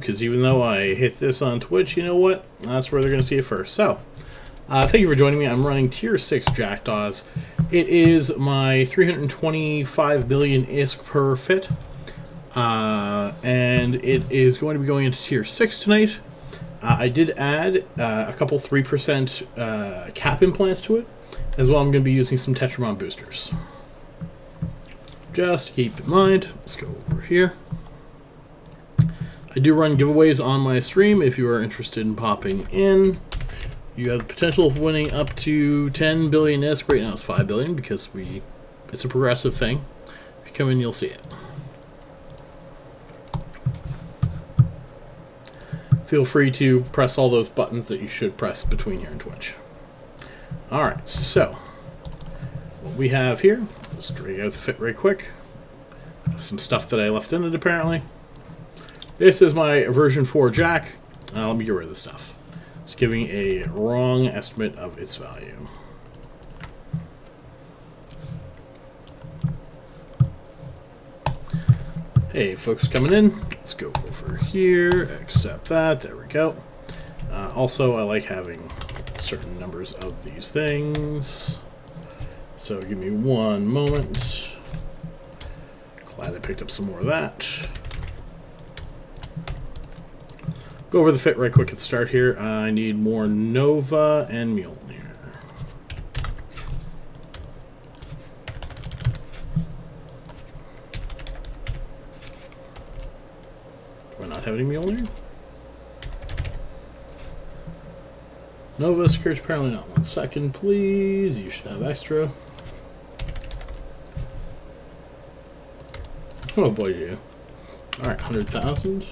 because even though I hit this on Twitch, you know what? That's where they're going to see it first. So, thank you for joining me. I'm running Tier 6 Jackdaws. It is my 325 billion ISK per fit. And it is going to be going into Tier 6 tonight. I did add a couple 3% cap implants to it. As well, I'm going to be using some Tetrimon boosters. Just keep in mind. Let's go over here. I do run giveaways on my stream if you are interested in popping in. You have the potential of winning up to 10 billion ISK. Right now it's 5 billion because it's a progressive thing. If you come in, you'll see it. Feel free to press all those buttons that you should press between here and Twitch. Alright, so what we have here, just drag out the fit right quick. Some stuff that I left in it apparently. This is my version 4 Jack. Let me get rid of the stuff. It's giving a wrong estimate of its value. Hey, folks coming in. Let's go over here. Accept that. There we go. Also, I like having certain numbers of these things. So give me one moment. Glad I picked up some more of that. Go over the fit right quick at the start here. I need more Nova and Mjolnir. Do I not have any Mjolnir? Nova, Scourge, apparently not. 1 second, please. You should have extra. Oh boy, you. Alright, 100,000.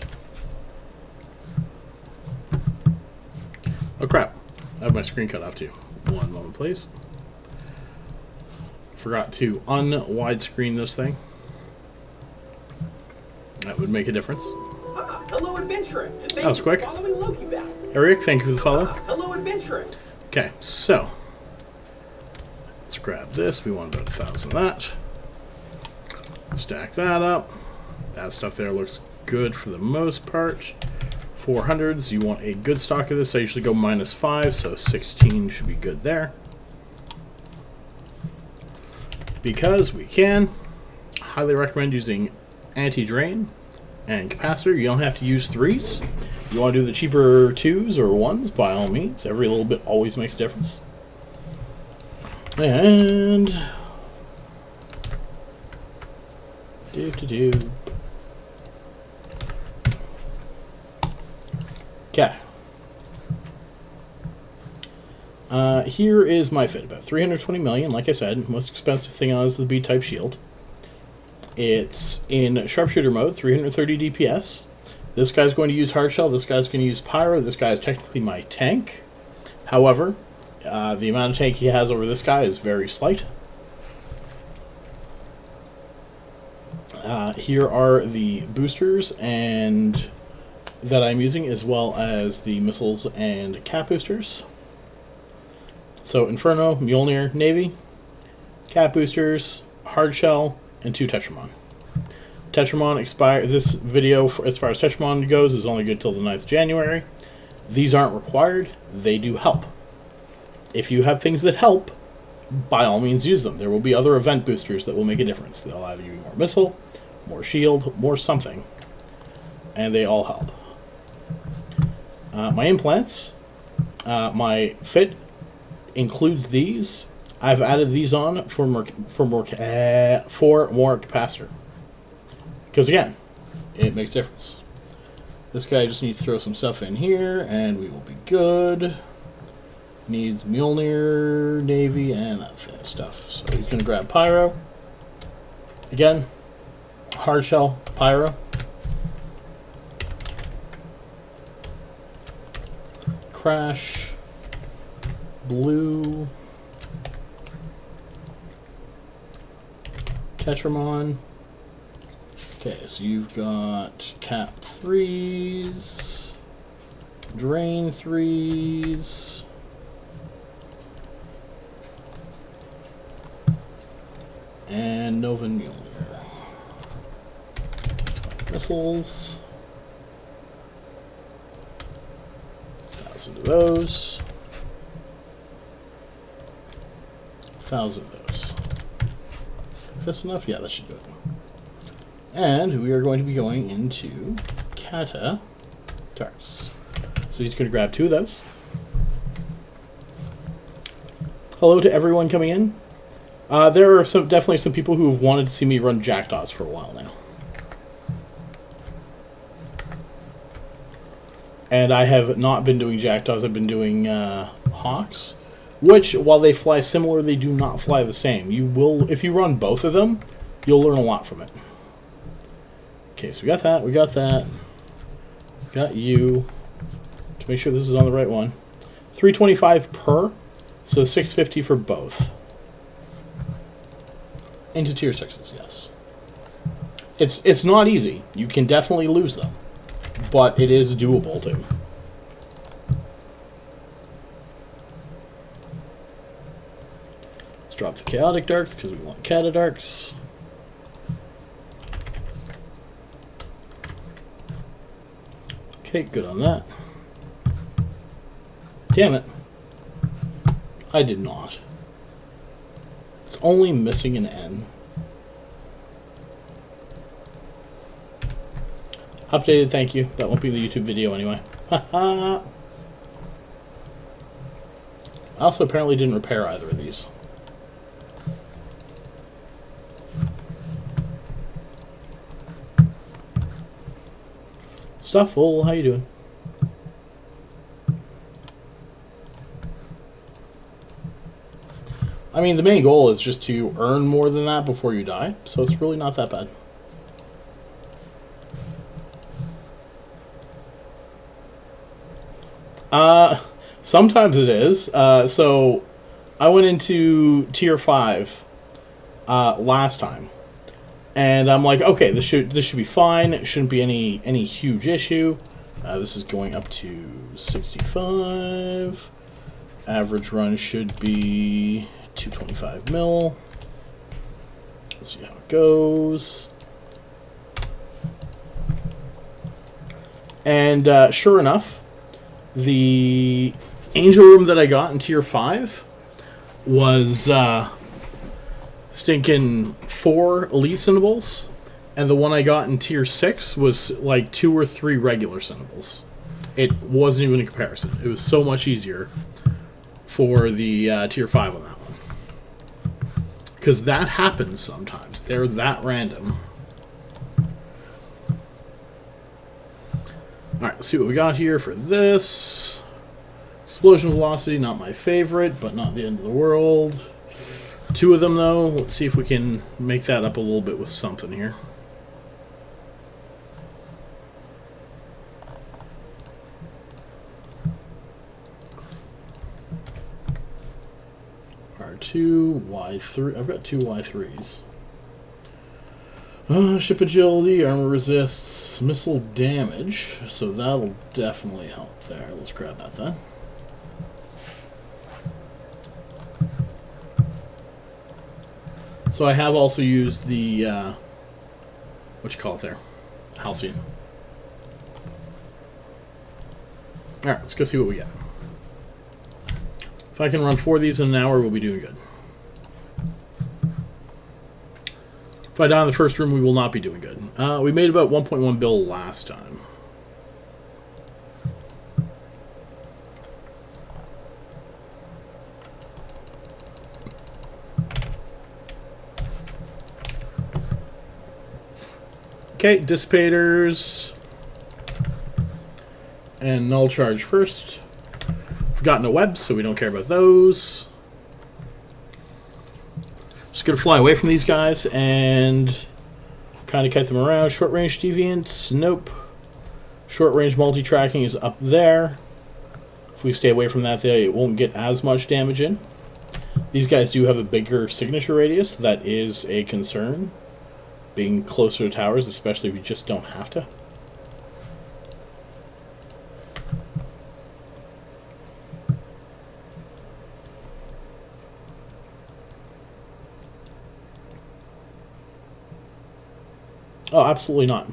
Oh crap, I have my screen cut off too. One moment please. Forgot to un-widescreen this thing. That would make a difference. Hello, adventurer. That was quick. Loki back. Eric, thank you for the follow. Hello, adventurer. Okay, so let's grab this. We want about 1,000 of that. Stack that up. That stuff there looks good for the most part. 400s, you want a good stock of this. I usually go -5, so 16 should be good there. Because we can. Highly recommend using anti-drain and capacitor. You don't have to use 3s. You want to do the cheaper 2s or 1s, by all means. Every little bit always makes a difference. And okay. Here is my fit. About 320 million. Like I said, most expensive thing on is the B-type shield. It's in sharpshooter mode, 330 DPS. This guy's going to use hard shell. This guy's going to use pyro. This guy is technically my tank. However, the amount of tank he has over this guy is very slight. Here are the boosters and that I'm using, as well as the missiles and cap boosters. So Inferno, Mjolnir, Navy, cap boosters, hard shell, and 2 Tetrimon. Tetrimon expire. This video, as far as Tetrimon goes, is only good till the 9th of January. These aren't required. They do help. If you have things that help, by all means use them. There will be other event boosters that will make a difference. They'll either give you more missile, more shield, more something, and they all help. My implants, my fit includes these. I've added these on for more capacitor. Because again, it makes a difference. This guy just needs to throw some stuff in here, and we will be good. Needs Mjolnir, Navy, and that stuff. So he's going to grab Pyro. Again, hard shell, Pyro. Crash. Blue. Tetrimon. Okay, so you've got cap 3s, drain 3s, and Nova Mjolnir. 5 missiles, 1,000 of those. 1,000 of those. Is this enough? Yeah, that should do it. And we are going to be going into Kata Darks. So he's going to grab 2 of those. Hello to everyone coming in. There are definitely some people who have wanted to see me run Jackdaws for a while now. And I have not been doing Jackdaws, I've been doing Hawks. Which, while they fly similar, they do not fly the same. You will, if you run both of them, you'll learn a lot from it. Okay, so we got that, we got you. To make sure this is on the right one. 325 per, so 650 for both. Into tier 6s, yes. It's not easy. You can definitely lose them. But it is doable too. Let's drop the chaotic darks because we want Kata darks. Okay, good on that. Damn it. I did not. It's only missing an N. Updated, thank you. That won't be the YouTube video anyway. Haha. I also apparently didn't repair either of these. Stuffle, how you doing? I mean, the main goal is just to earn more than that before you die, so it's really not that bad. Sometimes it is. So I went into tier 5 last time, and I'm like, okay, this should be fine. It shouldn't be any huge issue. This is going up to 65. Average run should be 225 mil. Let's see how it goes. And sure enough, the angel room that I got in tier 5 was stinking 4 elite cinnables, and the one I got in tier 6 was like 2 or 3 regular cinnables. It wasn't even a comparison. It was so much easier for the tier 5 on that one. Because that happens sometimes. They're that random. Alright, let's see what we got here for this. Explosion velocity, not my favorite, but not the end of the world. 2 of them, though. Let's see if we can make that up a little bit with something here. R2, Y3. I've got 2 Y3s. Ship agility, armor resists, missile damage, so that'll definitely help there. Let's grab that then. So I have also used the, what you call it there? Halcyon. Alright, let's go see what we get. If I can run 4 of these in an hour, we'll be doing good. If I die in the first room, we will not be doing good. We made about 1.1 bill last time. Okay, dissipators. And null charge first. We've got no webs, so we don't care about those. Just gonna fly away from these guys and kind of kite them around. Short range deviants, nope. Short range multi-tracking is up there. If we stay away from that, they won't get as much damage in. These guys do have a bigger signature radius. That is a concern. Being closer to towers, especially if you just don't have to. Oh, absolutely not.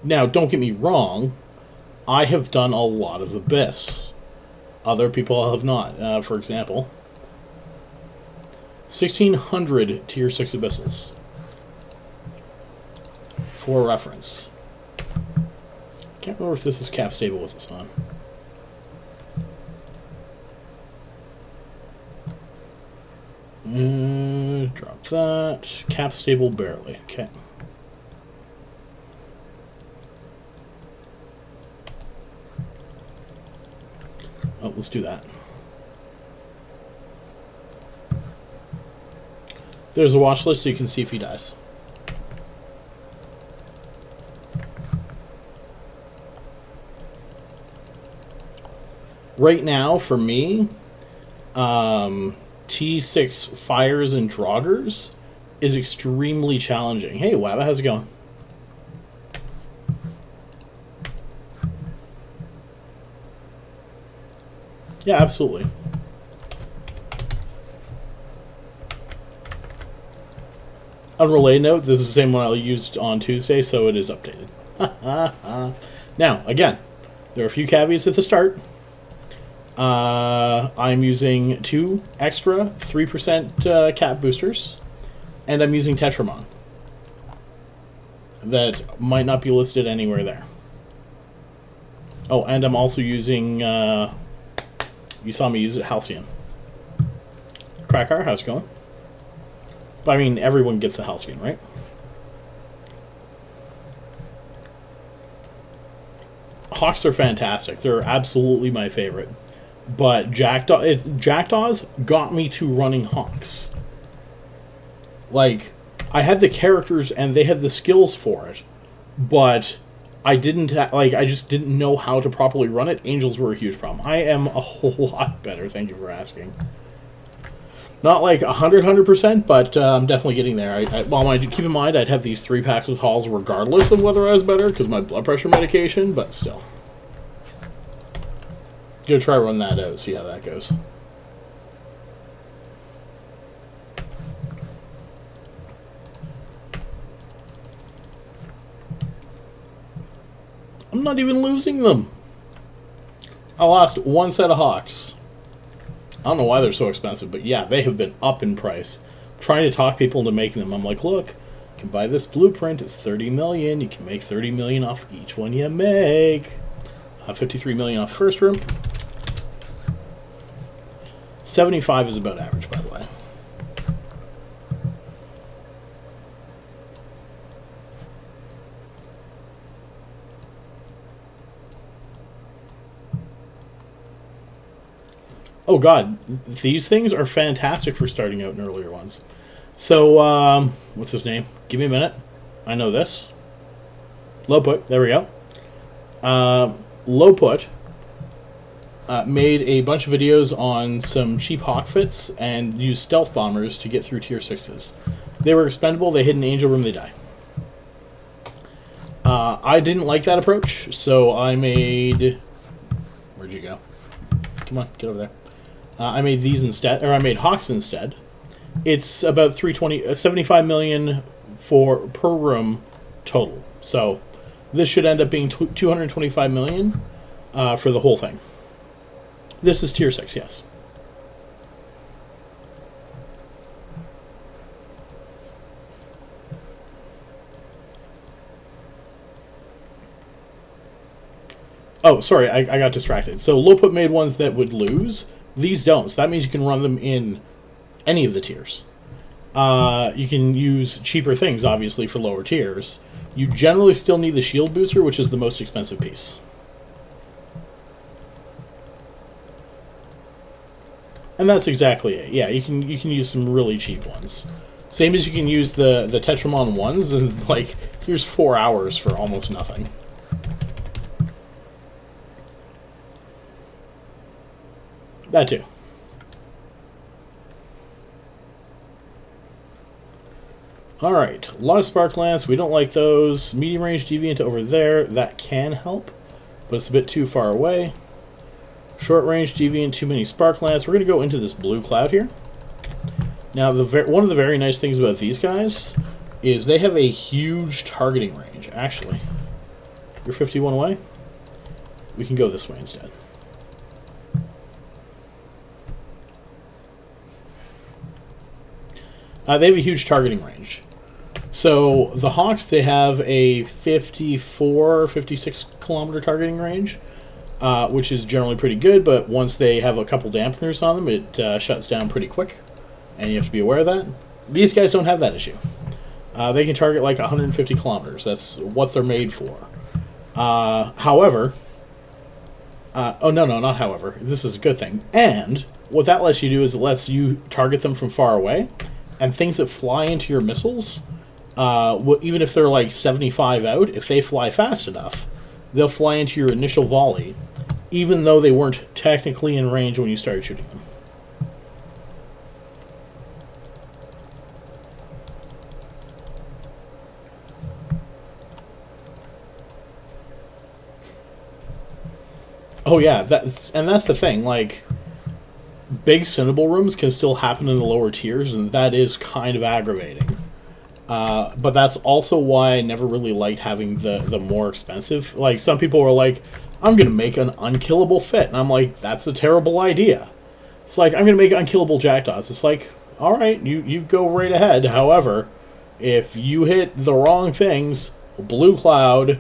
Now, don't get me wrong. I have done a lot of Abyss. Other people have not. For example, 1,600 Tier 6 Abyssals. For reference. Can't remember if this is cap stable with this on. Drop that. Cap stable barely. Okay. Oh, let's do that. There's a watch list so you can see if he dies. Right now, for me, T6 Fires and Draugrs is extremely challenging. Hey, Wabba, how's it going? Yeah, absolutely. Unrelated note, this is the same one I used on Tuesday, so it is updated. Now, again, there are a few caveats at the start. I'm using 2 extra 3% cap boosters, and I'm using Tetramon. That might not be listed anywhere there. Oh, and I'm also using, you saw me use it, Halcyon. Cracker, how's it going? I mean, everyone gets the Halcyon, right? Hawks are fantastic. They're absolutely my favorite. But Jackdaws got me to running Hawks. Like, I had the characters and they had the skills for it, but I didn't, I just didn't know how to properly run it. Angels were a huge problem. I am a whole lot better, thank you for asking. Not like 100%, but I'm definitely getting there. Keep in mind, I'd have these 3 packs of Halls regardless of whether I was better, because my blood pressure medication, but still. Gonna try run that out, see how that goes. I'm not even losing them. I lost 1 set of Hawks. I don't know why they're so expensive, but yeah, they have been up in price. I'm trying to talk people into making them. I'm like, look, you can buy this blueprint. It's 30 million. You can make 30 million off each one you make. 53 million off first room. 75 is about average, by the way. Oh god, these things are fantastic for starting out in earlier ones. So, what's his name? Give me a minute. I know this. Lowput, there we go. Lowput made a bunch of videos on some cheap hawk fits and used stealth bombers to get through tier 6s. They were expendable, they hit an angel room, they die. I didn't like that approach, so I made... Where'd you go? Come on, get over there. I made these instead, or I made Hawks instead. It's about 75 million per room total. So this should end up being 225 million for the whole thing. This is tier 6, yes. Oh, sorry, I got distracted. So Lowput made ones that would lose. These don't, so that means you can run them in any of the tiers. You can use cheaper things, obviously, for lower tiers. You generally still need the shield booster, which is the most expensive piece. And that's exactly it. Yeah, you can use some really cheap ones. Same as you can use the Tetramon ones, and like, here's 4 hours for almost nothing. That too. Alright, a lot of Spark Lance, we don't like those. Medium range Deviant over there, that can help, but it's a bit too far away. Short range Deviant, too many Spark Lance. We're going to go into this blue cloud here. Now, one of the very nice things about these guys is they have a huge targeting range, actually. You're 51 away? we can go this way instead. They have a huge targeting range. So the Hawks, they have a 54, 56 kilometer targeting range, which is generally pretty good, but once they have a couple dampeners on them, it shuts down pretty quick, and you have to be aware of that. These guys don't have that issue. They can target like 150 kilometers. That's what they're made for. However, oh no, not however. This is a good thing. And what that lets you do is it lets you target them from far away, and things that fly into your missiles, even if they're like 75 out, if they fly fast enough, they'll fly into your initial volley, even though they weren't technically in range when you started shooting them. Oh yeah, that's the thing. Like, big Cinnable rooms can still happen in the lower tiers, and that is kind of aggravating. But that's also why I never really liked having the more expensive. Like, some people were like, I'm going to make an unkillable fit. And I'm like, that's a terrible idea. It's like, I'm going to make unkillable Jackdaws. It's like, alright, you go right ahead. However, if you hit the wrong things, Blue Cloud,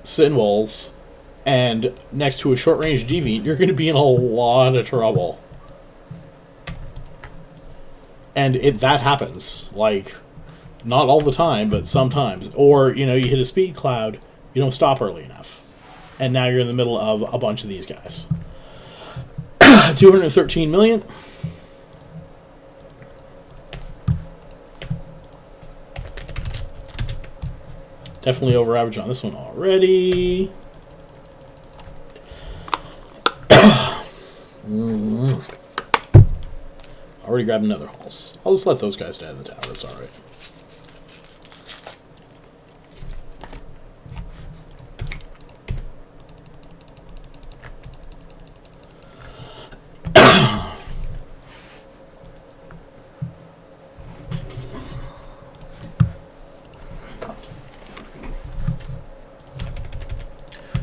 Sinwolves, and next to a short-range Deviant, you're going to be in a lot of trouble. And that happens. Like, not all the time, but sometimes. Or, you hit a speed cloud, you don't stop early enough. And now you're in the middle of a bunch of these guys. 213 million. Definitely over average on this one already. Already grabbed another Halls. I'll just let those guys stay in the tower. It's alright.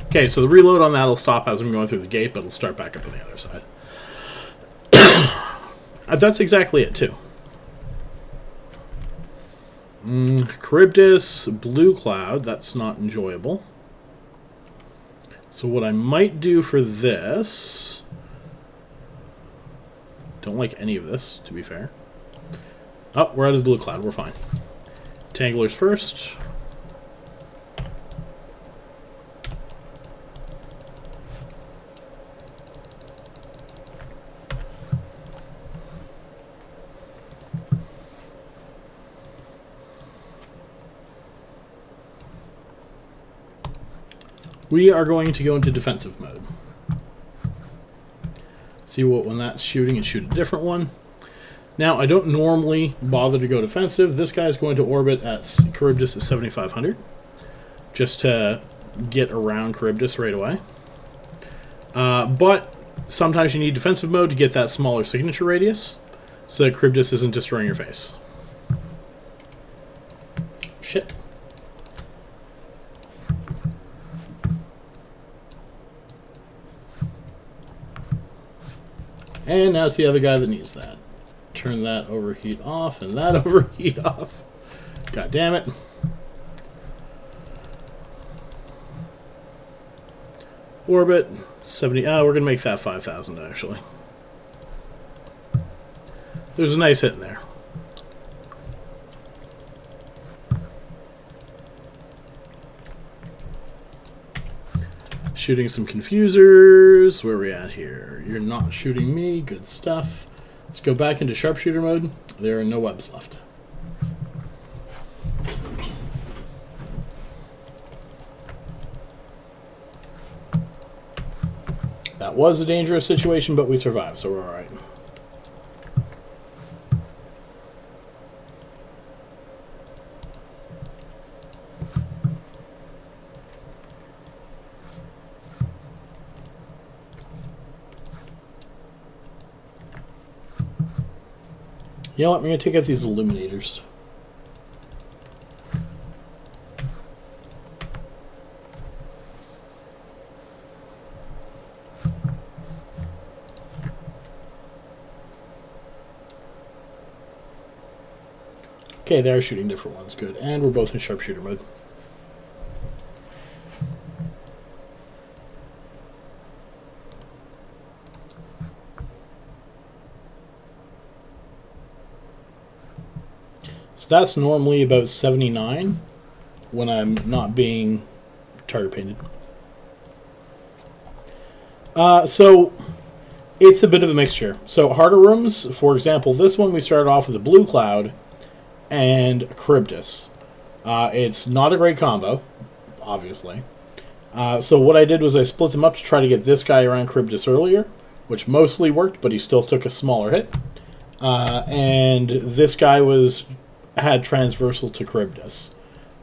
Okay, so the reload on that will stop as I'm going through the gate, but it'll start back up on the other side. That's exactly it, too. Charybdis, Blue Cloud, that's not enjoyable. So what I might do for this... Don't like any of this, to be fair. Oh, we're out of the Blue Cloud, we're fine. Tanglers first. We are going to go into defensive mode. See what when that's shooting and shoot a different one. Now, I don't normally bother to go defensive. This guy's going to orbit at Charybdis at 7,500. Just to get around Charybdis right away. But sometimes you need defensive mode to get that smaller signature radius. So that Charybdis isn't destroying your face. Shit. And now it's the other guy that needs that. Turn that overheat off and that overheat off. God damn it. Orbit, 70. We're going to make that 5,000 actually. There's a nice hit in there. Shooting some confusers. Where are we at here? You're not shooting me. Good stuff. Let's go back into sharpshooter mode. There are no webs left. That was a dangerous situation, but we survived, so we're alright. You know what? I'm going to take out these illuminators. Okay, they are shooting different ones. Good. And we're both in sharpshooter mode. So that's normally about 79 when I'm not being target painted. So it's a bit of a mixture. So harder rooms, for example, this one we started off with a blue cloud and a Charybdis. It's not a great combo, obviously. So what I did was I split them up to try to get this guy around Charybdis earlier, which mostly worked, but he still took a smaller hit. And this guy had transversal to Charybdis.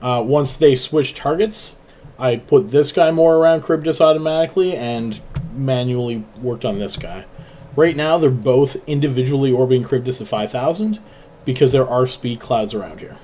Once they switched targets, I put this guy more around Charybdis automatically and manually worked on this guy. Right now, they're both individually orbiting Charybdis at 5,000 because there are speed clouds around here.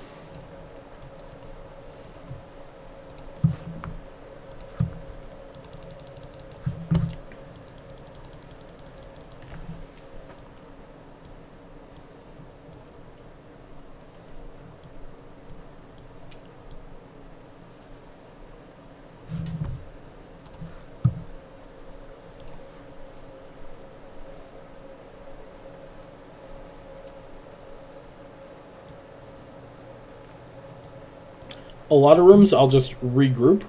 A lot of rooms, I'll just regroup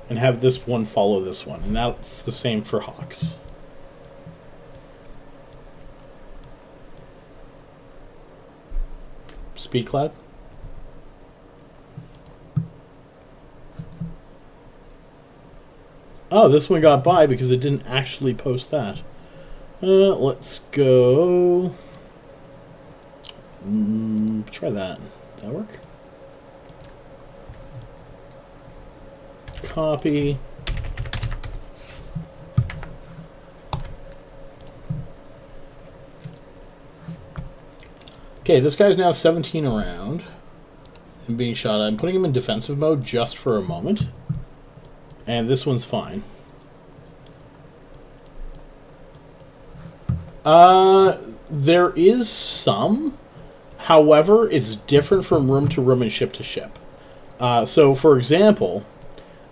and have this one follow this one. And that's the same for Hawks. Speed cloud. Oh, this one got by because it didn't actually post that. Let's go. Try that. Does that work? Copy. Okay, this guy's now 17 around and being shot at. I'm putting him in defensive mode just for a moment. And this one's fine. There is some. However, it's different from room to room and ship to ship. So, for example,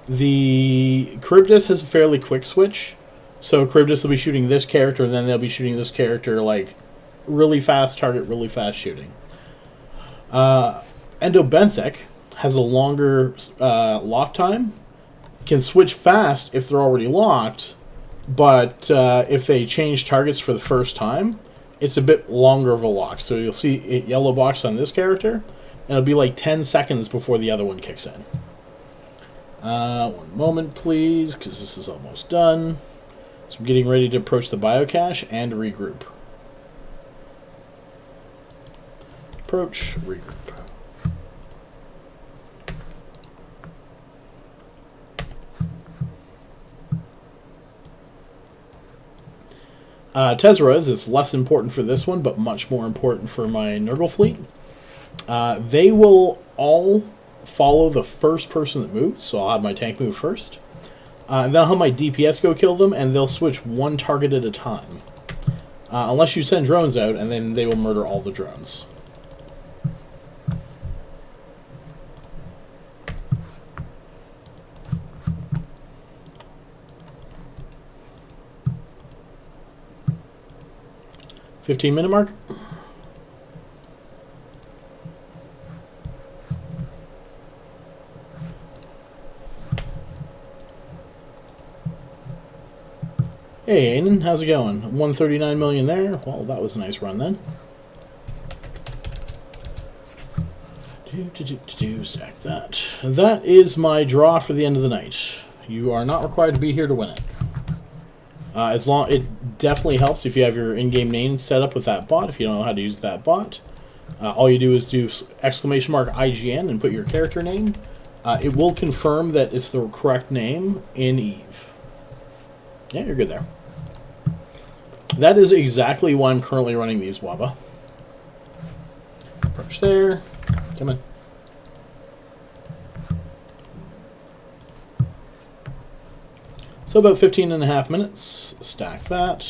the Charybdis has a fairly quick switch. So Charybdis will be shooting this character, and then they'll be shooting this character, like, really fast target, really fast shooting. Endobenthic has a longer lock time. Can switch fast if they're already locked, but if they change targets for the first time, it's a bit longer of a lock. So you'll see it yellow box on this character, and it'll be like 10 seconds before the other one kicks in. 1 moment, please, because this is almost done. So I'm getting ready to approach the biocache and regroup. Approach, regroup. Tezras is less important for this one, but much more important for my Nurgle fleet. They will all follow the first person that moves, so I'll have my tank move first. And then I'll have my DPS go kill them, and they'll switch one target at a time. Unless you send drones out, and then they will murder all the drones. $15-minute mark. Hey, Aiden, how's it going? 139 million there. Well, that was a nice run then. Stack that. That is my draw for the end of the night. You are not required to be here to win it. It definitely helps if you have your in-game name set up with that bot. If you don't know how to use that bot, all you do is do !IGN and put your character name. It will confirm that it's the correct name in Eve. Yeah, you're good there. That is exactly why I'm currently running these Waba. Approach there. Come in. So about 15.5 minutes. Stack that.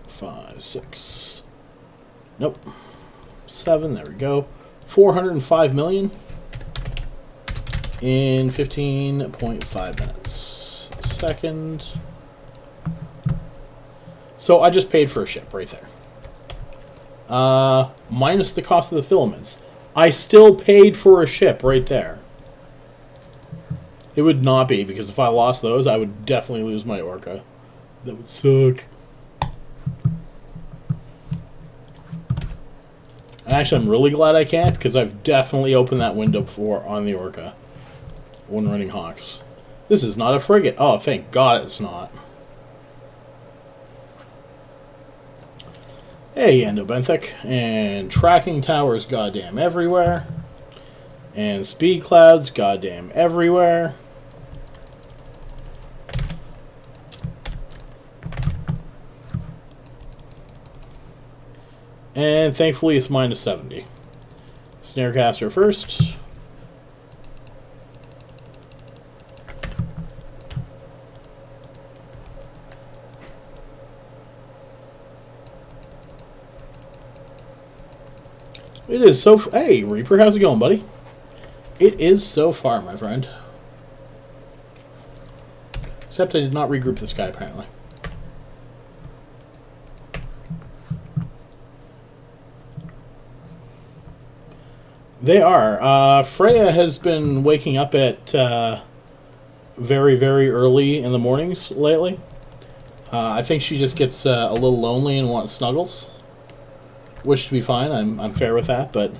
5, 6. Nope. 7. There we go. 405 million in 15.5 minutes. Second. So I just paid for a ship right there. Minus the cost of the filaments. I still paid for a ship right there. It would not be, because if I lost those, I would definitely lose my Orca. That would suck. And actually, I'm really glad I can't, because I've definitely opened that window before on the Orca when running Hawks. This is not a frigate. Oh, thank God it's not. Hey, Endobenthic. And tracking towers goddamn everywhere. And speed clouds goddamn everywhere. And thankfully it's minus 70. Snarecaster first. It is so... Hey, Reaper, how's it going, buddy? It is so far, my friend. Except I did not regroup this guy, apparently. They are. Freya has been waking up at very, very early in the mornings lately. I think she just gets a little lonely and wants snuggles. Which, to be fine, I'm fair with that, but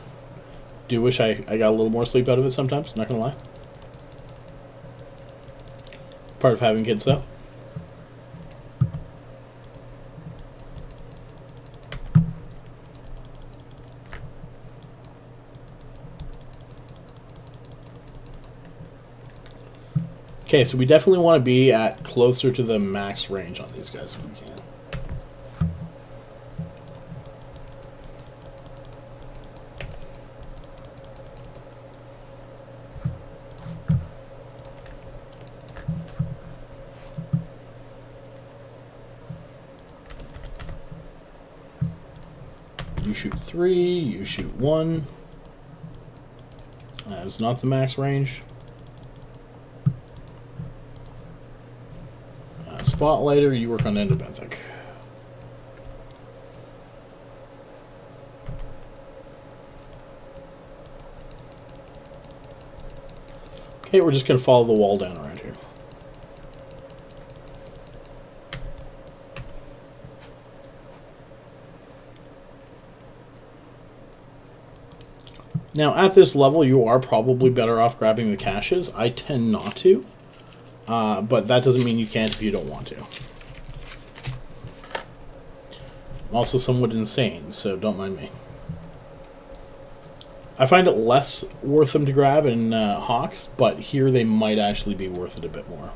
do wish I got a little more sleep out of it sometimes, not gonna lie. Part of having kids, though. Okay, so we definitely want to be at closer to the max range on these guys if we can. You shoot 3, you shoot 1. That is not the max range. Spotlighter, you work on Endobenthic. Okay, we're just going to follow the wall down around here. Now, at this level, you are probably better off grabbing the caches. I tend not to. But that doesn't mean you can't if you don't want to. I'm also somewhat insane, so don't mind me. I find it less worth them to grab in Hawks, but here they might actually be worth it a bit more.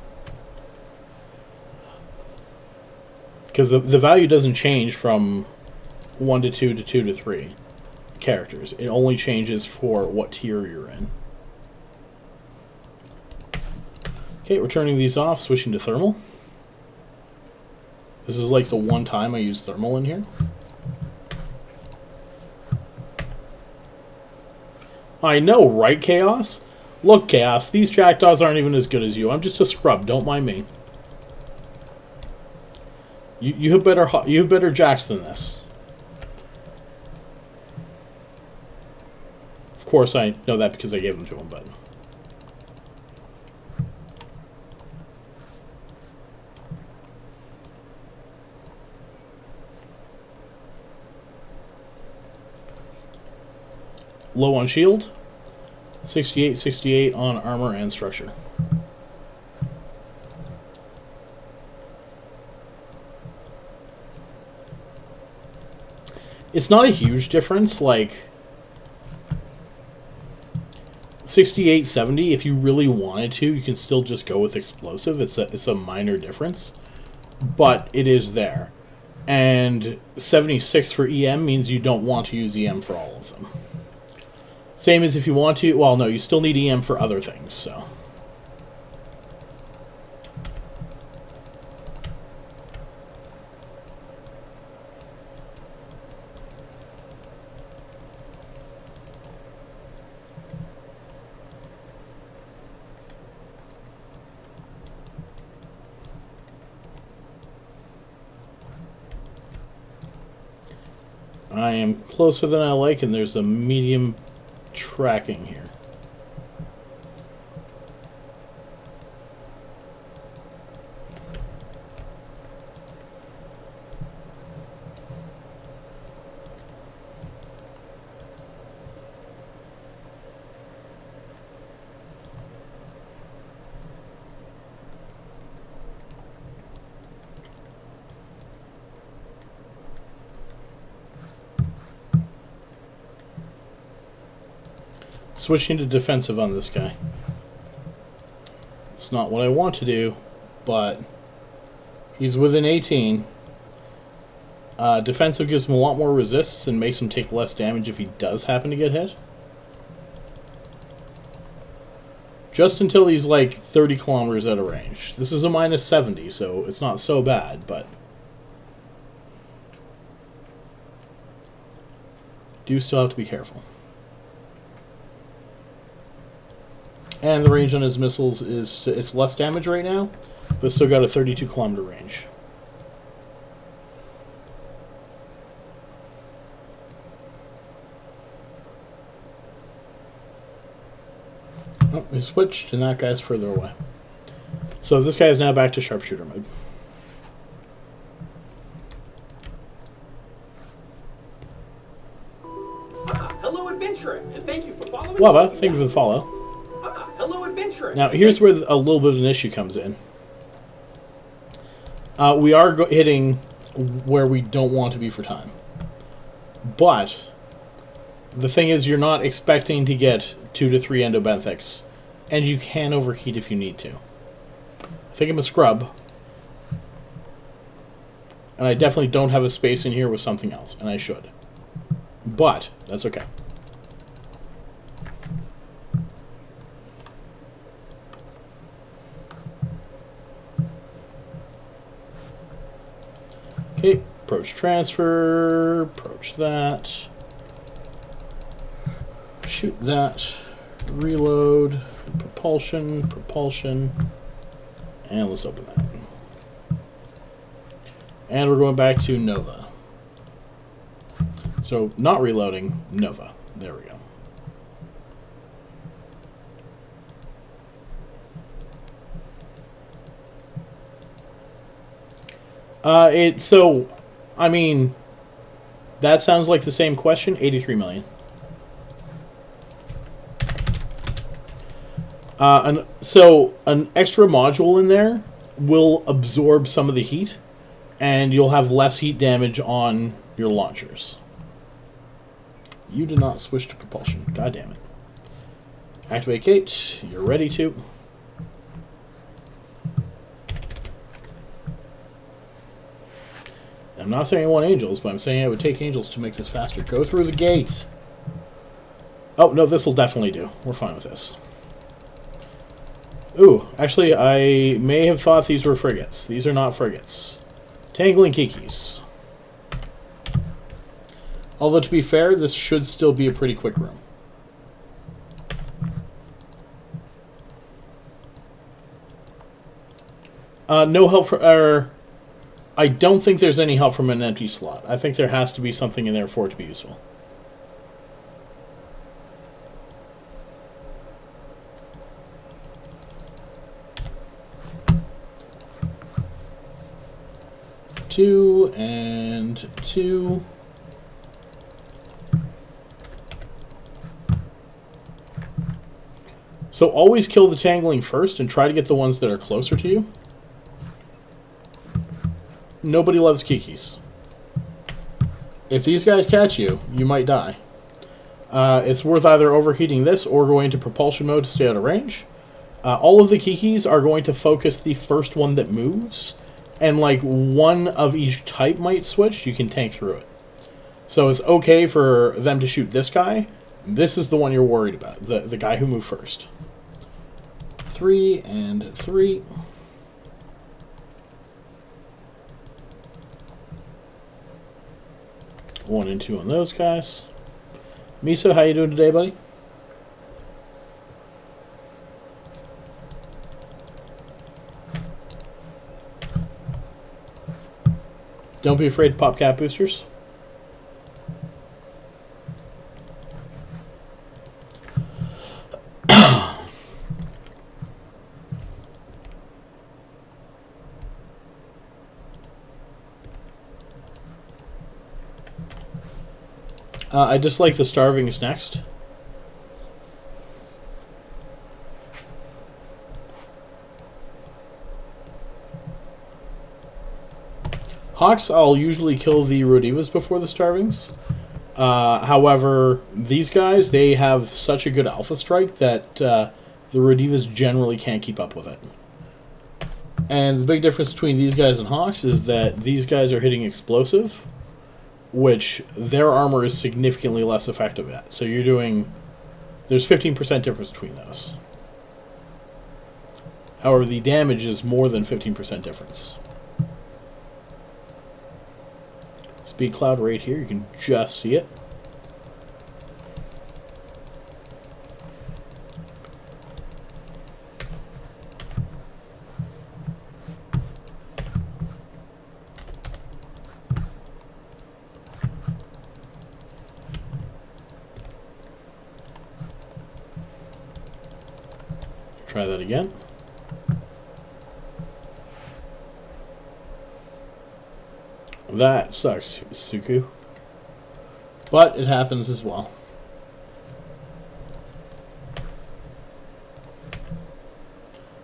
Because the value doesn't change from 1 to 2 to 2 to 3 characters. It only changes for what tier you're in. Okay, we're turning these off, switching to thermal. This is like the one time I use thermal in here. I know, right, Chaos? Look, Chaos, these Jackdaws aren't even as good as you. I'm just a scrub, don't mind me. You have better Jacks than this. Of course, I know that because I gave them to him, but... Low on shield, 68, 68 on armor and structure. It's not a huge difference, like 68, 70, if you really wanted to, you can still just go with explosive. It's a minor difference, but it is there. And 76 for EM means you don't want to use EM for all of them. Same as if you want to... Well, no, you still need EM for other things, so... I am closer than I like, and there's a medium tracking here. Switching to defensive on this guy. It's not what I want to do, but he's within 18. Defensive gives him a lot more resists and makes him take less damage if he does happen to get hit. Just until he's like 30 kilometers out of range. This is a minus 70, so it's not so bad, but do still have to be careful. And the range on his missiles is, it's less damage right now, but still got a 32 kilometer range. Oh, he switched, and that guy's further away. So this guy is now back to sharpshooter mode. Hello, adventurer, and thank you for following. Lava, thank you for the follow. Hello, adventurer. Now, here's where a little bit of an issue comes in. We are hitting where we don't want to be for time. But the thing is, you're not expecting to get 2 to 3 endobenthics, and you can overheat if you need to. I think I'm a scrub. And I definitely don't have a space in here with something else, and I should. But, that's okay. Okay, approach transfer, approach that, shoot that, reload, propulsion, and let's open that. And we're going back to Nova. So, not reloading, Nova. There we go. So, I mean, that sounds like the same question. 83 million. So, an extra module in there will absorb some of the heat, and you'll have less heat damage on your launchers. You did not switch to propulsion. God damn it. Activate gate. You're ready to. I'm not saying I want angels, but I'm saying I would take angels to make this faster. Go through the gate. Oh, no, this will definitely do. We're fine with this. Ooh, actually, I may have thought these were frigates. These are not frigates. Tangling Kikis. Although, to be fair, this should still be a pretty quick room. No help for... I don't think there's any help from an empty slot. I think there has to be something in there for it to be useful. Two and two. So always kill the tangling first and try to get the ones that are closer to you. Nobody loves Kikis. If these guys catch you, you might die. It's worth either overheating this or going to propulsion mode to stay out of range. All of the Kikis are going to focus the first one that moves, and like one of each type might switch. You can tank through it. So it's okay for them to shoot this guy. This is the one you're worried about, the guy who moved first. 3 and 3. One and two on those guys. Miso, how you doing today, buddy? Don't be afraid to pop cap boosters. I dislike the starvings next. Hawks, I'll usually kill the Rodivas before the starvings. However, these guys, they have such a good alpha strike that the Rodivas generally can't keep up with it. And the big difference between these guys and Hawks is that these guys are hitting explosive, which their armor is significantly less effective at. So you're doing... There's 15% difference between those. However, the damage is more than 15% difference. Speed cloud right here, you can just see it. Try that again. That sucks, Suku. But it happens as well.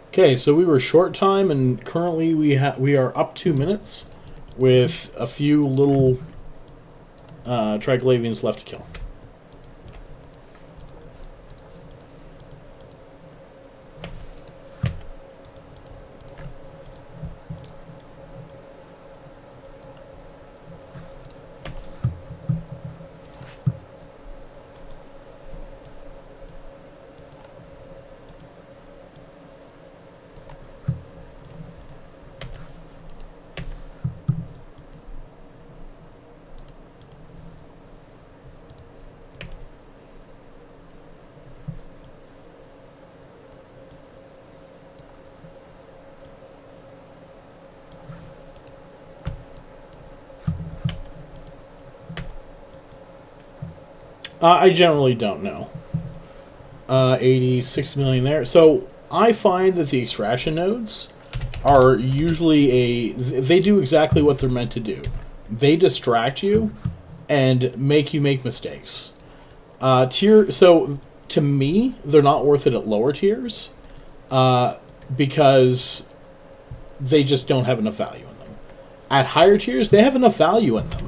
Okay, so we were short time, and currently we are up 2 minutes with a few little Triglavians left to kill. I generally don't know. 86 million there. So I find that the extraction nodes are usually they do exactly what they're meant to do. They distract you and make you make mistakes. So to me, they're not worth it at lower tiers because they just don't have enough value in them. At higher tiers, they have enough value in them.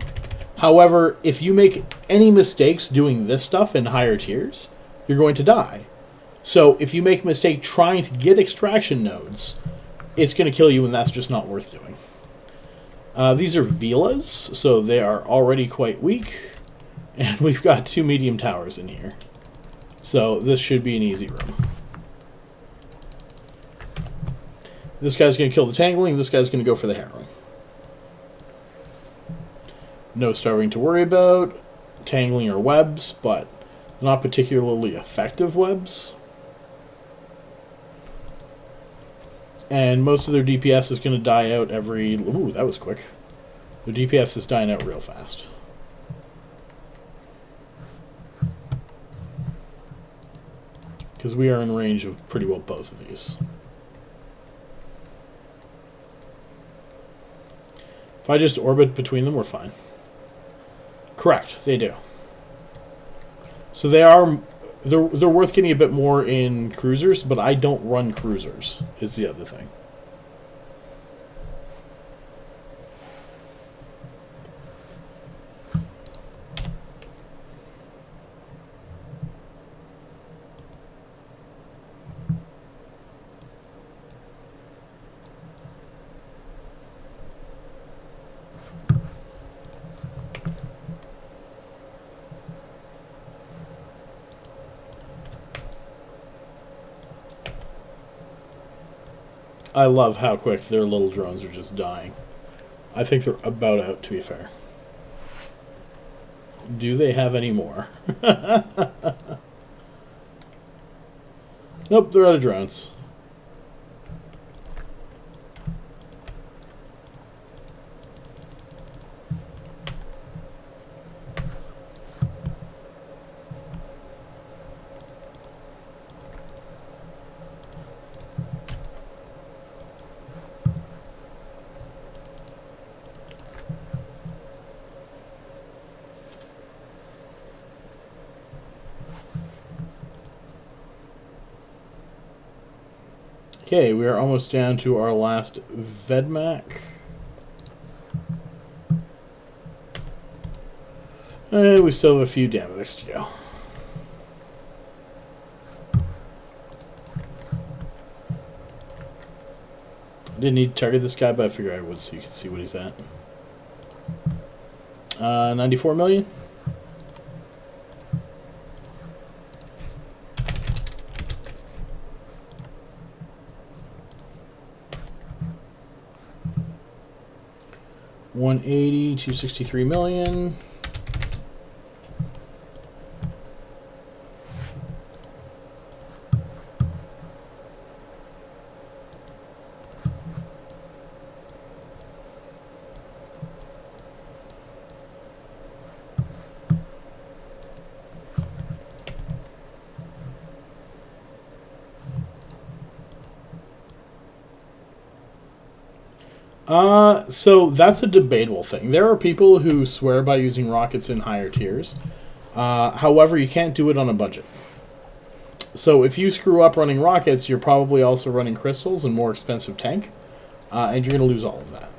However, if you make any mistakes doing this stuff in higher tiers, you're going to die. So if you make a mistake trying to get extraction nodes, it's going to kill you, and that's just not worth doing. These are Vilas, so they are already quite weak. And we've got 2 medium towers in here. So this should be an easy room. This guy's going to kill the tangling, this guy's going to go for the harrowing. No starving to worry about. Tangling or webs, but not particularly effective webs. And most of their DPS is going to die out every... Ooh, that was quick. Their DPS is dying out real fast. Because we are in range of pretty well both of these. If I just orbit between them, we're fine. Correct, they do. So they're worth getting a bit more in cruisers, but I don't run cruisers, is the other thing. I love how quick their little drones are just dying. I think they're about out, to be fair. Do they have any more? Nope, they're out of drones. Okay, we are almost down to our last Vedmak. And we still have a few Damaviks to go. I didn't need to target this guy, but I figured I would so you can see what he's at. 94 million. $263 million. So that's a debatable thing. There are people who swear by using rockets in higher tiers. However, you can't do it on a budget. So if you screw up running rockets, you're probably also running crystals and more expensive tank, and you're going to lose all of that.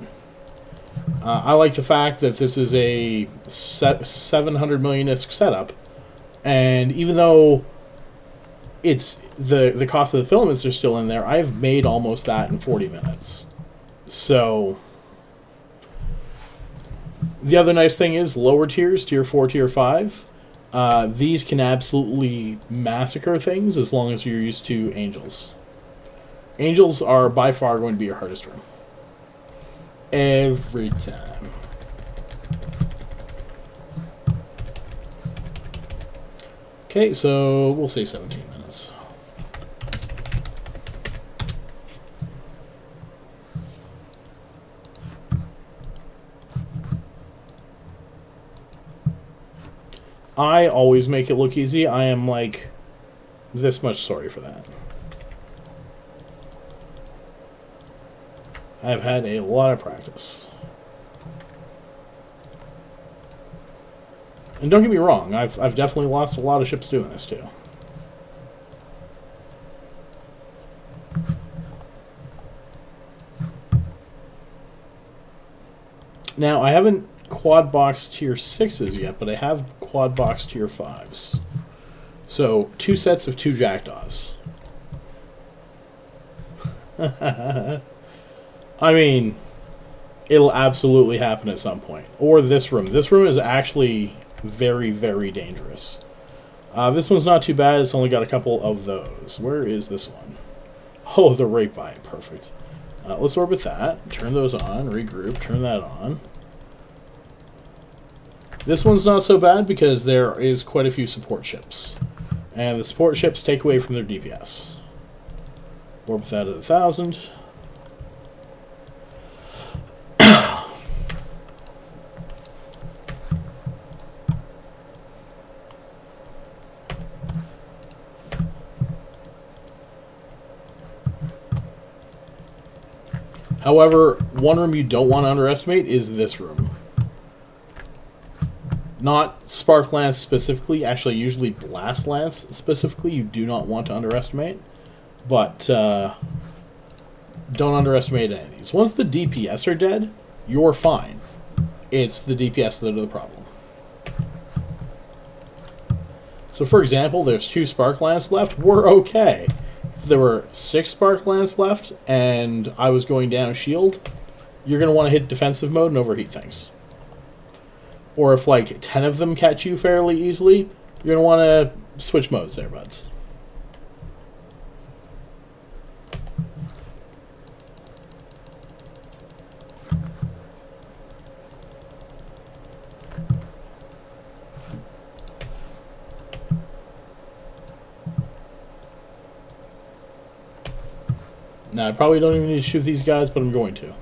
I like the fact that this is a 700 million-isk setup, and even though it's the cost of the filaments are still in there, I've made almost that in 40 minutes. So the other nice thing is lower tiers, tier 4, tier 5, these can absolutely massacre things as long as you're used to angels. Angels are by far going to be your hardest room. Every time. Okay, so we'll say 17 minutes. I always make it look easy. I am like this much sorry for that. I've had a lot of practice. And don't get me wrong, I've definitely lost a lot of ships doing this too. Now, I haven't quad box tier 6s yet, but I have quad box tier 5s. So, 2 sets of 2 Jackdaws. I mean, it'll absolutely happen at some point. Or this room. This room is actually very, very dangerous. This one's not too bad. It's only got a couple of those. Where is this one? Oh, they're right by it. Perfect. Let's orbit that. Turn those on. Regroup. Turn that on. This one's not so bad because there is quite a few support ships. And the support ships take away from their DPS. Orbit that at 1,000. However, one room you don't want to underestimate is this room. Not Spark Lance specifically, actually usually Blast Lance specifically, you do not want to underestimate. But don't underestimate any of these. Once the DPS are dead, you're fine. It's the DPS that are the problem. So for example, there's 2 Spark Lance left, we're okay. If there were 6 Spark Lance left and I was going down shield, you're going to want to hit defensive mode and overheat things. Or if like 10 of them catch you fairly easily, you're going to want to switch modes there, buds. Now, I probably don't even need to shoot these guys, but I'm going to.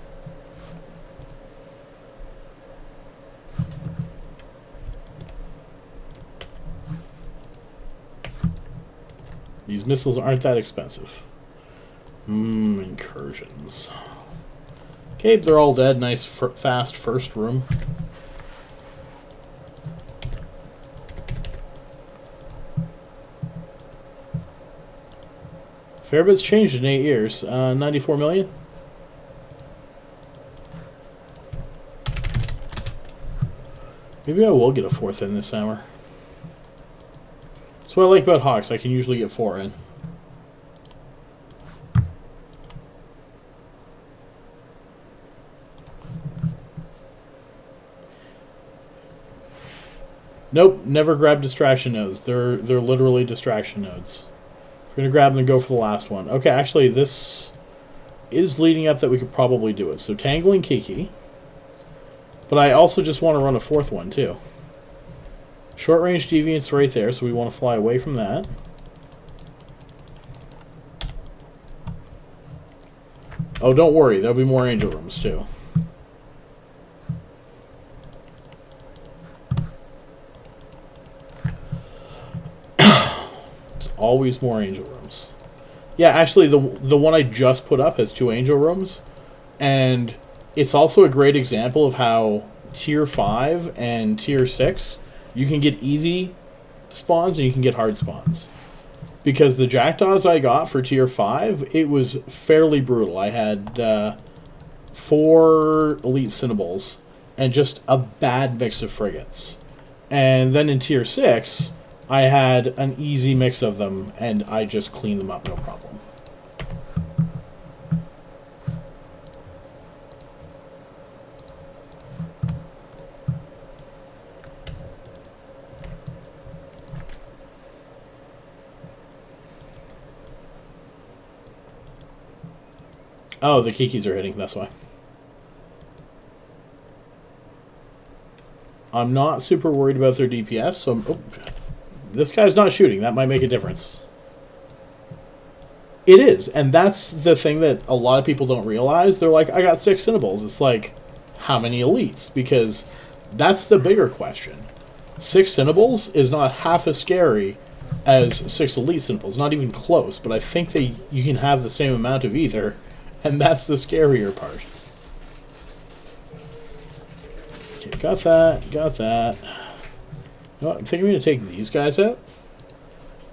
These missiles aren't that expensive. Incursions. Okay, they're all dead. Nice, fast first room. fair bit's changed in 8 years. 94 million. Maybe I will get a 4th in this summer. That's what I like about Hawks. I can usually get 4 in. Nope, never grab distraction nodes. They're literally distraction nodes. We're going to grab them and go for the last one. Okay, actually, this is leading up that we could probably do it. So, Tangling Kiki. But I also just want to run a 4th one, too. Short range deviant's right there, so we want to fly away from that. Oh, don't worry. There'll be more angel rooms, too. Always more angel rooms. Yeah, actually, the one I just put up has 2 angel rooms, and it's also a great example of how tier 5 and tier 6 you can get easy spawns and you can get hard spawns. Because the Jackdaws I got for tier 5, it was fairly brutal. I had 4 elite Cinnables and just a bad mix of frigates. And then in tier 6, I had an easy mix of them, and I just cleaned them up, no problem. Oh, the Kikis are hitting, that's why. I'm not super worried about their DPS, so I'm... Oh, this guy's not shooting. That might make a difference. It is, and that's the thing that a lot of people don't realize. They're like, I got 6 Cinnables. It's like, how many elites? Because that's the bigger question. 6 Cinnables is not half as scary as 6 elite Cinnables. Not even close, but I think you can have the same amount of either, and that's the scarier part. Okay, got that, got that. You know what, I think I'm going to take these guys out,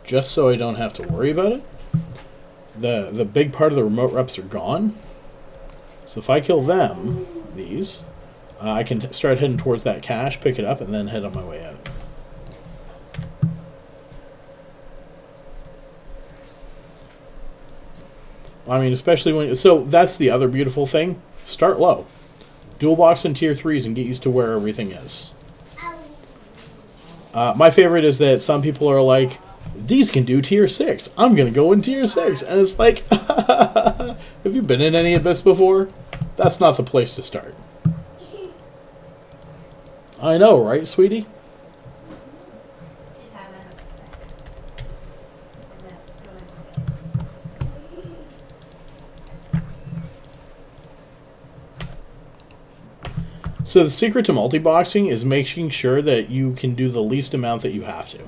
just so I don't have to worry about it. The big part of the remote reps are gone. So if I kill them, these, I can start heading towards that cache, pick it up, and then head on my way out. I mean, especially when... So that's the other beautiful thing. Start low. Dual box in tier 3s and get used to where everything is. My favorite is that some people are like, these can do tier 6. I'm going to go in tier 6. And it's like, have you been in any Abyss before? That's not the place to start. I know, right, sweetie? So the secret to multi-boxing is making sure that you can do the least amount that you have to.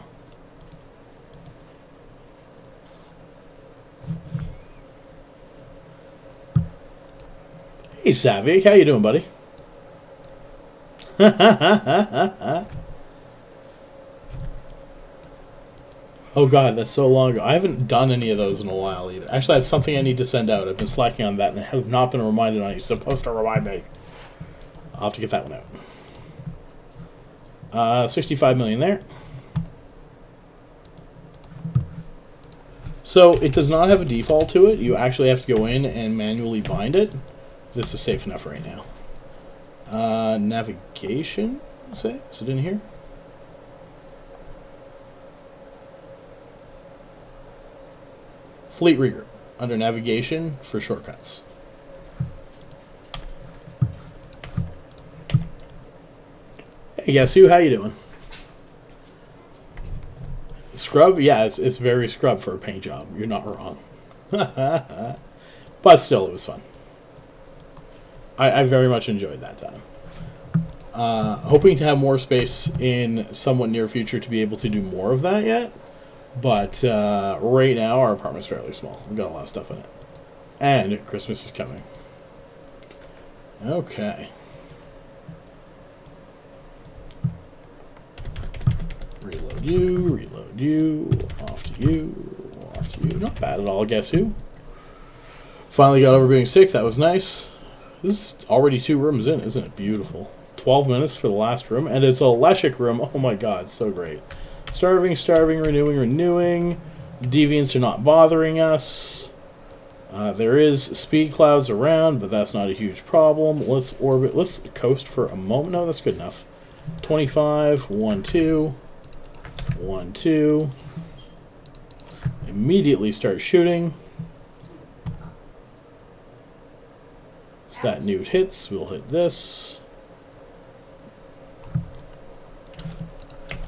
Hey, Savik, how you doing, buddy? Oh god, that's so long ago. I haven't done any of those in a while either. Actually, I have something I need to send out. I've been slacking on that and I have not been reminded on it. You're supposed to remind me. I'll have to get that one out. 65 million there. So it does not have a default to it. You actually have to go in and manually bind it. This is safe enough right now. Navigation, I'll say. Is it in here? Fleet regroup. Under navigation for shortcuts. Hey, guess who? How you doing? Scrub? Yeah, it's very scrub for a paint job. You're not wrong. But still, it was fun. I very much enjoyed that time. Hoping to have more space in somewhat near future to be able to do more of that yet. But right now, our apartment's fairly small. We've got a lot of stuff in it. And Christmas is coming. Okay. Reload you, off to you, off to you. Not bad at all, guess who? Finally got over being sick. That was nice. This is already 2 rooms in, isn't it? Beautiful. 12 minutes for the last room. And it's a Leshik room. Oh my god, so great. Starving, renewing, renewing. Deviants are not bothering us. There is speed clouds around, but that's not a huge problem. Let's orbit. Let's coast for a moment. No, that's good enough. 25, 1, 2. 1, 2. Immediately start shooting. So that neut hits. We'll hit this.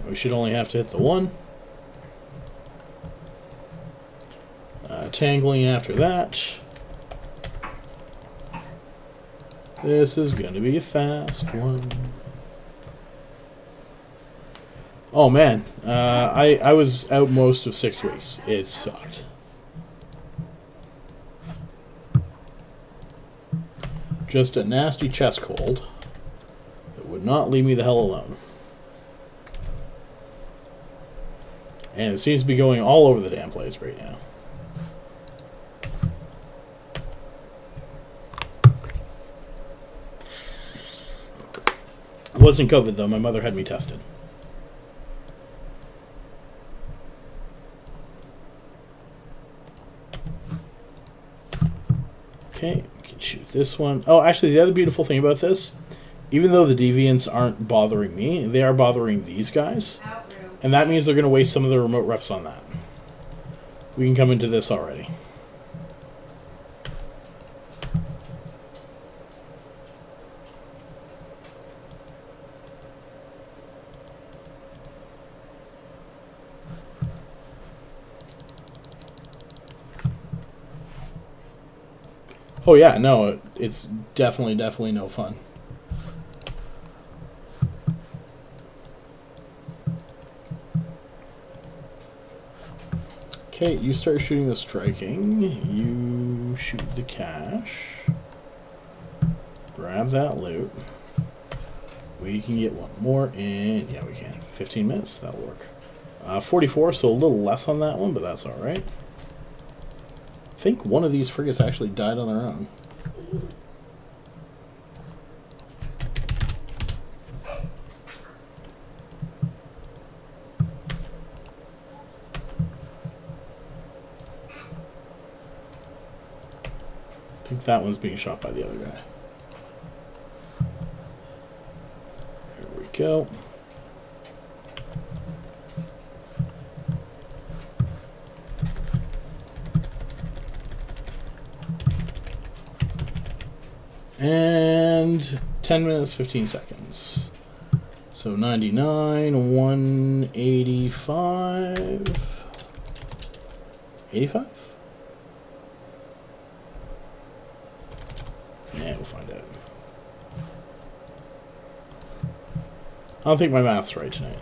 We should only have to hit the 1. Tangling after that. This is going to be a fast one. Oh man, I was out most of 6 weeks. It sucked. Just a nasty chest cold that would not leave me the hell alone. And it seems to be going all over the damn place right now. It wasn't COVID though, my mother had me tested. Okay, we can shoot this one. Oh, actually, the other beautiful thing about this, even though the deviants aren't bothering me, they are bothering these guys. And that means they're going to waste some of the remote reps on that. We can come into this already. Oh yeah, no, it's definitely no fun. Okay, you start shooting the striking. You shoot the cash. Grab that loot. We can get one more in. Yeah, we can. 15 minutes. That'll work. 44, so a little less on that one, but that's alright. I think one of these frigates actually died on their own. I think that one's being shot by the other guy. There we go. And 10 minutes, 15 seconds. So 99, 185. 85? Yeah, we'll find out. I don't think my math's right tonight.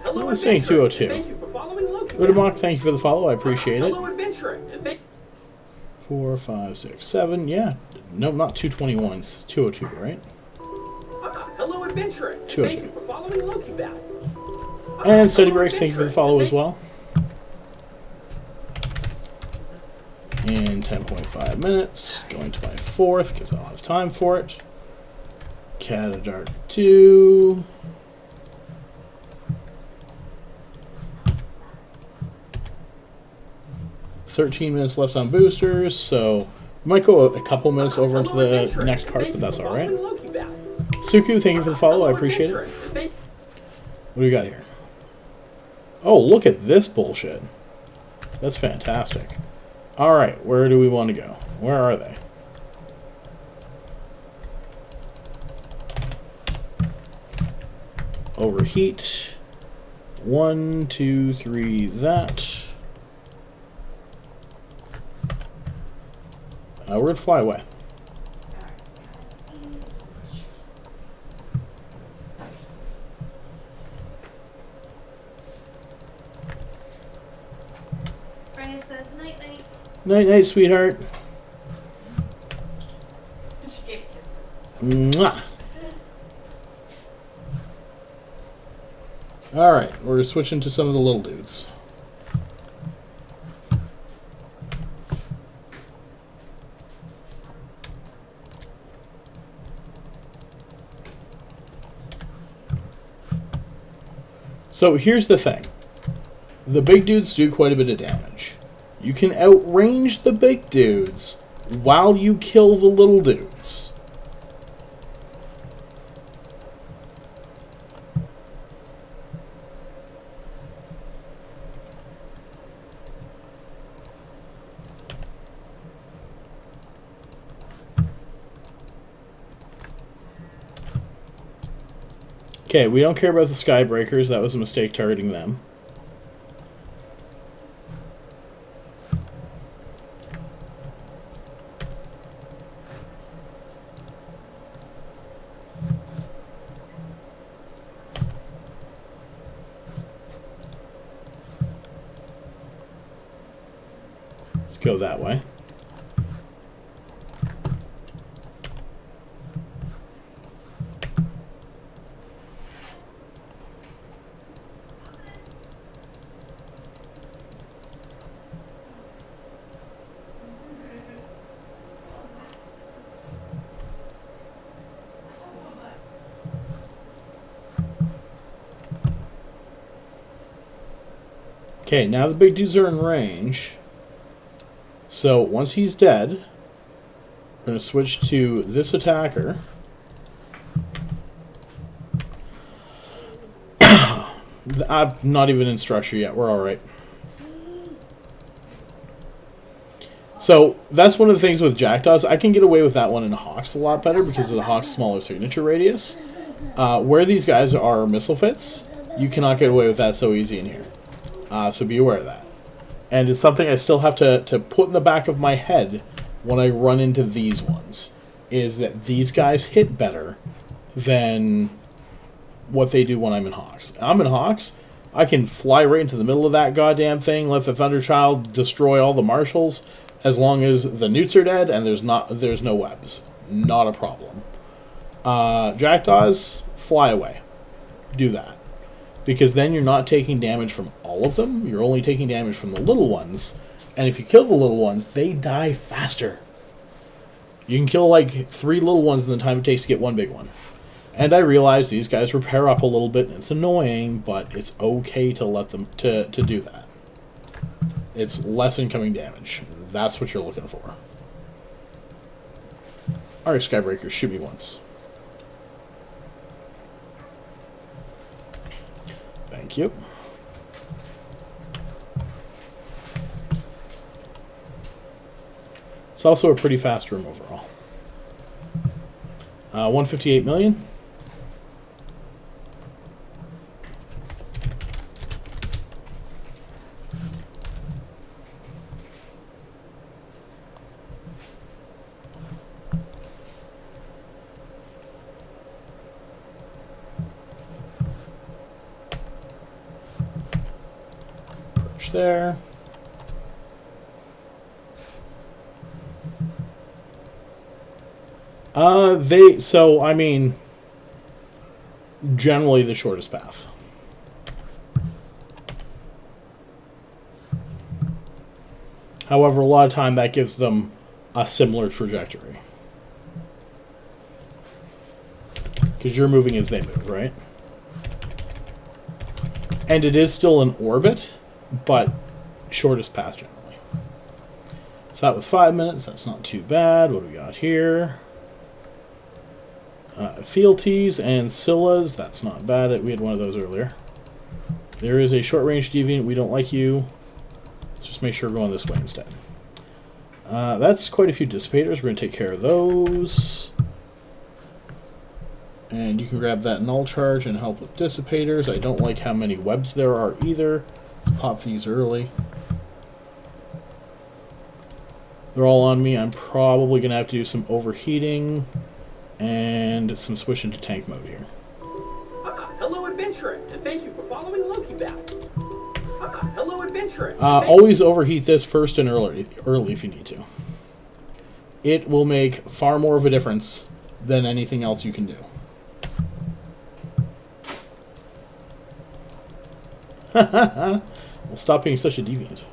Hello, I'm saying adventurer. 202. Thank you for following Loki. Udamok, thank you for the follow. I appreciate it. Hello, adventurer. And thank 4, 5, 6, 7. Yeah. Nope, not 221. It's 202, right? Hello, adventurer. And 202. thank you for following Loki back. And Steady Hello, Breaks, thank you for the follow as well. In 10.5 minutes. Going to my 4th because I'll have time for it. Catadark 2. $13 minutes left on boosters, so might go a couple minutes over into the next part, but that's all right. Suku, thank you for the follow. I appreciate it. What do we got here? Oh, look at this bullshit. That's fantastic. All right, where do we want to go? Where are they? Overheat. 1, 2, 3, that. We're going to fly away. Freya says night-night. Night-night, sweetheart. She gave kisses. Mwah. Alright, we're switching to some of the little dudes. So here's the thing. The big dudes do quite a bit of damage. You can outrange the big dudes while you kill the little dudes. Okay, we don't care about the Skybreakers. That was a mistake targeting them. Let's go that way. Okay, now the big dudes are in range. So once he's dead, we're going to switch to this attacker. I'm not even in structure yet. We're alright. So that's one of the things with Jackdaws. I can get away with that one in Hawks a lot better because of the Hawk's smaller signature radius. Where these guys are missile fits, you cannot get away with that so easy in here. So be aware of that. And it's something I still have to put in the back of my head when I run into these ones, is that these guys hit better than what they do when I'm in Hawks. I'm in Hawks, I can fly right into the middle of that goddamn thing, let the Thunderchild destroy all the marshals, as long as the neuts are dead and there's no webs. Not a problem. Jackdaws, fly away. Do that. Because then you're not taking damage from all of them, you're only taking damage from the little ones, and if you kill the little ones, they die faster. You can kill like 3 little ones in the time it takes to get 1 big one. And I realize these guys repair up a little bit, and it's annoying, but it's okay to let them to do that. It's less incoming damage. That's what you're looking for. Alright, Skybreakers, shoot me once. Thank you. It's also a pretty fast room overall. 158 million. There. I mean, generally the shortest path. However, a lot of time that gives them a similar trajectory. Because you're moving as they move, right? And it is still an orbit, but shortest path generally. So that was 5 minutes. That's not too bad. What do we got here? Fealties and Scyllas. That's not bad. We had one of those earlier. There is a short-range deviant. We don't like you. Let's just make sure we're going this way instead. That's quite a few dissipators. We're going to take care of those. And you can grab that null charge and help with dissipators. I don't like how many webs there are either. Let's pop these early. They're all on me. I'm probably going to have to do some overheating and some switch into tank mode here. Hello, adventurer, and thank you for following Loki back. Hello, adventurer. Always overheat this first and early if you need to. It will make far more of a difference than anything else you can do. Well, stop being such a deviant.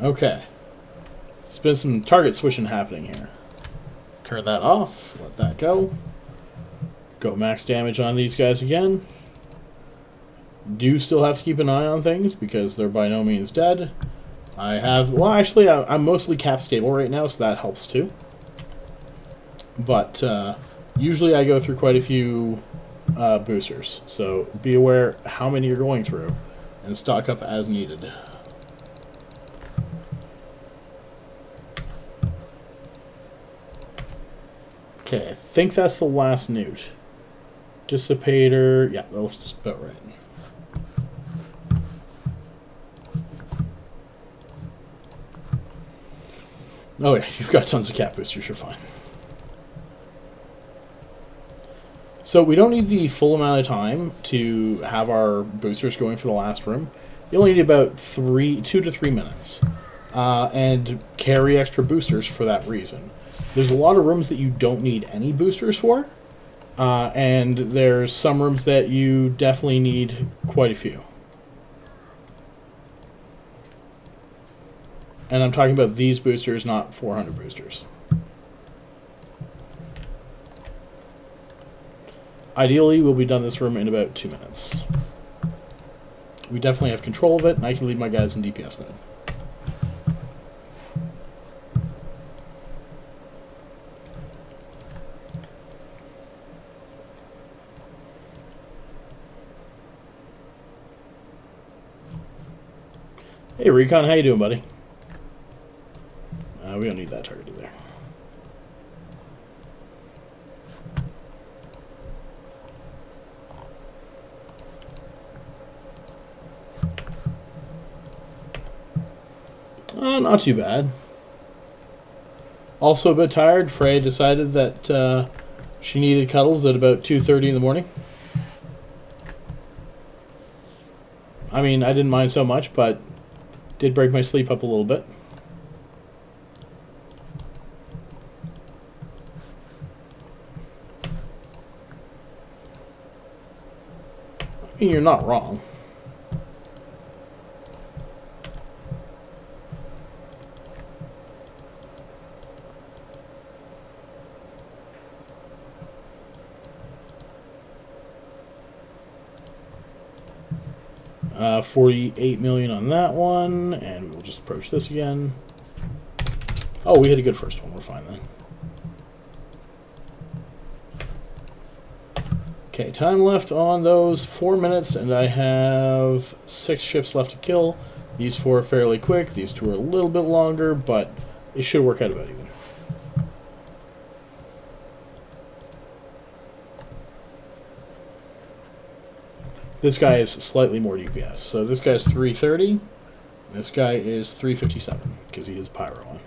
Okay. There's been some target switching happening here. Turn that off. Let that go. Go max damage on these guys again. Do still have to keep an eye on things because they're by no means dead. I have... Well, actually, I'm mostly cap stable right now, so that helps too. But usually I go through quite a few boosters. So be aware how many you're going through and stock up as needed. Okay, I think that's the last neut. Dissipator, yeah, that looks just about right. Oh yeah, you've got tons of cap boosters, you're fine. So we don't need the full amount of time to have our boosters going for the last room. You only need about 2 to 3 minutes. And carry extra boosters for that reason. There's a lot of rooms that you don't need any boosters for. And there's some rooms that you definitely need quite a few. And I'm talking about these boosters, not 400 boosters. Ideally, we'll be done this room in about 2 minutes. We definitely have control of it, and I can lead my guys in DPS mode. Hey, Recon, how you doing, buddy? We don't need that targeted there. Not too bad. Also a bit tired. Frey decided that she needed cuddles at about 2:30 in the morning. I mean, I didn't mind so much, but did break my sleep up a little bit. I mean, you're not wrong. $48 million on that one, and we'll just approach this again. Oh, we had a good first one. We're fine then. Okay, time left on those 4 minutes, and I have 6 ships left to kill. These 4 are fairly quick. These 2 are a little bit longer, but it should work out about even. This guy is slightly more DPS. So this guy's 330. This guy is 357 because he is Pyro on.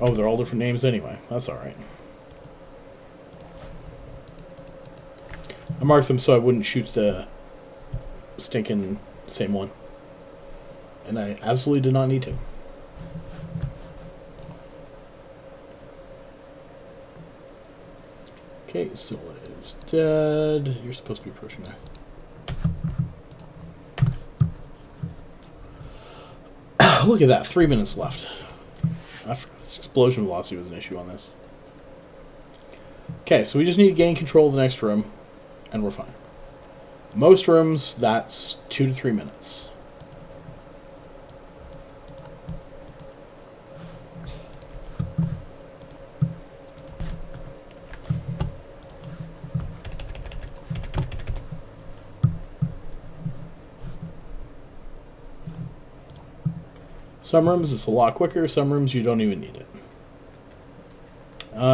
Oh, they're all different names anyway. That's all right. I marked them so I wouldn't shoot the stinking same one. And I absolutely did not need to. Okay, Scylla is dead. You're supposed to be approaching that. Look at that, 3 minutes left. I forgot this explosion velocity was an issue on this. Okay, so we just need to gain control of the next room, and we're fine. Most rooms, that's 2 to 3 minutes. Some rooms it's a lot quicker, some rooms you don't even need it.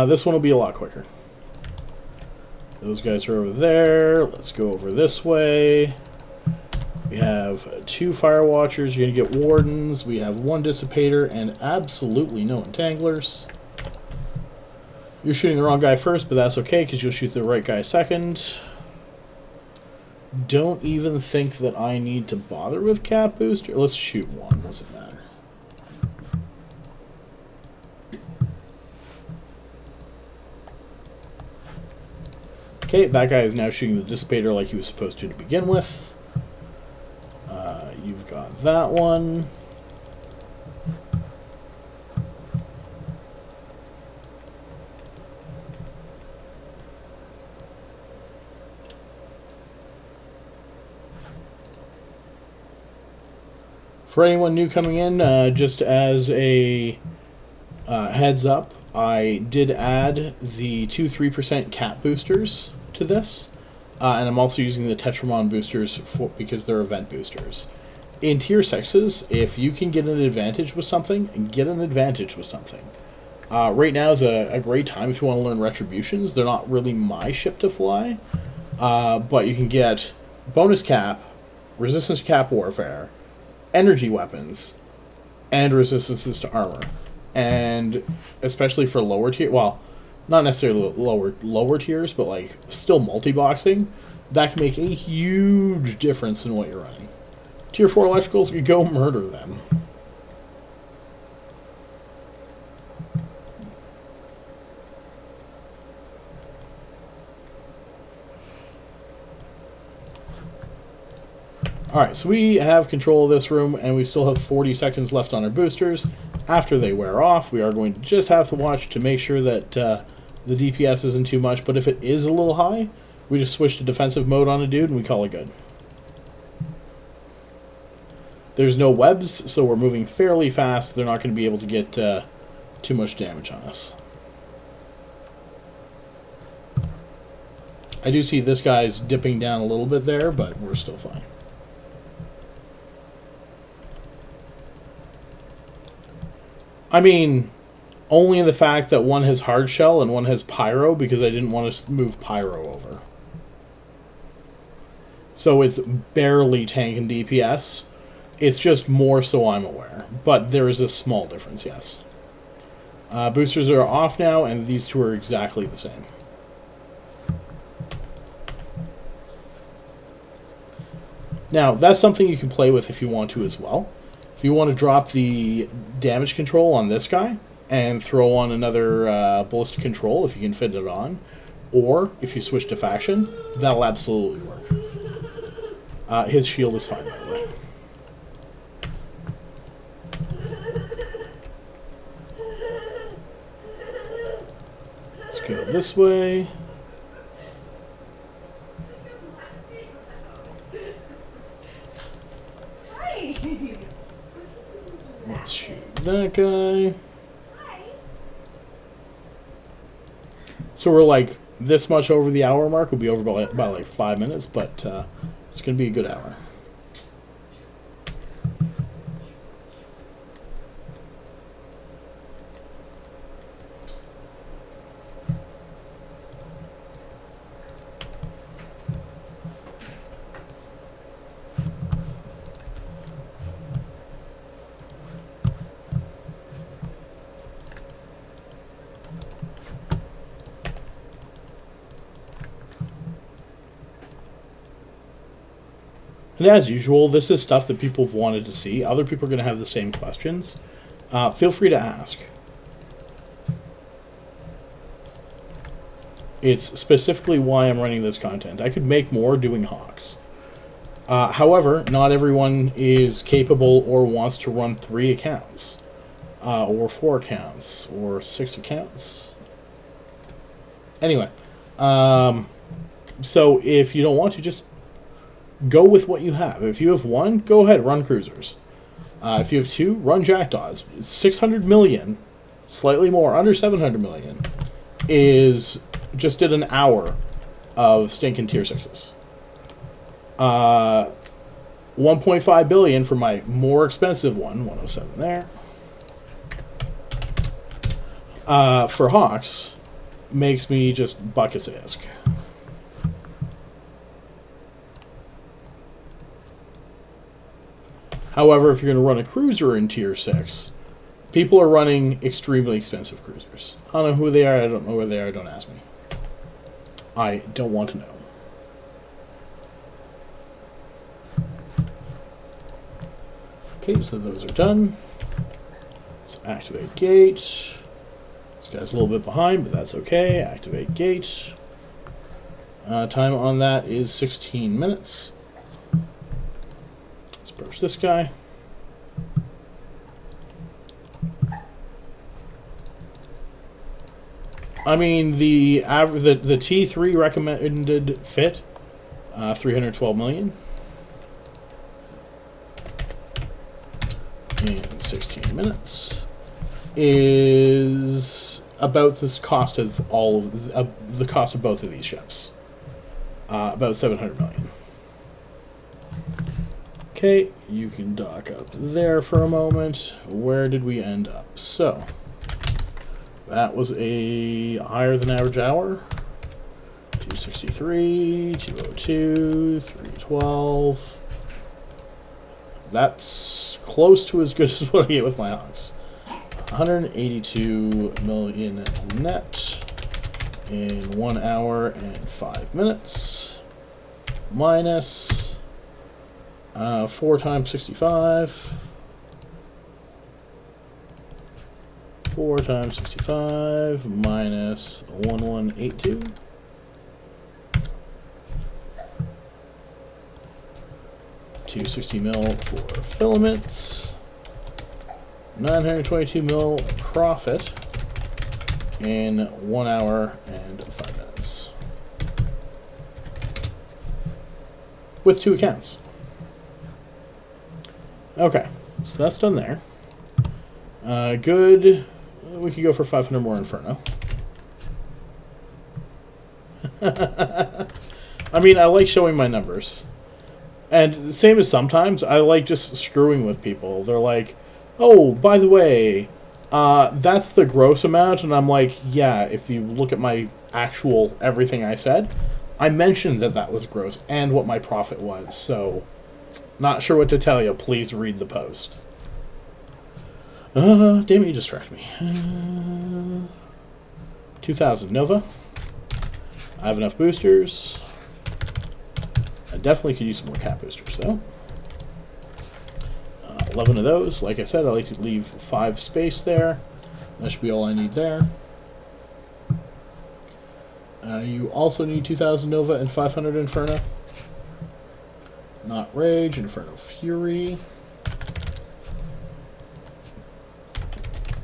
This one will be a lot quicker. Those guys are over there. Let's go over this way. We have 2 Fire Watchers. You're going to get Wardens. We have 1 Dissipator and absolutely no Entanglers. You're shooting the wrong guy first, but that's okay because you'll shoot the right guy second. don't even think that I need to bother with cap booster. Let's shoot one. Doesn't matter. Okay, that guy is now shooting the dissipator like he was supposed to begin with. You've got that one. For anyone new coming in, just as a heads up, I did add the 2-3% cap boosters to this, and I'm also using the Tetramon boosters because they're event boosters. In tier 6s, if you can get an advantage with something, get an advantage with something. Right now is a great time if you want to learn retributions. They're not really my ship to fly, but you can get bonus cap, resistance to cap warfare, energy weapons, and resistances to armor. And especially for lower tier, well, not necessarily lower tiers, but like still multi-boxing, that can make a huge difference in what you're running. Tier 4 electricals, you go murder them. Alright, so we have control of this room, and we still have 40 seconds left on our boosters. After they wear off, we are going to just have to watch to make sure that the DPS isn't too much, but if it is a little high, we just switch to defensive mode on a dude and we call it good. There's no webs, so we're moving fairly fast. They're not going to be able to get too much damage on us. I do see this guy's dipping down a little bit there, but we're still fine. I mean, only the fact that one has hard shell and one has pyro because I didn't want to move pyro over. So it's barely tank and DPS. It's just more so I'm aware. But there is a small difference, yes. Boosters are off now, and these two are exactly the same. Now, that's something you can play with if you want to as well. If you want to drop the damage control on this guy and throw on another ballistic control if you can fit it on, or if you switch to faction, that'll absolutely work. His shield is fine, by the way. Let's go this way. Let's shoot that guy. So we're like this much over the hour mark. We'll be over by like 5 minutes, but it's going to be a good hour. And as usual, this is stuff that people have wanted to see. Other people are going to have the same questions. Feel free to ask. It's specifically why I'm running this content. I could make more doing Hawks. However, not everyone is capable or wants to run 3 accounts. Or 4 accounts. Or 6 accounts. Anyway. So if you don't want to, just go with what you have. If you have 1, go ahead, run cruisers. If you have 2, run Jackdaws. 600 million, slightly more, under 700 million, is just did an hour of stinking tier 6s. 1.5 billion for my more expensive one, 107 there. For Hawks, makes me just buckets ask. However, if you're going to run a cruiser in tier 6, people are running extremely expensive cruisers. I don't know who they are, I don't know where they are, don't ask me. I don't want to know. Okay, so those are done. Let's activate gate. This guy's a little bit behind, but that's okay. Activate gate. Time on that is 16 minutes. Let's approach this guy. I mean, the T3 recommended fit, 312 million. In 16 minutes is about this cost of all of the cost of both of these ships. About 700 million. Okay, you can dock up there for a moment. Where did we end up? So, that was a higher than average hour. 263, 202, 312. That's close to as good as what I get with my Hawks. 182 million net in 1 hour and 5 minutes. Minus 4 times 65. 4 times 65 minus 1182. 260 mil for filaments. 922 mil profit in 1 hour and 5 minutes. With 2 accounts. Okay, so that's done there. Good. We could go for 500 more Inferno. I mean, I like showing my numbers. And the same as sometimes, I like just screwing with people. They're like, oh, by the way, that's the gross amount. And I'm like, yeah, if you look at my actual everything I said, I mentioned that that was gross and what my profit was. So, not sure what to tell you. Please read the post. Damn it, you distract me. 2,000 Nova. I have enough boosters. I definitely could use some more cat boosters, though. 11 of those. Like I said, I like to leave 5 space there. That should be all I need there. You also need 2,000 Nova and 500 Inferno. Not Rage, Inferno Fury.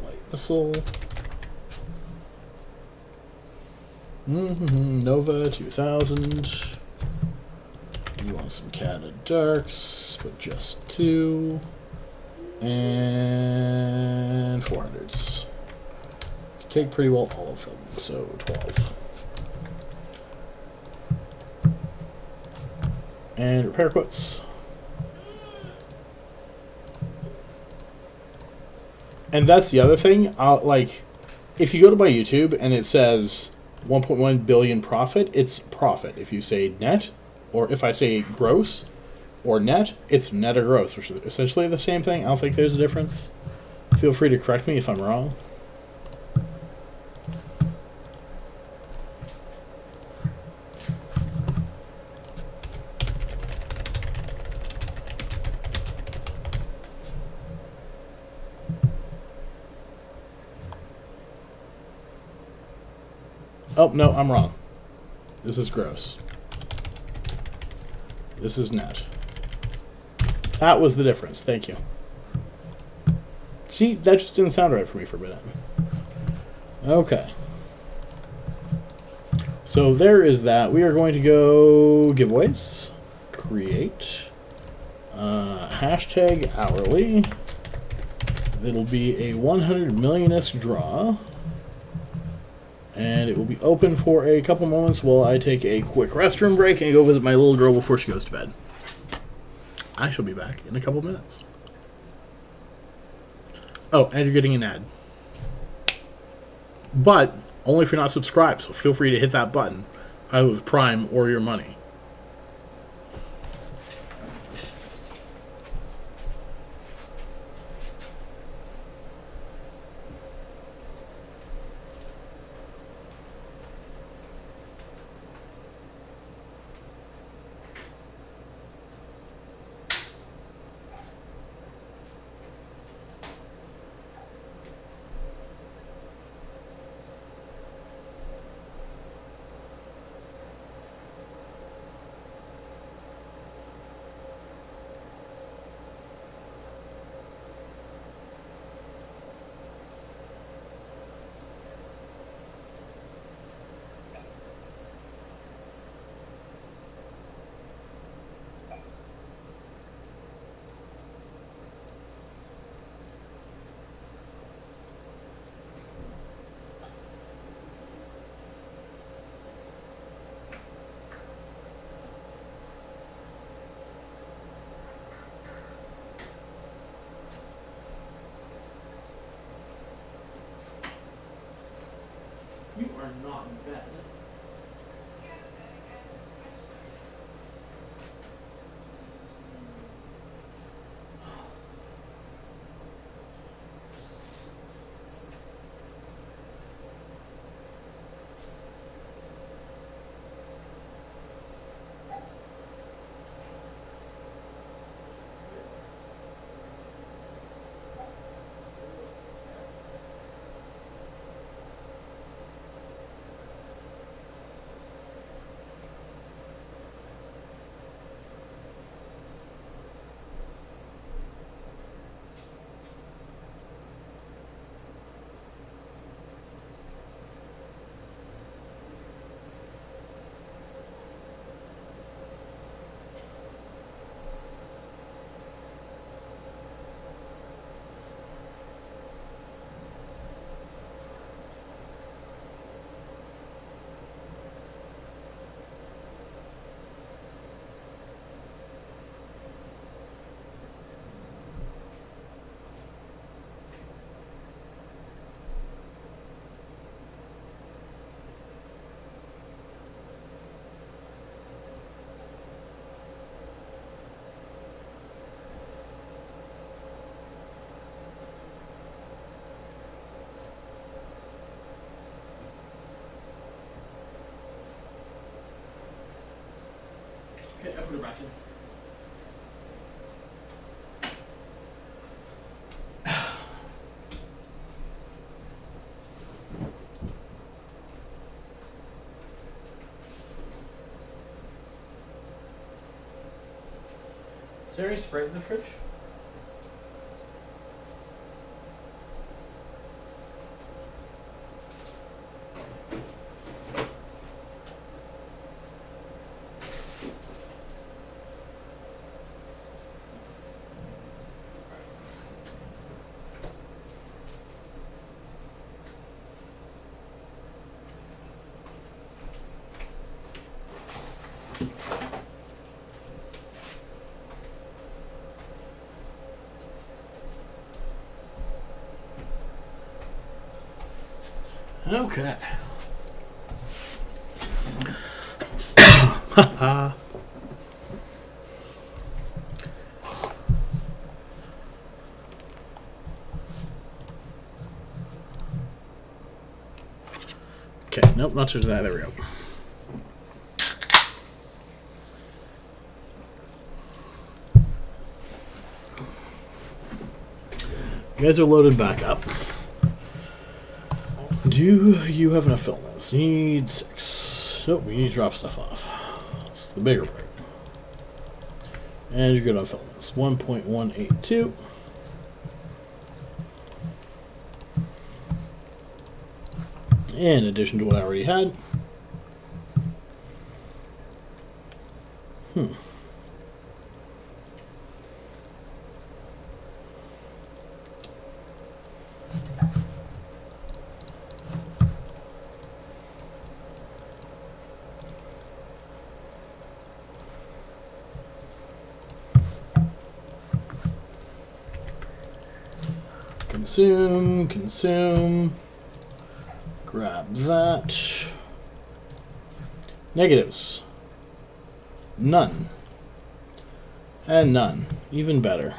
Light Missile. Nova, 2,000. You want some Catted Darks, but just 2. And 400s. You can take pretty well all of them, so 12. And repair quotes. And that's the other thing. Like, if you go to my YouTube and it says 1.1 billion profit, it's profit. If you say net, or if I say gross or net, it's net or gross, which is essentially the same thing. I don't think there's a difference. Feel free to correct me if I'm wrong. Oh, no, I'm wrong. This is gross. This is net. That was the difference. Thank you. See, that just didn't sound right for me for a minute. Okay. So there is that. We are going to go giveaways. Create. Hashtag hourly. It'll be a 100 millionist draw. And it will be open for a couple moments while I take a quick restroom break and go visit my little girl before she goes to bed. I shall be back in a couple minutes. Oh, and you're getting an ad. But only if you're not subscribed, so feel free to hit that button, either with Prime or your money. are not in bed. Okay, I put it back in. Is there any Sprite in the fridge? Okay. Okay, nope, not to that. There we go. You guys are loaded back up. Do you have enough filaments? Need 6. Nope, we need to drop stuff off. That's the bigger part. And you're good on filaments. 1.182. In addition to what I already had. Consume. Grab that. Negatives. None. And none. Even better.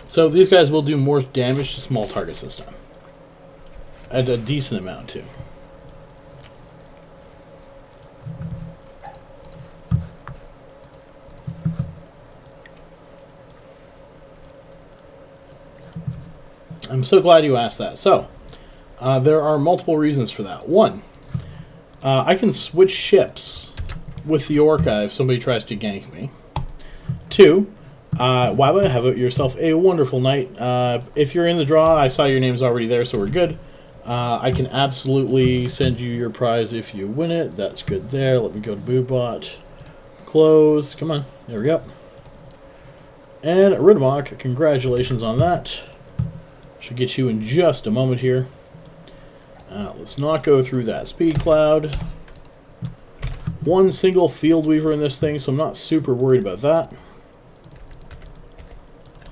So these guys will do more damage to small targets this time. At a decent amount, too. I'm so glad you asked that. So, there are multiple reasons for that. One, I can switch ships with the Orca if somebody tries to gank me. Two, Waba, have yourself a wonderful night. If you're in the draw, I saw your name's already there, so we're good. I can absolutely send you your prize if you win it. That's good there. Let me go to Boobot. Close. Come on. There we go. And Ridamok, congratulations on that. Should get you in just a moment here. Let's not go through that speed cloud. One single field weaver in this thing, so I'm not super worried about that.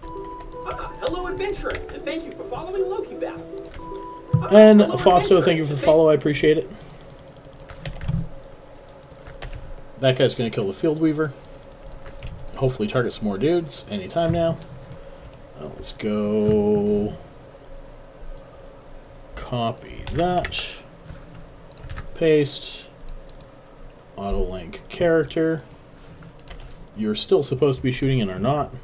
Hello, adventurer, and thank you for following Loki back. And Hello, Fausto, adventurer. thank you for the follow. I appreciate it. That guy's going to kill the Field Weaver. Hopefully target some more dudes anytime now. Let's go... Copy that. Paste. Auto-link character. You're still supposed to be shooting and are not.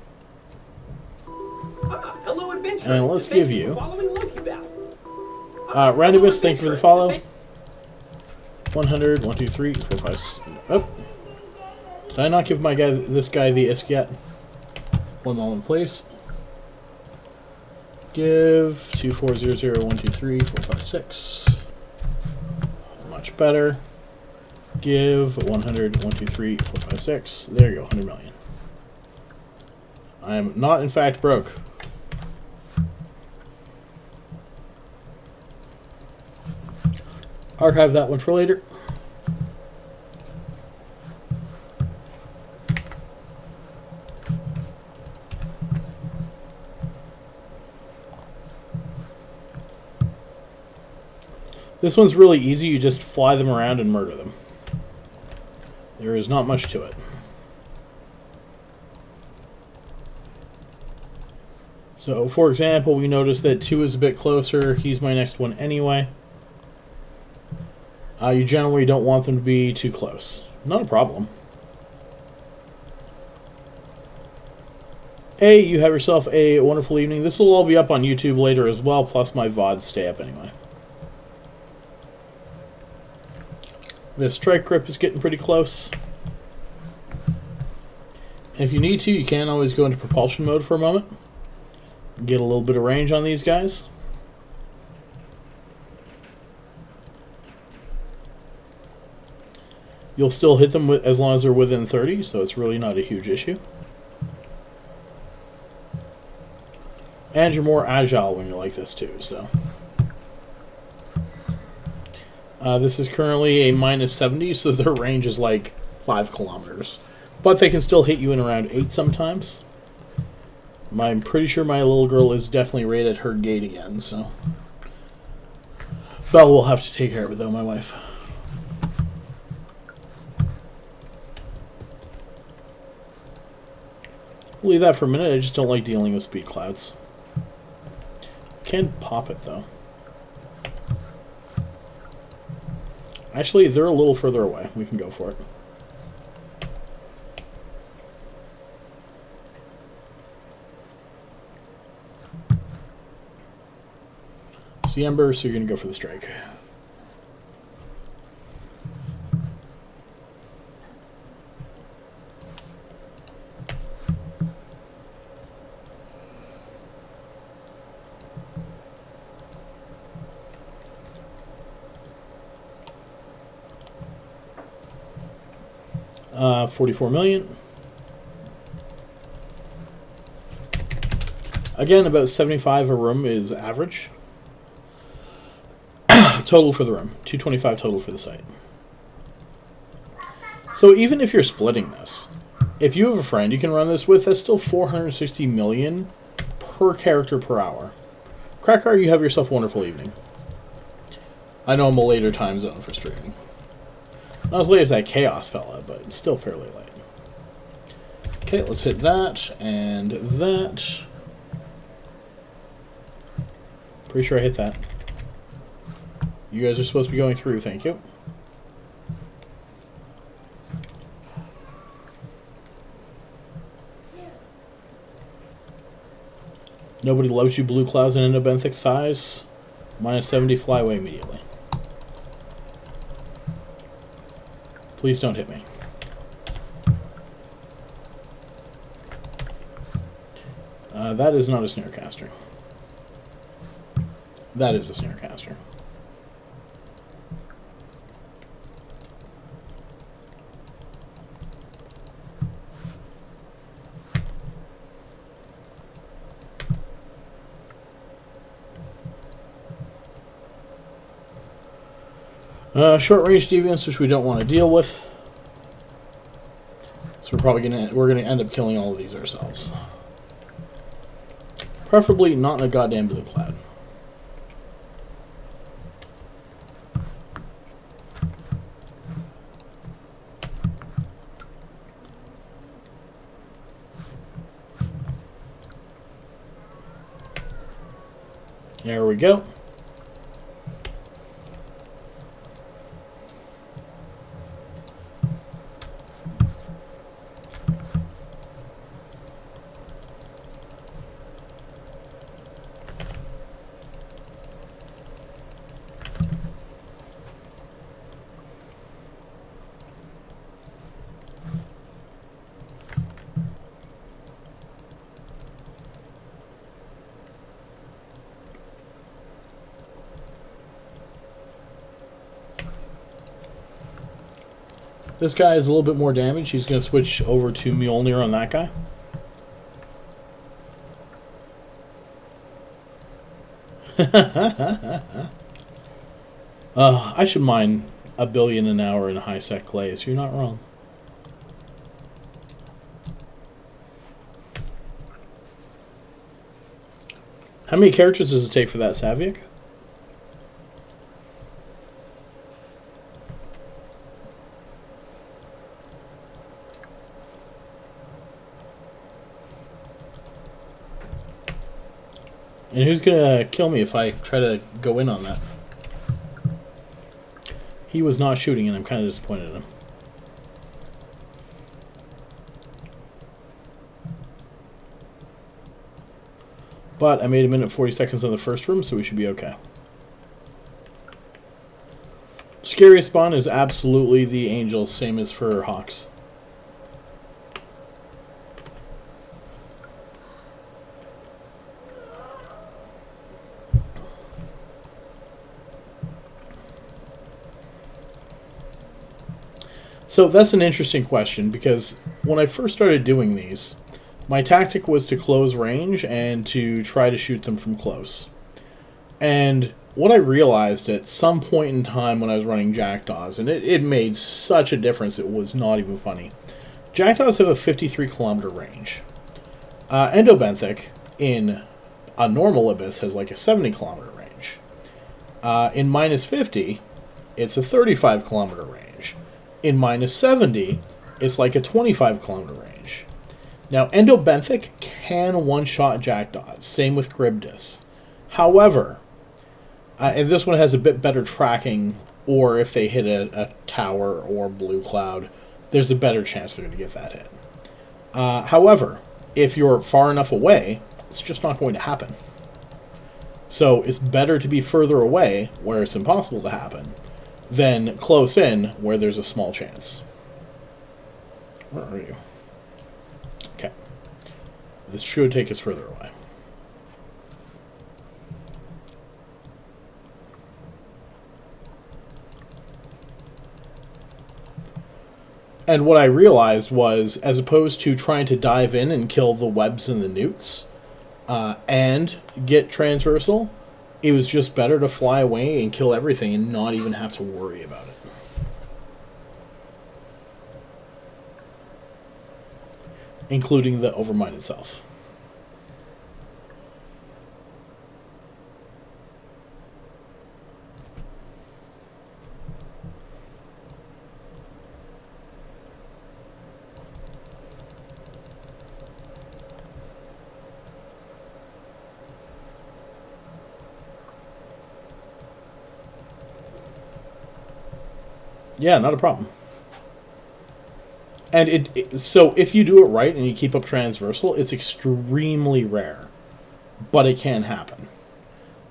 Hello, adventurer. And let's Thank give for you... following Loki Battle. Randomus, thank you for the follow. 100, 1, 2, 3, 4, 5, 6. Oh. Did I not give this guy the ISK yet? One moment, please. Give 2400, 1, 2, 3, 4, 5, 6. Much better. Give 100, 1, 2, 3, 4, 5, 6. There you go, 100 million. I am not, in fact, broke. Archive that one for later. This one's really easy. You just fly them around and murder them. There is not much to it. So, for example, we notice that 2 is a bit closer. He's my next one anyway. You generally don't want them to be too close. Not a problem. Hey, you have yourself a wonderful evening. This will all be up on YouTube later as well, plus my VODs stay up anyway. The strike grip is getting pretty close. And if you need to, you can always go into propulsion mode for a moment. Get a little bit of range on these guys. You'll still hit them as long as they're within 30, so it's really not a huge issue. And you're more agile when you're like this too, so. This is currently a -70, so their range is like 5 kilometers. But they can still hit you in around 8 sometimes. I'm pretty sure my little girl is definitely right at her gate again, so. Belle will have to take care of it though, my wife. Leave that for a minute, I just don't like dealing with speed clouds. Can pop it though. Actually, they're a little further away. We can go for it. It's the Ember, so you're going to go for the strike. $44 million. Again, about 75 a room is average. Total for the room. 225 total for the site. So even if you're splitting this, if you have a friend you can run this with, that's still 460 million per character per hour. Cracker, you have yourself a wonderful evening. I know I'm a later time zone for streaming. Not as late as that Chaos fella, but still fairly late. Okay, let's hit that, and that. Pretty sure I hit that. You guys are supposed to be going through, thank you. Nobody loves you, blue clouds and endobenthic size. -70, fly away immediately. Please don't hit me. That is not a snarecaster. That is a snarecaster. Short range deviants, which we don't want to deal with. So we're gonna end up killing all of these ourselves. Preferably not in a goddamn blue cloud. There we go. This guy is a little bit more damage. He's going to switch over to Mjolnir on that guy. I should mine 1 billion an hour in high-sec clay, so you're not wrong. How many characters does it take for that Saviak? And who's gonna kill me if I try to go in on that? He was not shooting, and I'm kind of disappointed in him. But I made a minute 40 seconds on the first room, so we should be okay. Scariest spawn is absolutely the Angels, same as for Hawks. So that's an interesting question, because when I first started doing these, my tactic was to close range and to try to shoot them from close. And what I realized at some point in time when I was running Jackdaws, and it made such a difference, it was not even funny. Jackdaws have a 53 kilometer range. Endobenthic in a normal abyss has like a 70 kilometer range. In minus 50, it's a 35 kilometer range. In minus 70, it's like a 25 kilometer range. Now, Endobenthic can one-shot Jackdaws. Same with Charybdis. However, and this one has a bit better tracking, or if they hit a tower or blue cloud, there's a better chance they're going to get that hit. However, if you're far enough away, it's just not going to happen. So it's better to be further away, where it's impossible to happen, than close in, where there's a small chance. Where are you? Okay. This should take us further away. And what I realized was, as opposed to trying to dive in and kill the webs and the neuts, and get transversal, it was just better to fly away and kill everything and not even have to worry about it. Including the overmind itself. Yeah, not a problem. And so if you do it right and you keep up transversal, it's extremely rare, but it can happen.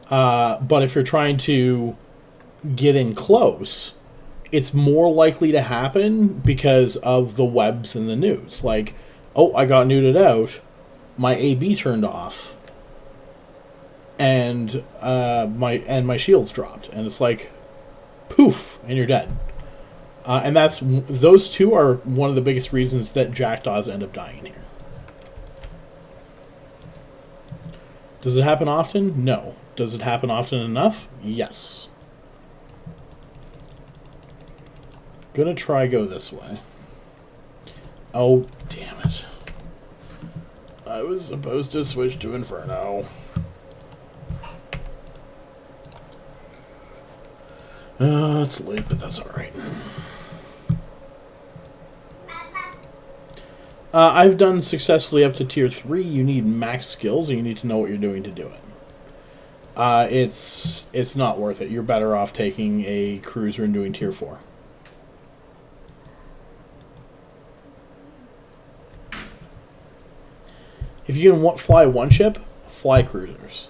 But if you're trying to get in close, it's more likely to happen because of the webs and the neuts. Like, oh, I got neuted out, my AB turned off, and my shields dropped, and it's like, poof, and you're dead. And those two are one of the biggest reasons that Jackdaws end up dying here. Does it happen often? No. Does it happen often enough? Yes. Gonna try go this way. Oh, damn it. I was supposed to switch to Inferno. It's late, but that's alright. I've done successfully up to tier 3. You need max skills, and you need to know what you're doing to do it. It's not worth it. You're better off taking a cruiser and doing tier 4. If you can fly one ship, fly cruisers.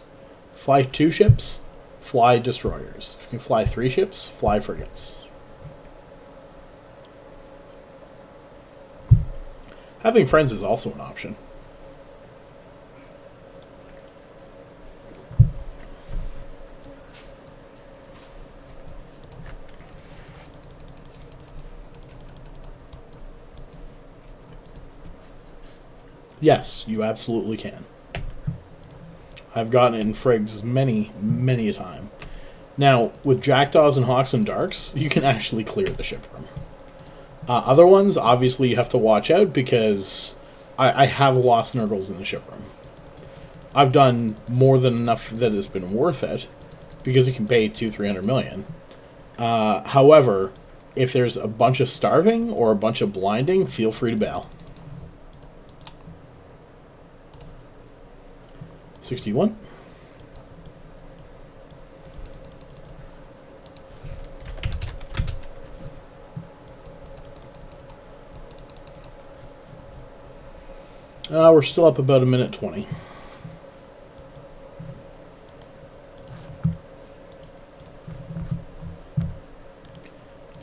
Fly 2 ships, fly destroyers. If you can fly 3 ships, fly frigates. Having friends is also an option. Yes, you absolutely can. I've gotten it in frigs many, many a time. Now, with Jackdaws and Hawks and Darks, you can actually clear the ship room. Other ones, obviously, you have to watch out because I have lost Nurgles in the ship room. I've done more than enough that it's been worth it because you can pay 200-300 million. However, if there's a bunch of starving or a bunch of blinding, feel free to bail. 61. We're still up about 1:20.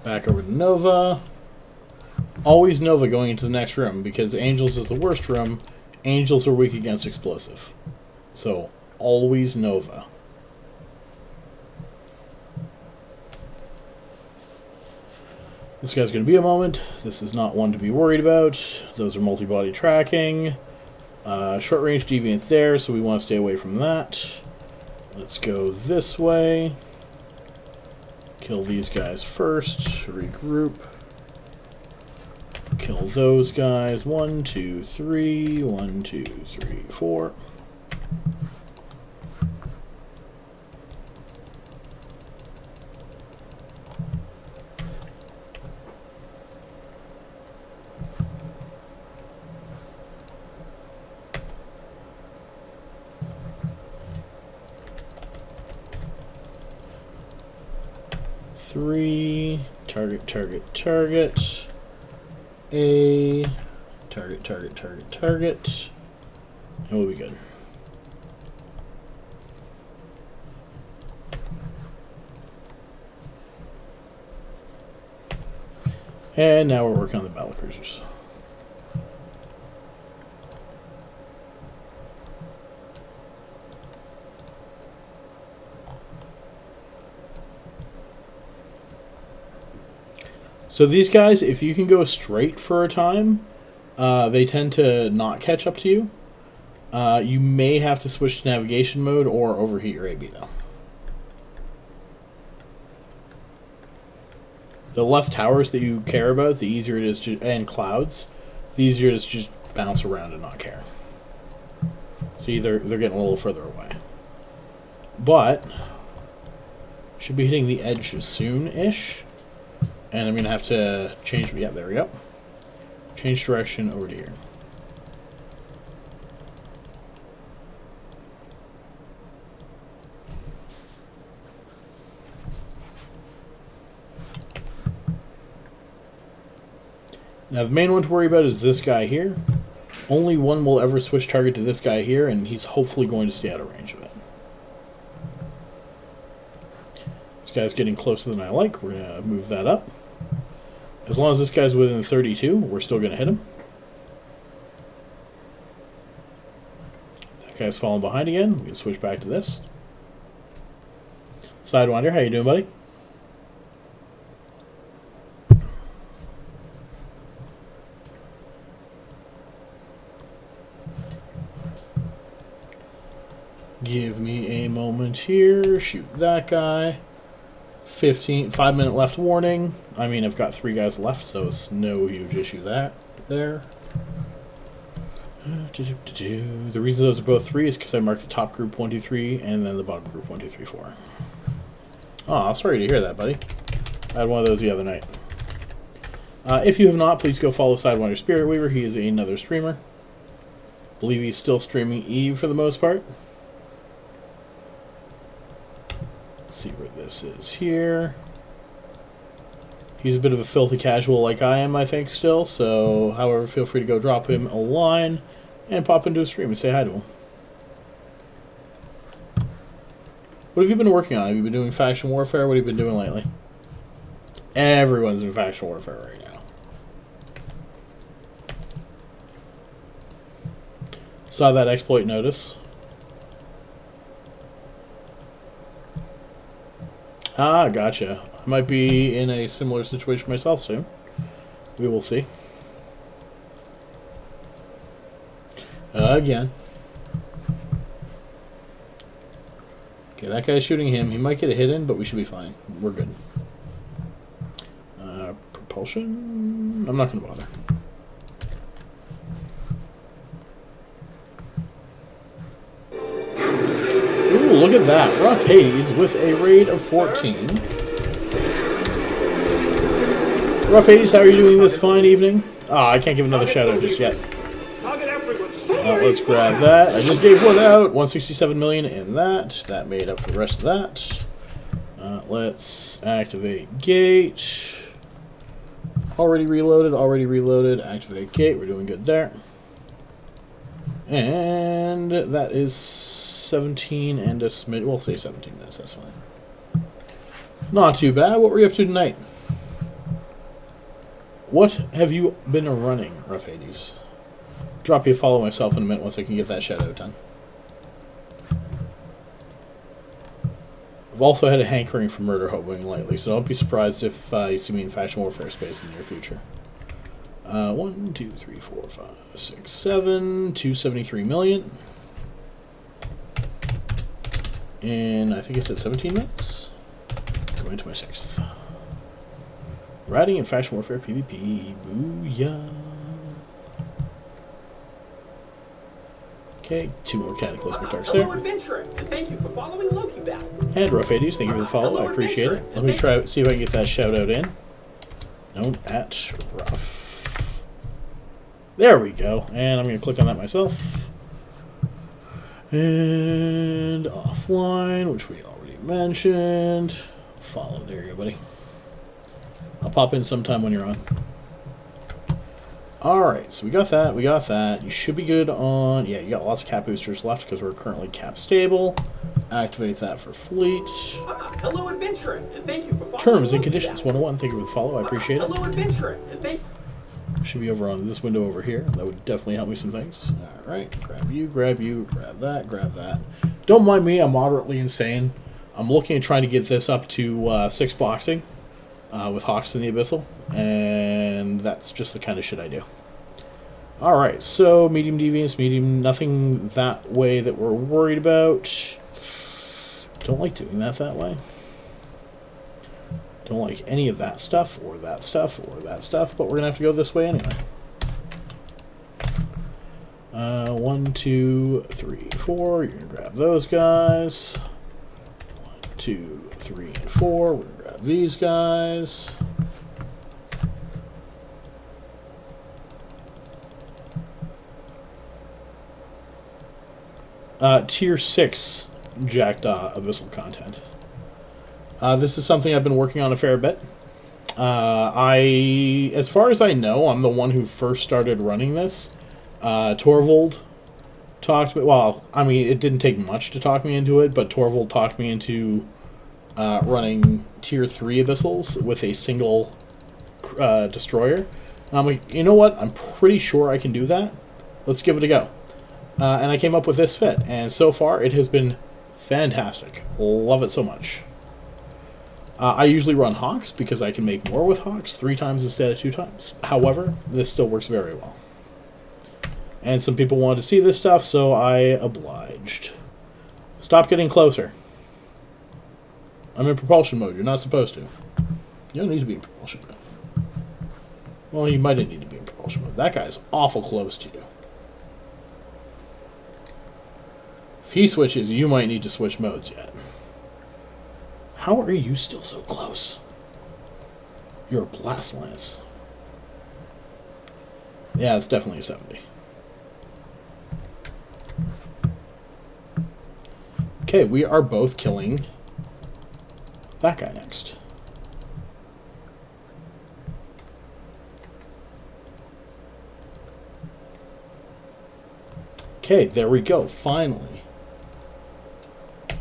Back over to Nova. Always Nova going into the next room because Angels is the worst room. Angels are weak against explosive. So, always Nova. This guy's going to be a moment. This is not one to be worried about. Those are multi-body tracking. Short-range deviant there, so we want to stay away from that. Let's go this way. Kill these guys first. Regroup. Kill those guys. 1, 2, 3. 1, 2, 3, 4. Target. A. Target. And we'll be good. And now we're working on the battlecruisers. So these guys, if you can go straight for a time, they tend to not catch up to you. You may have to switch to navigation mode or overheat your AB, though. The less towers that you care about, the easier it is to... And clouds, the easier it is to just bounce around and not care. See, they're getting a little further away. But, should be hitting the edge soon-ish. And I'm going to have to change... Yeah, there we go. Change direction over to here. Now, the main one to worry about is this guy here. Only one will ever switch target to this guy here, and he's hopefully going to stay out of range of it. This guy's getting closer than I like. We're going to move that up. As long as this guy's within 32, we're still going to hit him. That guy's falling behind again. We can switch back to this. Sidewinder, how you doing, buddy? Give me a moment here. Shoot that guy. 5-minute left warning. I mean, I've got 3 guys left, so it's no huge issue there. The reason those are both 3 is because I marked the top group 1, 2, 3, and then the bottom group 1, 2, 3, 4. Oh, sorry to hear that, buddy. I had one of those the other night. If you have not, please go follow Sidewinder Spirit Weaver. He is another streamer. I believe he's still streaming Eve for the most part. Let's see where this is here. He's a bit of a filthy casual like I am, I think, still. So, however, feel free to go drop him a line and pop into a stream and say hi to him. What have you been working on? Have you been doing faction warfare? What have you been doing lately? Everyone's in faction warfare right now. Saw that exploit notice. Ah, gotcha. I might be in a similar situation myself soon. We will see. Again. Okay, that guy's shooting him. He might get a hit in, but we should be fine. We're good. Propulsion? I'm not going to bother. Ooh, look at that. Rough Hades with a raid of 14. Rough Hades, how are you doing this fine evening? Ah, I can't give another shout out just yet. Let's grab that. I just gave one out. 167 million in that. That made up for the rest of that. Let's activate gate. Already reloaded. Activate gate. We're doing good there. And that is 17 and a smidge. We'll say 17 minutes. That's fine. Not too bad. What were you up to tonight? What have you been running, Rough Hades? Drop you a follow myself in a minute once I can get that shadow done. I've also had a hankering for murder hoboing lately, so don't be surprised if you see me in faction warfare space in the near future. 1, 2, 3, 4, 5, 6, 7, 273 million. And I think I said 17 minutes. Going to my 6th. Riding in faction warfare PvP. Booyah. Okay, 2 more cataclysmic darks there. Hello, adventurer, and thank you for following Loki back. And Rough Hades, thank you for the follow. I appreciate it. Let me try see if I can get that shout out in. Known at Rough. There we go. And I'm going to click on that myself. And offline, which we already mentioned. Follow. There you go, buddy. I'll pop in sometime when you're on. Alright, so we got that. You should be good on... Yeah, you got lots of cap boosters left because we're currently cap stable. Activate that for fleet. Hello, adventurer, and thank you for following. Terms and conditions 101. Thank you for the follow. I appreciate it. Hello, adventurer, and thank Should be over on this window over here. That would definitely help me some things. Alright, grab you, grab that. Don't mind me, I'm moderately insane. I'm looking at trying to get this up to 6 boxing with Hawks in the Abyssal. And that's just the kind of shit I do. Alright, so medium deviance, nothing that way that we're worried about. Don't like doing that way. Don't like any of that stuff, or that stuff, or that stuff, but we're going to have to go this way anyway. 1, 2, 3, 4. You're going to grab those guys. 1, 2, 3, and 4. We're going to grab these guys. Tier 6 Jackdaw abyssal content. This is something I've been working on a fair bit. As far as I know, I'm the one who first started running this. Torvald talked me, well, I mean, it didn't take much to talk me into it, but Torvald talked me into running Tier 3 abyssals with a single destroyer. And I'm like, you know what? I'm pretty sure I can do that. Let's give it a go. And I came up with this fit, and so far it has been fantastic. Love it so much. I usually run Hawks because I can make more with Hawks 3 times instead of 2 times. However, this still works very well. And some people wanted to see this stuff, so I obliged. Stop getting closer. I'm in propulsion mode. You're not supposed to. You don't need to be in propulsion mode. Well, you might need to be in propulsion mode. That guy's awful close to you. If he switches, you might need to switch modes yet. How are you still so close? You're a blast lance. Yeah, it's definitely a 70. Okay, we are both killing that guy next. Okay, there we go, finally.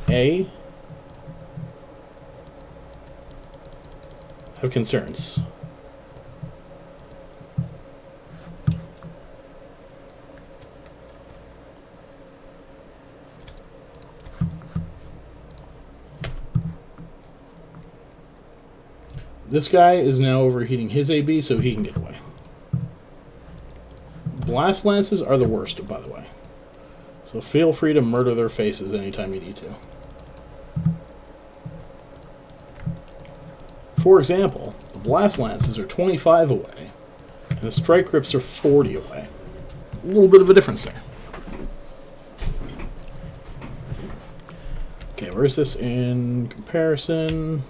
I have concerns. This guy is now overheating his AB so he can get away. Blast lances are the worst, by the way. So feel free to murder their faces anytime you need to. For example, the blast lances are 25 away, and the strike grips are 40 away. A little bit of a difference there. Okay, where's this in comparison?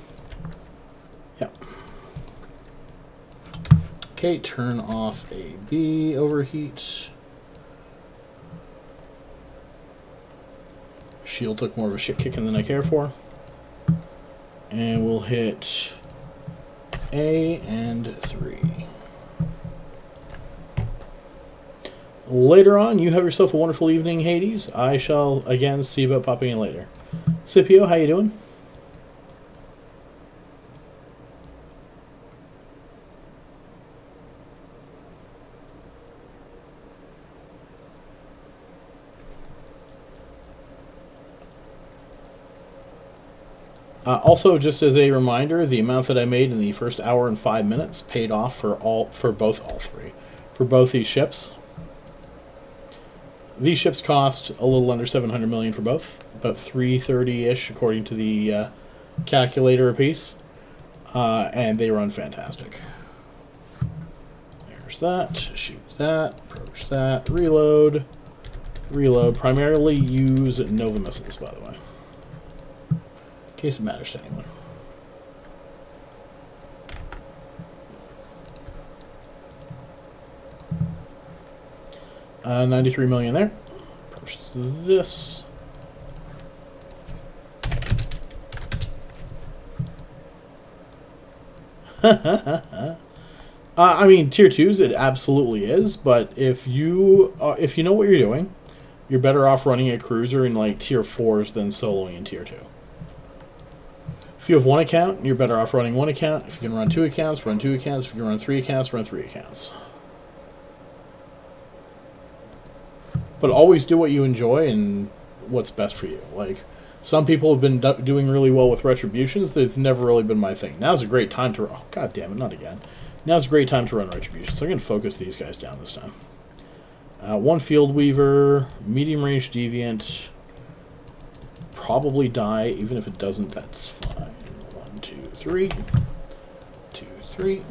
Yep. Okay, turn off AB overheat. Shield took more of a shit kicking than I care for. And we'll hit A and 3. Later on, you have yourself a wonderful evening, Hades. I shall, again, see about popping in later. Scipio, how you doing? Also, just as a reminder, the amount that I made in the first hour and 5 minutes paid off for both these ships. These ships cost a little under 700 million for both, about 330-ish according to the calculator apiece, and they run fantastic. There's that. Shoot that. Approach that. Reload. Reload. Primarily use Nova missiles, by the way. In case it matters to anyone. $93 million there. Push this. I mean, tier 2s, it absolutely is, but if you know what you're doing, you're better off running a cruiser in like tier 4s than soloing in tier 2. If you have one account, you're better off running one account. If you can run 2 accounts, run 2 accounts. If you can run 3 accounts, run 3 accounts. But always do what you enjoy and what's best for you. Like, some people have been doing really well with retributions. They've never really been my thing. Now's a great time to... Oh, god damn it, not again. Now's a great time to run retributions. So I'm going to focus these guys down this time. 1 Field Weaver, medium range deviant. Probably die. Even if it doesn't, that's fine. 1, 2, 3. 2, 3.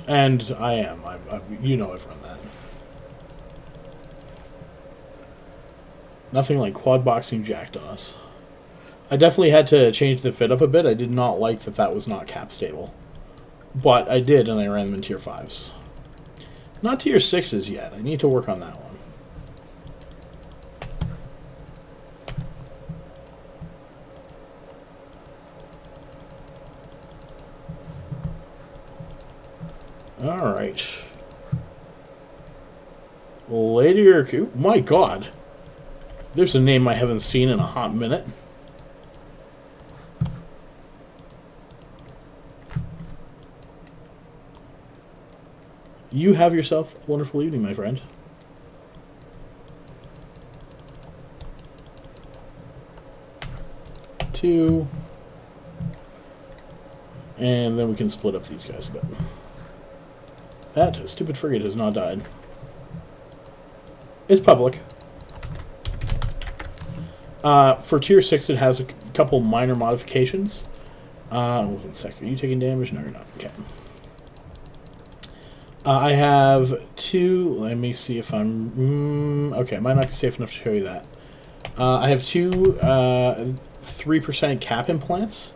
And I am. You know I've run that. Nothing like quad boxing Jackdaws. I definitely had to change the fit up a bit. I did not like that was not cap stable. But I did, and I ran them in tier 5s. Not tier 6s yet. I need to work on that one. Alright. Lady Urku. My god. There's a name I haven't seen in a hot minute. You have yourself a wonderful evening, my friend. Two. And then we can split up these guys a bit. That stupid frigate has not died. It's public. For tier 6, it has a couple minor modifications. 1 sec. Are you taking damage? No, you're not. Okay. I have 2. Let me see if I'm... okay, I might not be safe enough to show you that. I have 2 3% cap implants.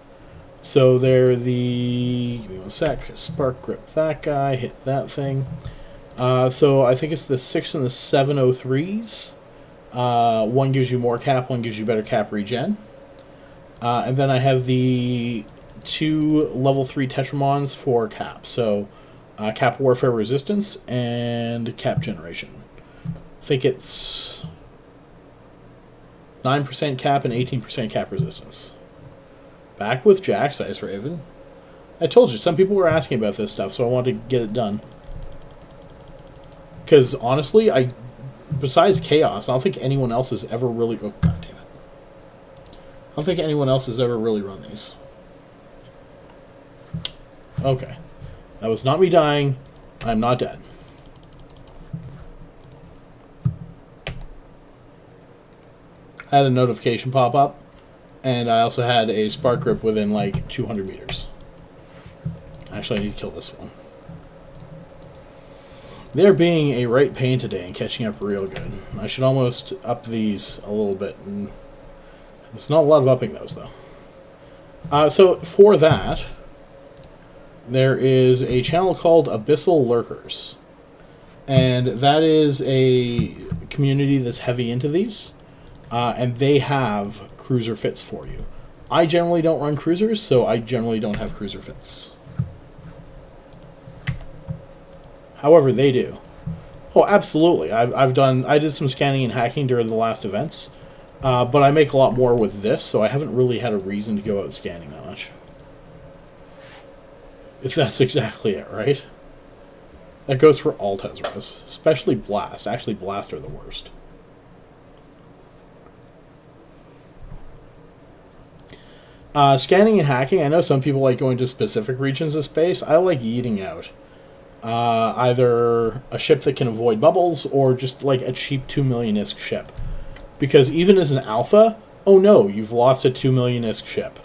So they're the... give me 1 sec. Spark grip that guy. Hit that thing. So I think it's the 6 and the 703s. One gives you more cap, one gives you better cap regen. And then I have the 2 level 3 Tetramons for cap. So cap warfare resistance and cap generation. I think it's 9% cap and 18% cap resistance. Back with Jack's Ice Raven. I told you, some people were asking about this stuff, so I wanted to get it done. Because honestly, besides Chaos, I don't think anyone else has ever really... Oh, god damn it. I don't think anyone else has ever really run these. Okay. That was not me dying. I'm not dead. I had a notification pop up, and I also had a spark grip within like 200 meters. Actually, I need to kill this one. They're being a right pain today and catching up real good. I should almost up these a little bit. And there's not a lot of upping those, though. So, for that, there is a channel called Abyssal Lurkers. And that is a community that's heavy into these. And they have cruiser fits for you. I generally don't run cruisers, so I generally don't have cruiser fits. However, they do. Oh, absolutely. I did some scanning and hacking during the last events, but I make a lot more with this, so I haven't really had a reason to go out scanning that much. If that's exactly it, right? That goes for all Tezras, especially Blast. Actually, Blast are the worst. Scanning and hacking, I know some people like going to specific regions of space. I like yeeting out. Either a ship that can avoid bubbles, or just like a cheap 2 million ISK ship. Because even as an alpha, oh no, you've lost a 2 million ISK ship.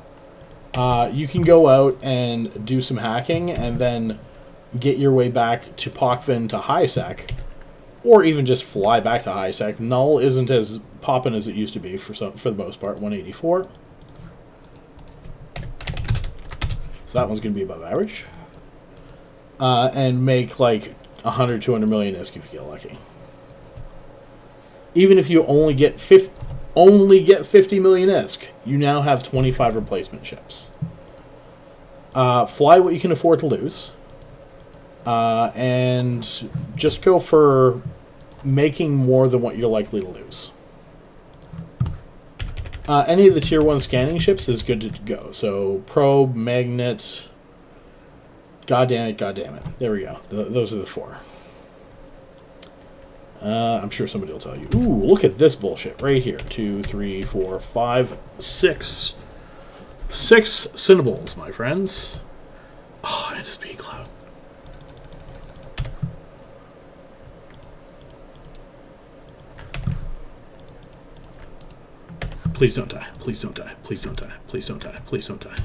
You can go out and do some hacking, and then get your way back to Pochven to high sec, or even just fly back to high sec. Null isn't as poppin' as it used to be for the most part. 184. So that one's going to be above average. And make like 100, 200 million ISK if you get lucky. Even if you only get 50 million ISK, you now have 25 replacement ships. Fly what you can afford to lose. And just go for making more than what you're likely to lose. Any of the tier 1 scanning ships is good to go. So probe, magnet... God damn it. There we go. Those are the 4. I'm sure somebody will tell you. Ooh, look at this bullshit right here. 2, 3, 4, 5, 6. 6 Cinnables, my friends. Oh, and a speed cloud. Please don't die. Please don't die. Please don't die. Please don't die. Please don't die.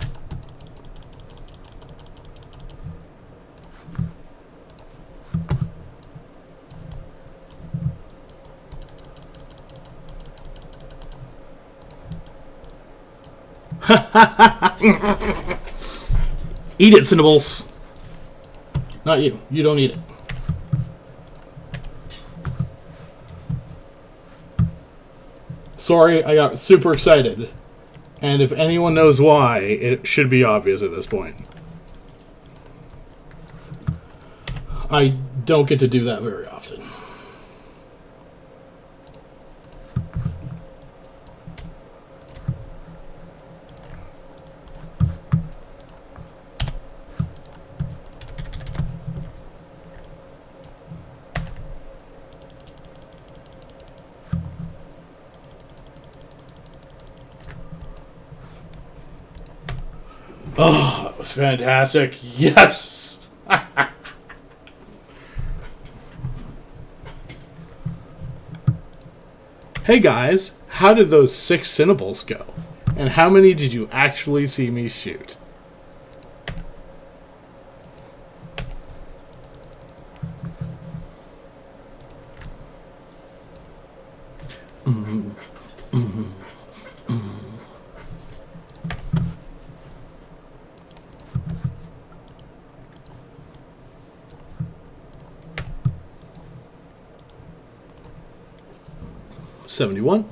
Eat it, Cinnables. Not you. You don't eat it. Sorry, I got super excited. And if anyone knows why, it should be obvious at this point. I don't get to do that very often. Oh, that was fantastic. Yes! Hey guys, how did those 6 Cinnables go? And how many did you actually see me shoot? 71.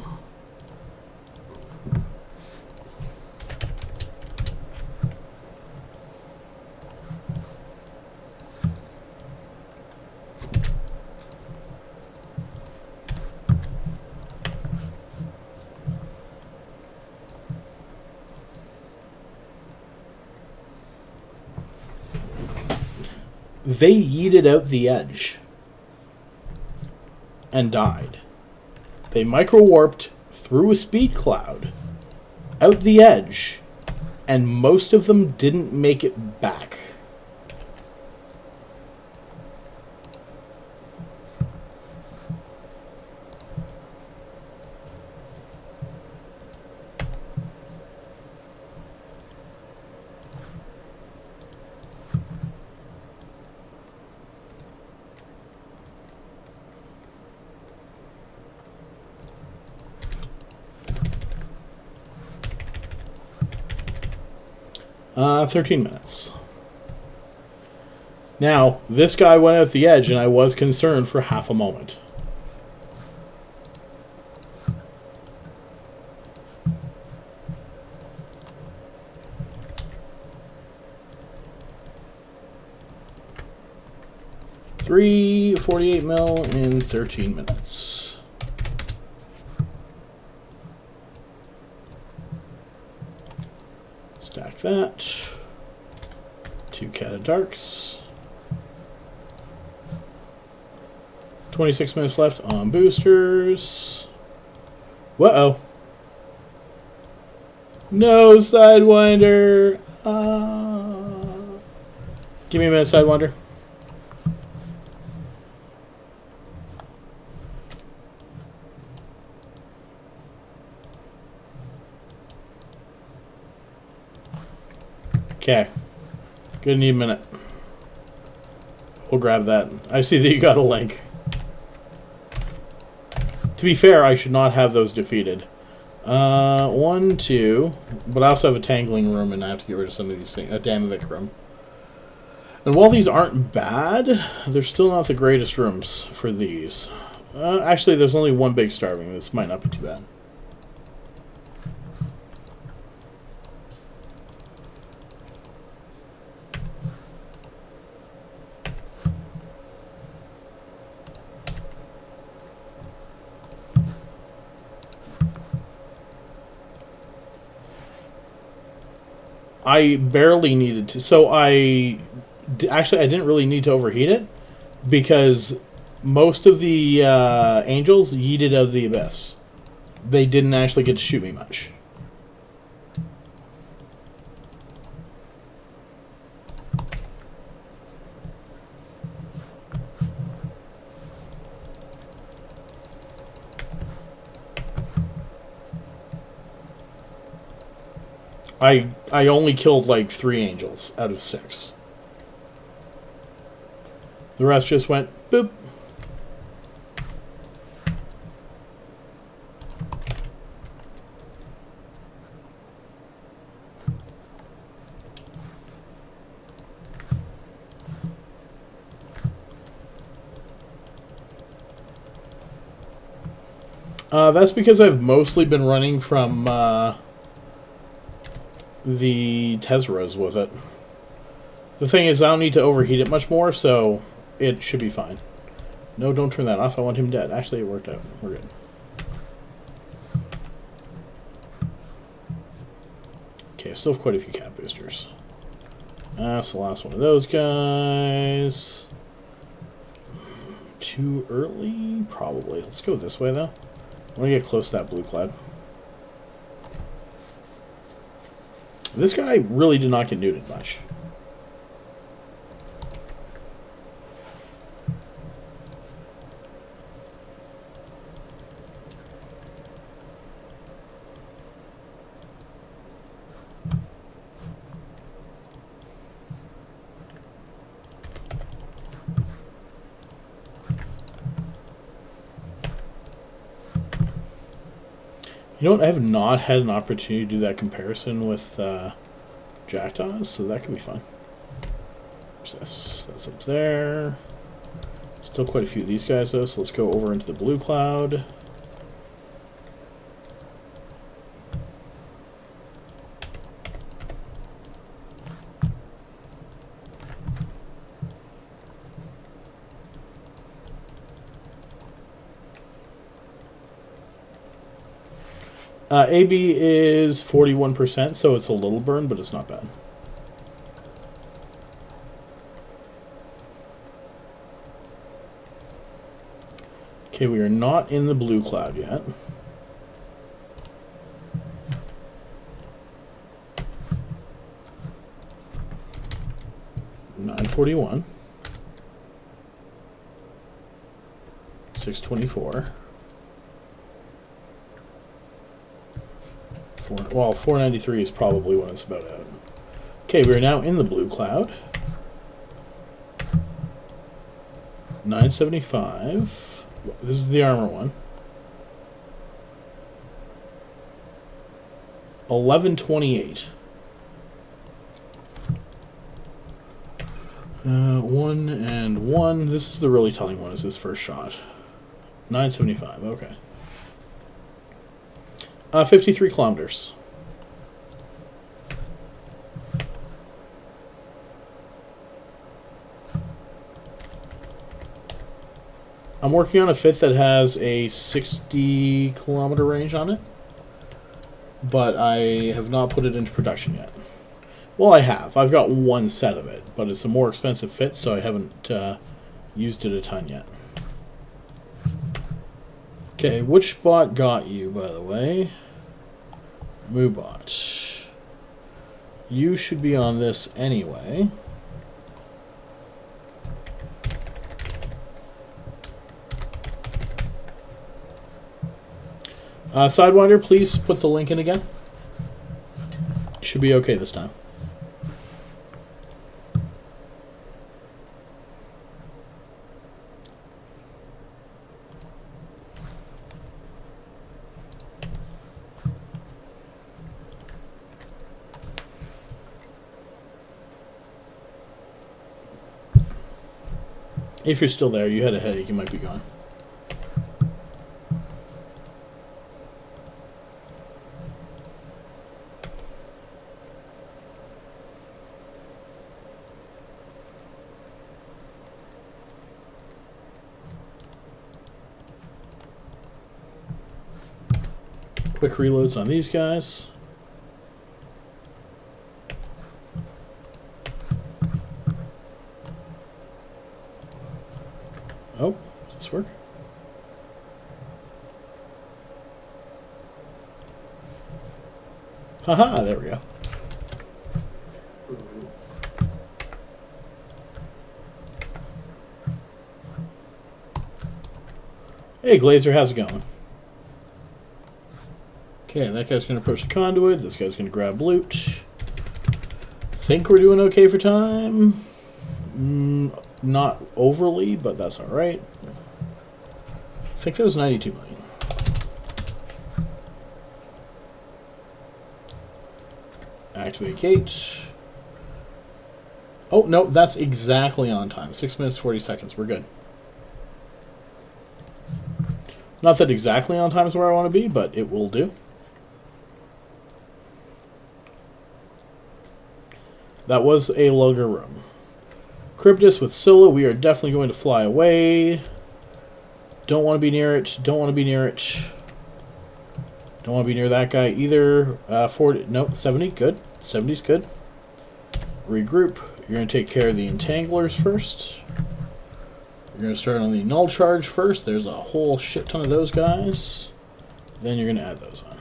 They yeeted out the edge and died. They micro-warped through a speed cloud out the edge, and most of them didn't make it back. Uh, 13 minutes. Now, this guy went out the edge, and I was concerned for half a moment. $348 mil in 13 minutes. Stack that. 2 Cat of Darks. 26 minutes left on boosters. Uh-oh. No Sidewinder. Give me a minute, Sidewinder. Okay. Gonna need a minute. We'll grab that. I see that you got a link. To be fair, I should not have those defeated. 1, 2. But I also have a Tangling Room, and I have to get rid of some of these things. A Damavik Room. And while these aren't bad, they're still not the greatest rooms for these. Actually, there's only one big starving. This might not be too bad. I barely needed to. So actually, I didn't really need to overheat it because most of the angels yeeted out of the abyss. They didn't actually get to shoot me much. I only killed like 3 angels out of 6. The rest just went boop. That's because I've mostly been running from the Tezras with it. The thing is, I don't need to overheat it much more, so it should be fine. No, don't turn that off. I want him dead. Actually, it worked out. We're good. Okay, still have quite a few cat boosters. That's the last one of those guys. Too early? Probably. Let's go this way, though. I want to get close to that blue cloud. This guy really did not get neuted much. You know what? I have not had an opportunity to do that comparison with Jackdaws, so that could be fun. What's this? That's up there. Still quite a few of these guys, though, so let's go over into the blue cloud. AB is 41%, so it's a little burn, but it's not bad. Okay, we are not in the blue cloud yet. $941. 624. Well, 493 is probably when it's about out. Okay, we are now in the blue cloud. 975. This is the armor one. 1128. 1 and 1. This is the really telling one, is this first shot. 975, okay. 53 kilometers. I'm working on a fit that has a 60 kilometer range on it, but I have not put it into production yet. Well, I have. I've got one set of it, but it's a more expensive fit, so I haven't used it a ton yet. Okay, which bot got you, by the way? Moobot. You should be on this anyway. Sidewinder, please put the link in again. Should be okay this time. If you're still there, you had a headache, you might be gone. Quick reloads on these guys. Oh, does this work? Haha, there we go. Hey, Glazer, how's it going? Okay, that guy's going to approach the conduit. This guy's going to grab loot. Think we're doing okay for time. Not overly, but that's alright. I think that was 92 million. Activate gate. Oh, no, that's exactly on time. 6 minutes, 40 seconds. We're good. Not that exactly on time is where I want to be, but it will do. That was a lugger room. Cryptus with Scylla, we are definitely going to fly away. Don't want to be near it. Don't want to be near it. Don't want to be near that guy either. 40, nope, 70, good. 70's good. Regroup. You're going to take care of the entanglers first. You're going to start on the null charge first. There's a whole shit ton of those guys. Then you're going to add those on.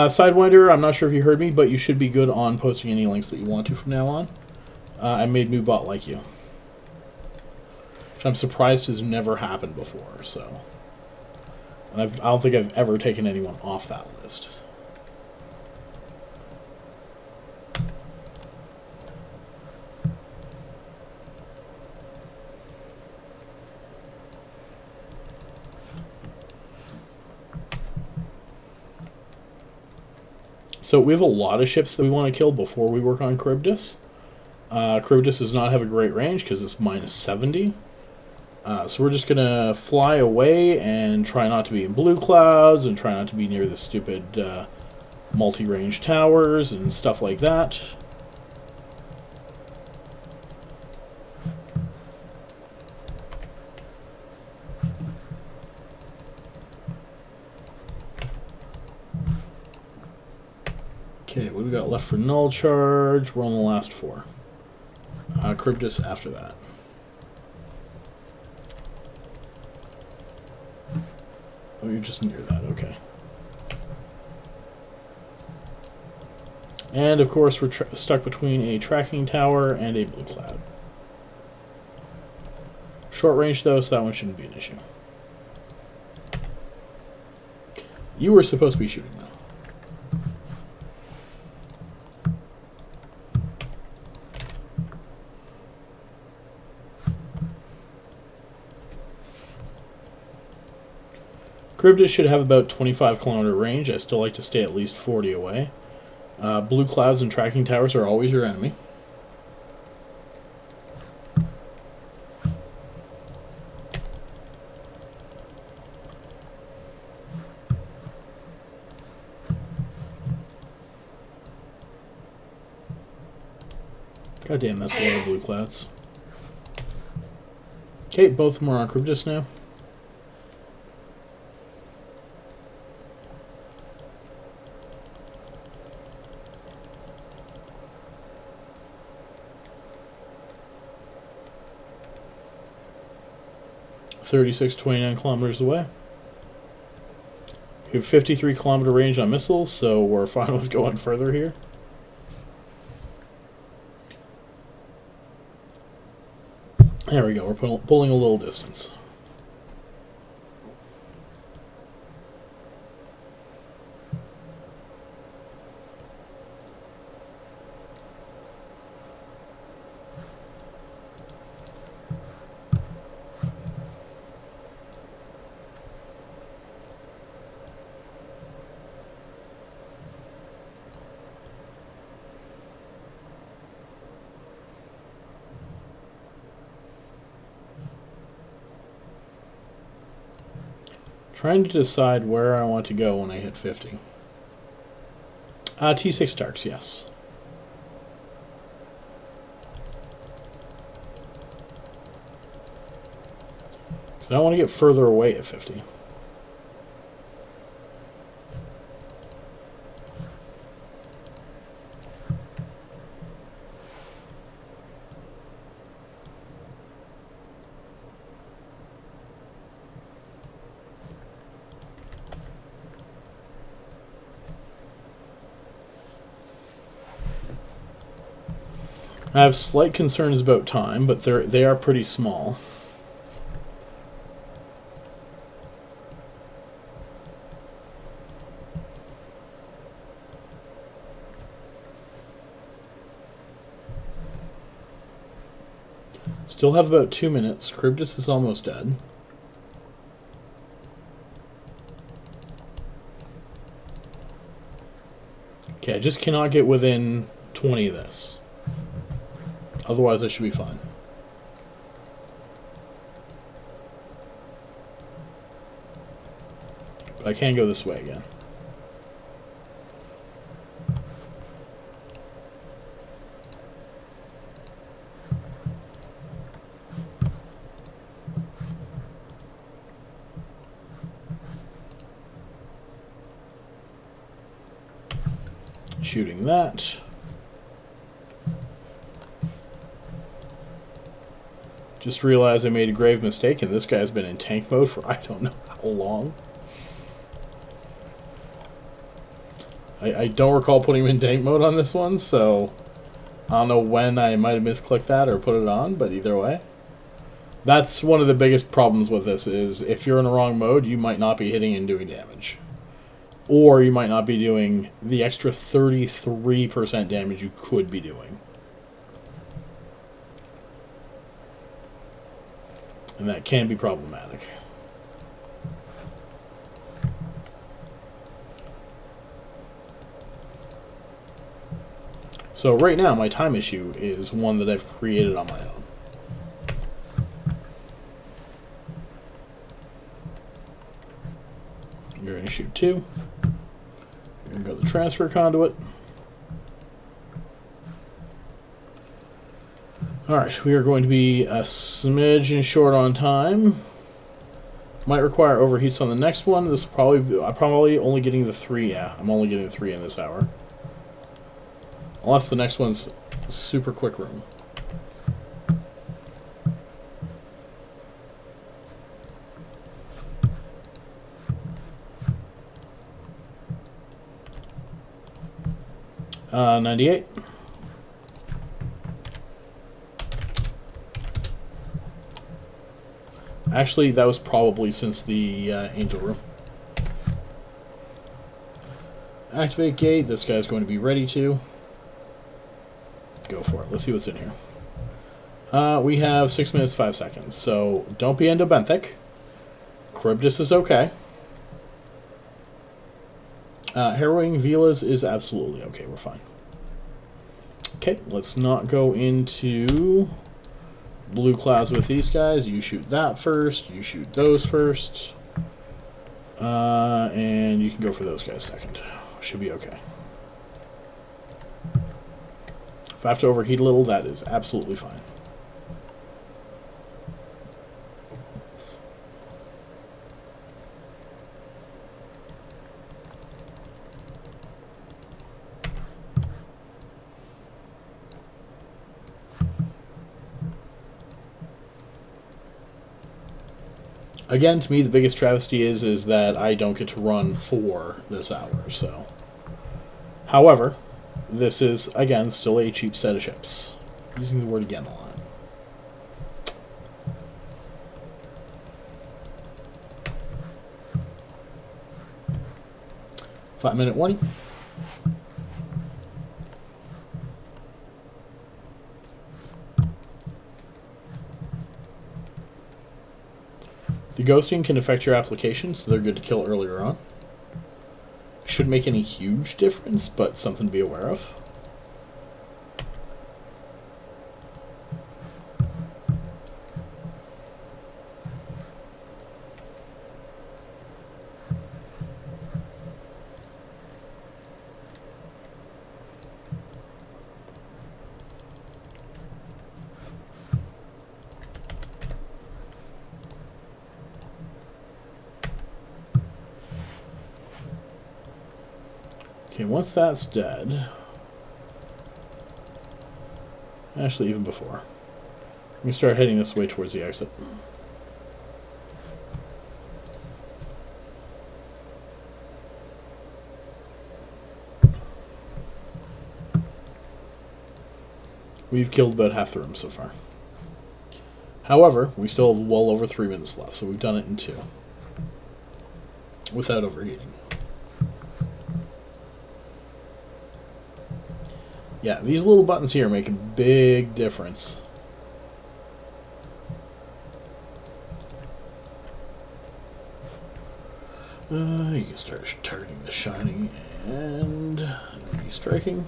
Sidewinder, I'm not sure if you heard me, but you should be good on posting any links that you want to from now on. I made Moobot like you. Which I'm surprised has never happened before, so. And I don't think I've ever taken anyone off that list. So we have a lot of ships that we want to kill before we work on Charybdis. Charybdis does not have a great range because it's minus 70. So we're just going to fly away and try not to be in blue clouds and try not to be near the stupid multi-range towers and stuff like that. Okay, what do we got left for null charge? We're on the last 4. Cryptus after that. Oh, you're just near that, okay. And of course we're stuck between a tracking tower and a blue cloud. Short range though, so that one shouldn't be an issue. You were supposed to be shooting though. Cryptus should have about 25-kilometer range. I still like to stay at least 40 away. Blue clouds and tracking towers are always your enemy. God damn, that's a lot of blue clouds. Okay, both of them are on Cryptus now. (36-29 kilometers away). We have 53-kilometer range on missiles, so we're fine with going further here. There we go, we're pulling a little distance. Trying to decide where I want to go when I hit 50. T6 Darks, yes. Because I want to get further away at 50. I have slight concerns about time, but they are pretty small. Still have about 2 minutes. Cryptus is almost dead. Okay, I just cannot get within 20 of this. Otherwise, I should be fine. But I can go this way again. Shooting that. Just realized I made a grave mistake, and this guy's been in tank mode for I don't know how long. I don't recall putting him in tank mode on this one, so I don't know when I might have misclicked that or put it on, but either way. That's one of the biggest problems with this, is if you're in the wrong mode, you might not be hitting and doing damage. Or you might not be doing the extra 33% damage you could be doing. And that can be problematic. So right now, my time issue is one that I've created on my own. You're going to shoot 2. You're going to go to the transfer conduit. Alright, we are going to be a smidgen short on time. Might require overheats on the next one. This will probably I'm probably only getting the 3, yeah. I'm only getting the 3 in this hour. Unless the next one's super quick room. Uh, 98. Actually, that was probably since the angel room. Activate gate. This guy's going to be ready to. Go for it. Let's see what's in here. We have 6 minutes, 5 seconds. So don't be endobenthic. Charybdis is okay. Harrowing Vilas is absolutely okay. We're fine. Okay, let's not go into blue clouds with these guys. You shoot that first. You shoot those first. And you can go for those guys second. Should be okay. If I have to overheat a little, that is absolutely fine. Again, to me, the biggest travesty is that I don't get to run for this hour, so. However, this is, again, still a cheap set of ships. Using the word again a lot. Five-minute warning. The ghosting can affect your application, so they're good to kill earlier on. Shouldn't make any huge difference, but something to be aware of. Okay, once that's dead... Actually, even before. We start heading this way towards the exit. We've killed about half the room so far. However, we still have well over 3 minutes left, so we've done it in 2. Without overheating. Yeah, these little buttons here make a big difference. You can start targeting the shining and striking.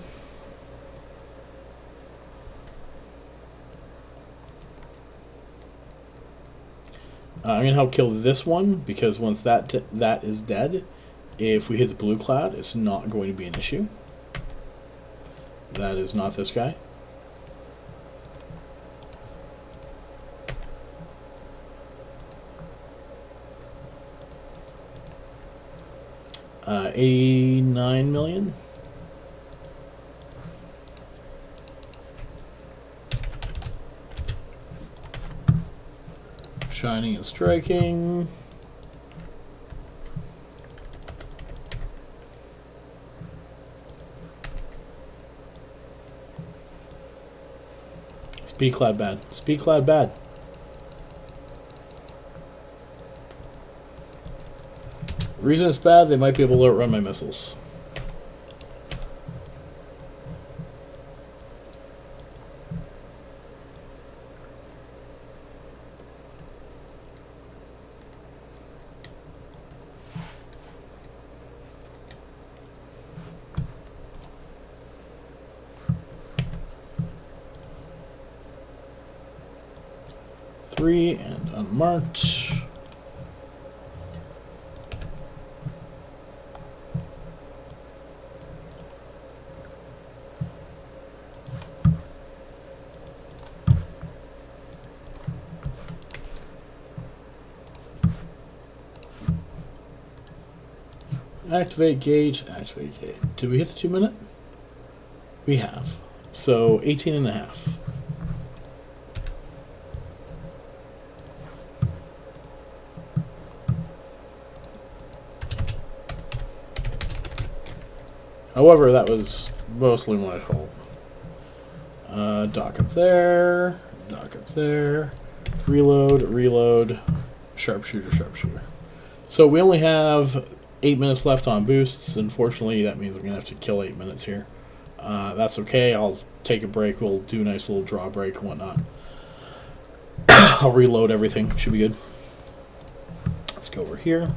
I'm going to help kill this one, because once that is dead, if we hit the blue cloud, it's not going to be an issue. That is not this guy. $89 million. Shining and striking. Speed cloud bad. Speed cloud bad. The reason it's bad, they might be able to outrun my missiles. Three and unmarked. Activate gate, activate gate. Did we hit the 2 minute? We have. So 18 and a half. However, that was mostly my fault. Dock up there. Dock up there. Reload, reload. Sharpshooter, sharpshooter. So we only have 8 minutes left on boosts. Unfortunately, that means I'm going to have to kill 8 minutes here. That's okay. I'll take a break. We'll do a nice little draw break and whatnot. I'll reload everything. Should be good. Let's go over here.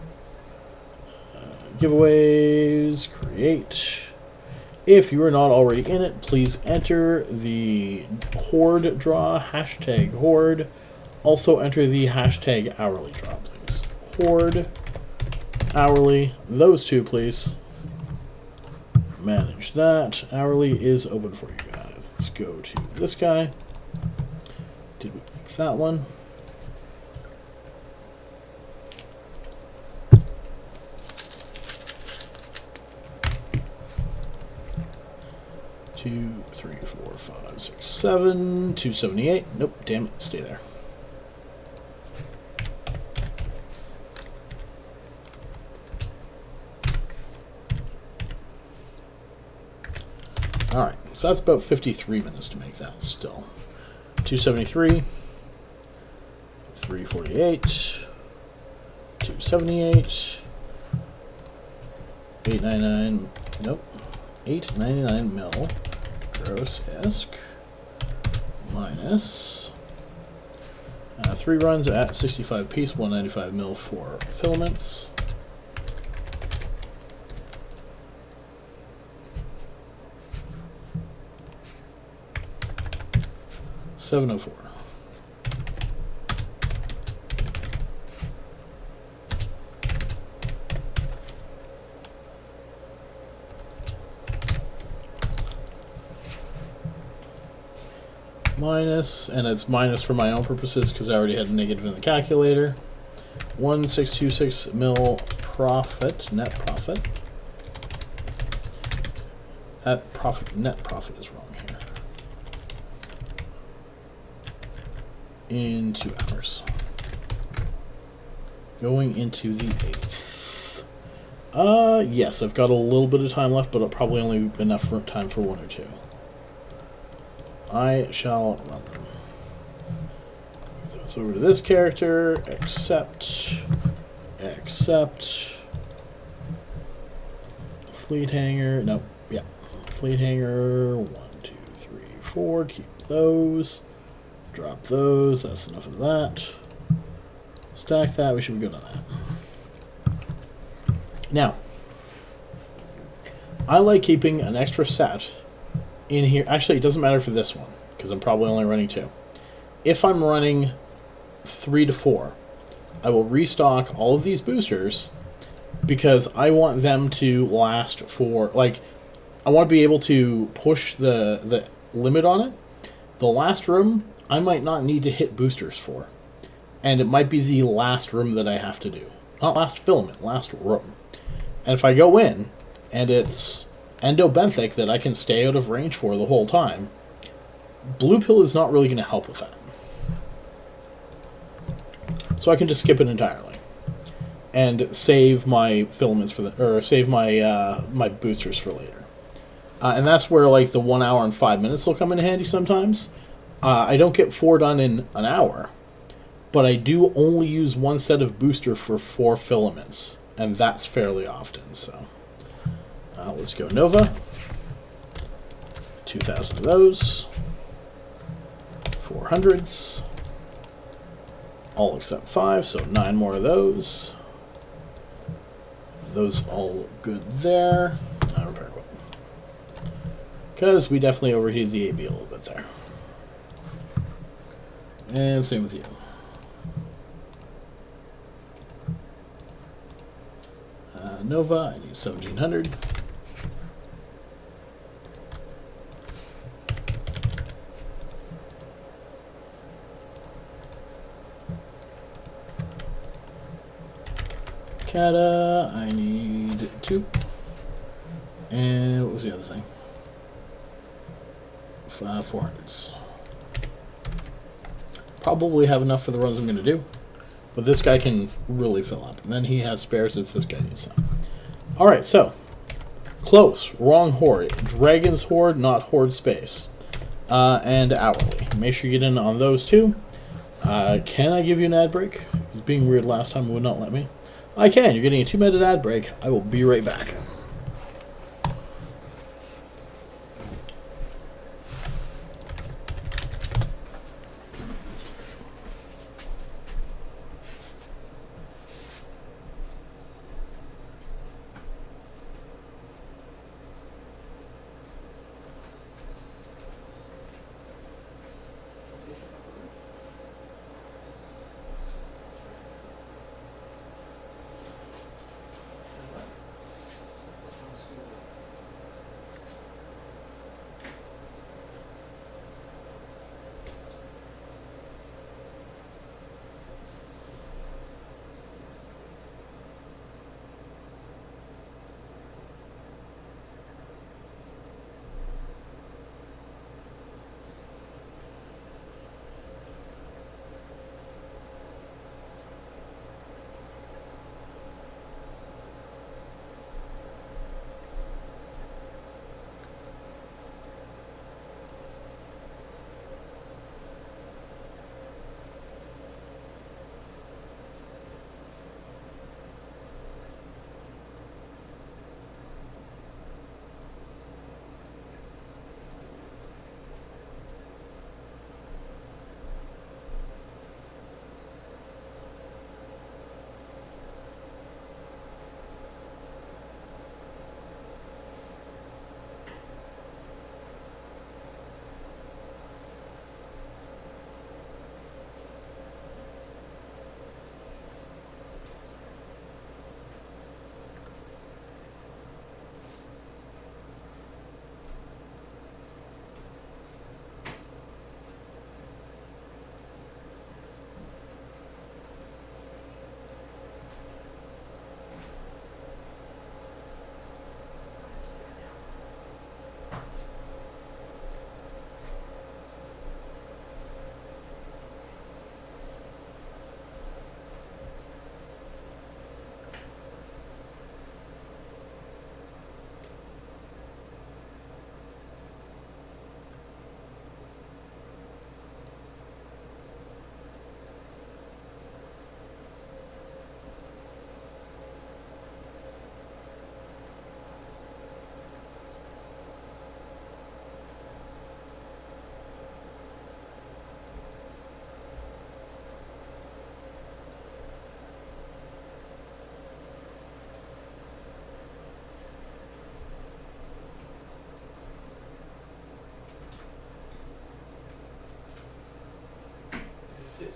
Giveaways. Create. If you are not already in it, please enter the Horde draw, hashtag Horde. Also enter the hashtag hourly draw, please. Horde, hourly, those two, please. Manage that. Hourly is open for you guys. Let's go to this guy. Did we make that one? Two, 3, 4, 5, 6, 7, 278. Nope, damn it, stay there. Alright, so that's about 53 minutes to make that still. 273, 348, 278, 899, nope, 899 mil. Gross esque minus 3 runs at 65 piece, 195 mil for filaments. $704. Minus, and it's minus for my own purposes because I already had a negative in the calculator. 1626 mil profit, net profit. That profit, net profit is wrong here. In 2 hours. Going into the 8th. Yes, I've got a little bit of time left, but probably only enough time for 1 or 2. I shall run them. Move those over to this character. Accept. Accept. Fleet hanger. Nope. Yeah. Fleet hanger. 1, 2, 3, 4. Keep those. Drop those. That's enough of that. Stack that. We should be good on that. Now, I like keeping an extra set in here. Actually, it doesn't matter for this one because I'm probably only running 2. If I'm running 3 to 4, I will restock all of these boosters because I want them to last for, like, I want to be able to push the limit on it. The last room I might not need to hit boosters for, and it might be the last room that I have to do. Not last filament, last room. And if I go in and it's endobenthic that I can stay out of range for the whole time, blue pill is not really going to help with that. So I can just skip it entirely and save my filaments for the, or save my my boosters for later. And that's where like the 1 hour and 5 minutes will come in handy sometimes. I don't get 4 done in an hour, but I do only use 1 set of booster for 4 filaments, and that's fairly often. So. Let's go Nova. 2,000 of those. 400s. All except 5, so 9 more of those. Those all good there. Repair equip. Because we definitely overheated the AB a little bit there. And same with you. Nova, I need 1,700. Kata, I need 2. And what was the other thing? 400s. Probably have enough for the runs I'm going to do. But this guy can really fill up. And then he has spares if this guy needs some. Alright, so. Close. Wrong horde. Dragon's horde, not horde space. And hourly. Make sure you get in on those two. Can I give you an ad break? It was being weird last time. It would not let me. I can. You're getting a 2-minute ad break. I will be right back.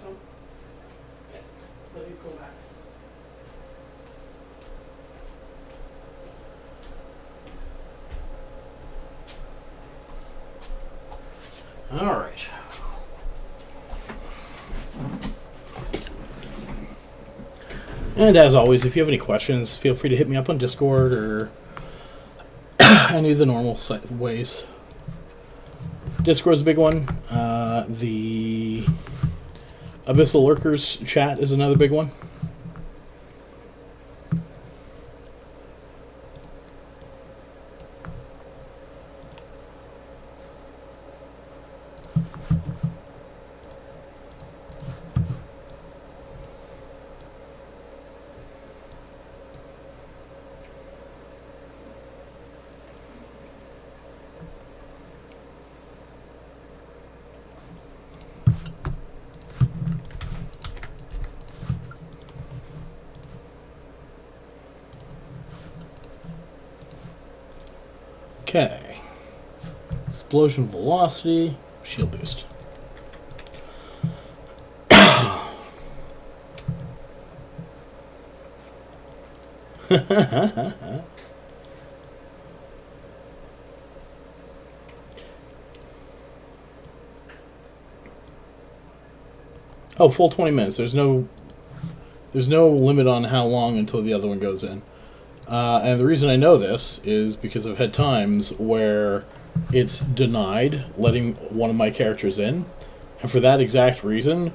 Some? Yeah. Let me go back. All right. And as always, if you have any questions, feel free to hit me up on Discord or any of the normal ways. Discord's a big one. The Abyssal Lurkers chat is another big one. Okay. Explosion velocity, shield boost. Oh, full 20 minutes. There's no limit on how long until the other one goes in. And the reason I know this is because I've had times where it's denied letting one of my characters in. And for that exact reason,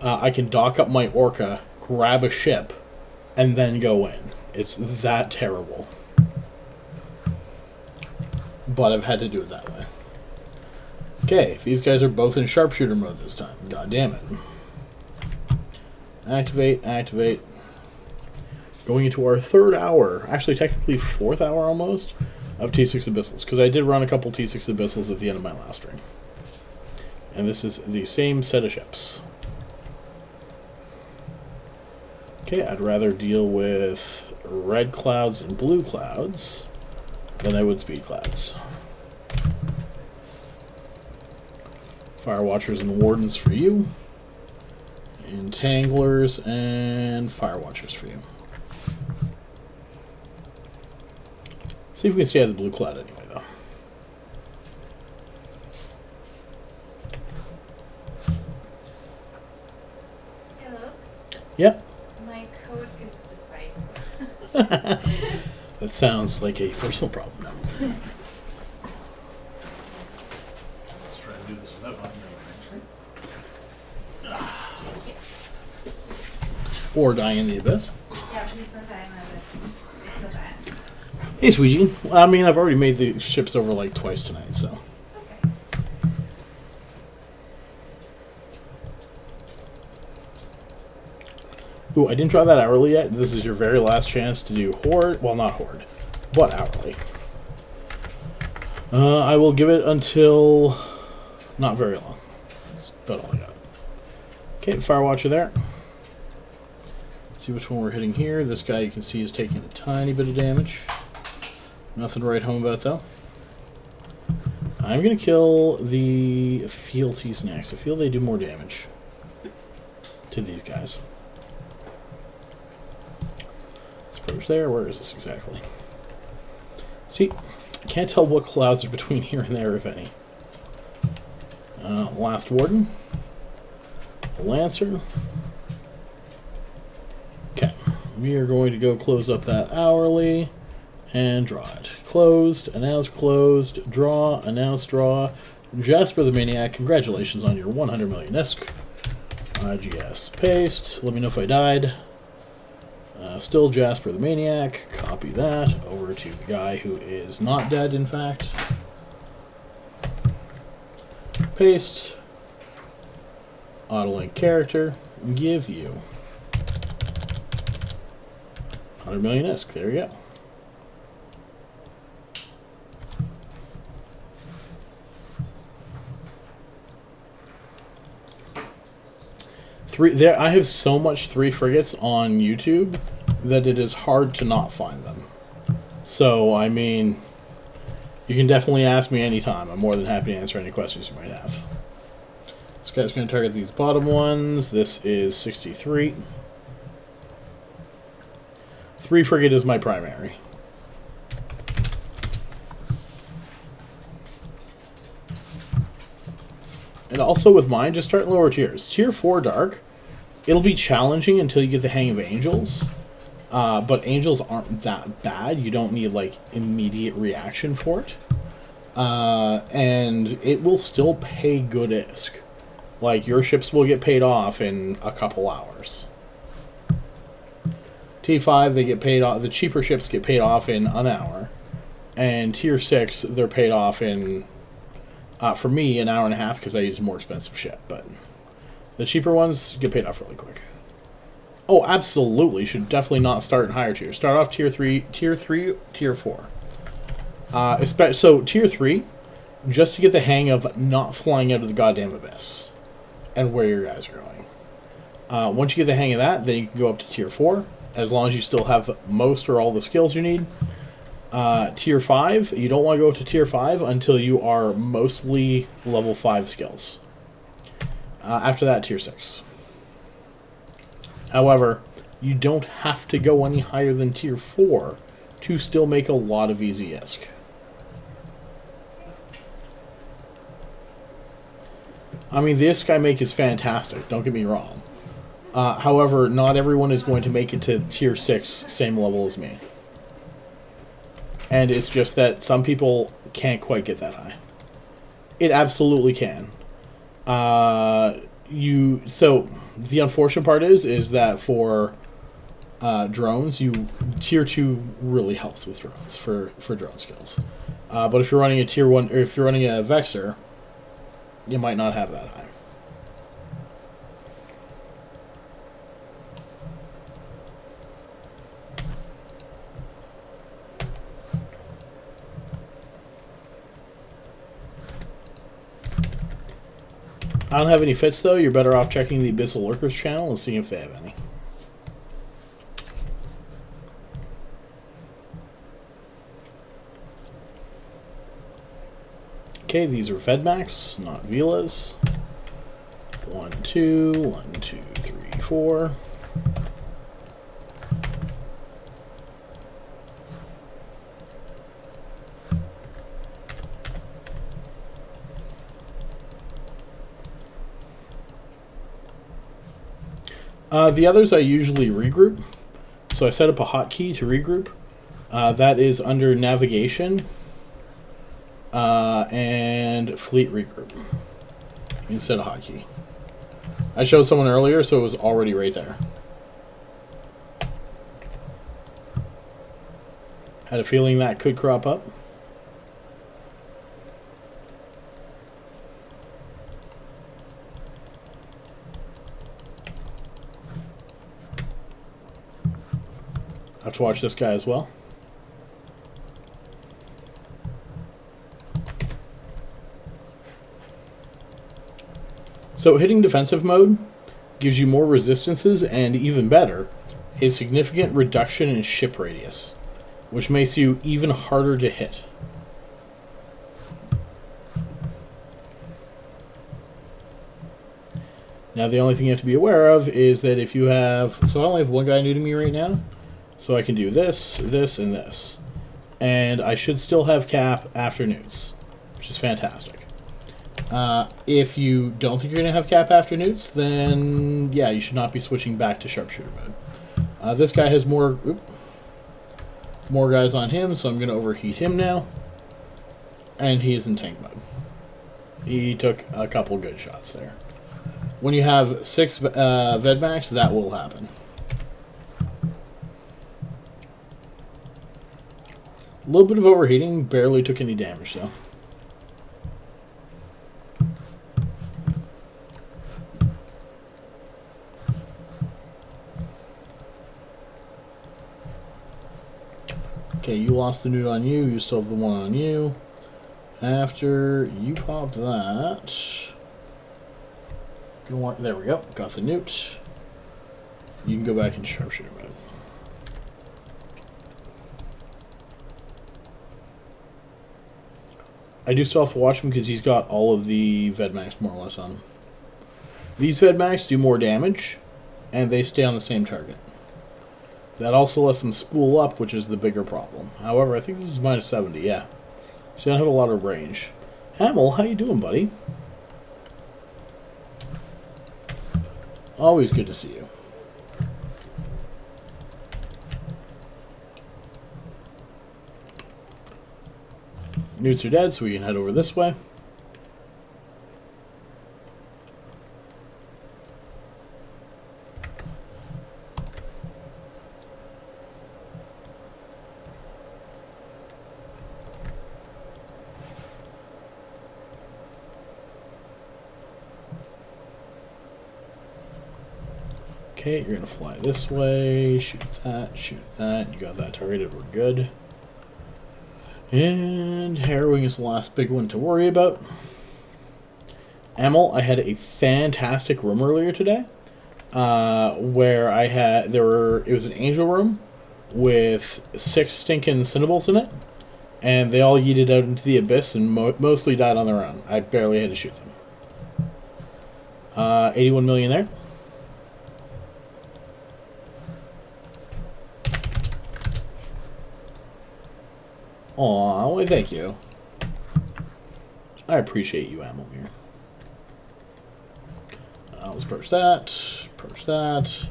I can dock up my orca, grab a ship, and then go in. It's that terrible. But I've had to do it that way. Okay, these guys are both in sharpshooter mode this time. God damn it. Activate, activate. Going into our 3rd hour, actually technically 4th hour almost, of T6 Abyssals. Because I did run a couple T6 Abyssals at the end of my last stream. And this is the same set of ships. Okay, I'd rather deal with red clouds and blue clouds than I would speed clouds. Fire Watchers and Wardens for you. Entanglers and Fire Watchers for you. See if we can stay out of the blue cloud anyway, though. Hello? Yep. My coat is beside me. That sounds like a personal problem now. Let's try to do this without or dying in the abyss. Yeah, please don't die in the abyss. Hey, Sweetie. I mean, I've already made the ships over like twice tonight, so. Okay. Ooh, I didn't draw that hourly yet. This is your very last chance to do Horde. Well, not Horde, but hourly. I will give it until not very long. That's about all I got. Okay, Fire Watcher there. See which one we're hitting here. This guy you can see is taking a tiny bit of damage. Nothing to write home about though. I'm going to kill the fealties next. I feel they do more damage to these guys. Let's approach there. Where is this exactly? See, I can't tell what clouds are between here and there, if any. Last Warden. A Lancer. Okay, we are going to go close up that hourly and draw it. Closed, announce closed, draw, announce draw. Jasper the Maniac, congratulations on your 100 million ISK. IGS, paste, let me know if I died. Still Jasper the Maniac, copy that over to the guy who is not dead, in fact. Paste, autolink character, give you 100 million ISK. There you go. There, I have so much 3 frigates on YouTube that it is hard to not find them. So, I mean, you can definitely ask me anytime. I'm more than happy to answer any questions you might have. This guy's going to target these bottom ones. This is 63. 3 frigate is my primary. And also with mine, just start in lower tiers. Tier 4 Dark, it'll be challenging until you get the hang of Angels. But Angels aren't that bad. You don't need, like, immediate reaction for it. And it will still pay good ISK. Like, your ships will get paid off in a couple hours. T5, they get paid off. The cheaper ships get paid off in an hour. And Tier 6, they're paid off in... for me, an hour and a half because I use a more expensive ship, but the cheaper ones get paid off really quick. Oh, absolutely. Should definitely not start in higher tiers. Start off Tier 3, Tier 4. So, Tier 3, just to get the hang of not flying out of the goddamn abyss and where your guys are going. Once you get the hang of that, then you can go up to Tier 4, as long as you still have most or all the skills you need. Tier 5, you don't want to go to Tier 5 until you are mostly level 5 skills. After that, Tier 6. However, you don't have to go any higher than Tier 4 to still make a lot of easy ISK. I mean, the ISK I make is fantastic, don't get me wrong. However, not everyone is going to make it to Tier 6, same level as me. And it's just that some people can't quite get that high. It absolutely can. So the unfortunate part is that for drones, tier 2 really helps with drones for drone skills. But if you're running a tier 1, or if you're running a Vexor, you might not have that high. I don't have any fits, though. You're better off checking the Abyssal Lurkers channel and seeing if they have any. Okay, these are Vedmax, not Vilas. 1, 2, 1, 2, 3, 4. The others I usually regroup. So I set up a hotkey to regroup. That is under navigation and fleet regroup. Instead of hotkey. I showed someone earlier, so it was already right there. Had a feeling that could crop up. I have to watch this guy as well. So hitting defensive mode gives you more resistances and, even better, a significant reduction in ship radius, which makes you even harder to hit. Now the only thing you have to be aware of is that if you have... So I only have one guy neuting me right now. So I can do this, this, and this. And I should still have cap after neuts, which is fantastic. If you don't think you're going to have cap after neuts, then yeah, you should not be switching back to sharpshooter mode. This guy has more guys on him, so I'm going to overheat him now. And he's in tank mode. He took a couple good shots there. When you have 6 Vedmax, that will happen. A little bit of overheating, barely took any damage though. Okay, you lost the neut on you, you still have the one on you. After you pop that... There we go, got the neut. You can go back into sharpshooter mode. I do still have to watch him because he's got all of the Vedmax more or less on him. These Vedmax do more damage, and they stay on the same target. That also lets them spool up, which is the bigger problem. However, I think this is minus 70, yeah. So you don't have a lot of range. Amel, how you doing, buddy? Always good to see you. Neuts are dead, so we can head over this way. Okay, you're gonna fly this way, shoot that, you got that targeted, we're good. And harrowing is the last big one to worry about. Amel, I had a fantastic room earlier today, where it was an angel room with 6 stinking cinnables in it, and they all yeeted out into the abyss and mostly died on their own. I barely had to shoot them. 81 million there. Aw, well, thank you. I appreciate you, Amilmir. Let's purge that. Purge that.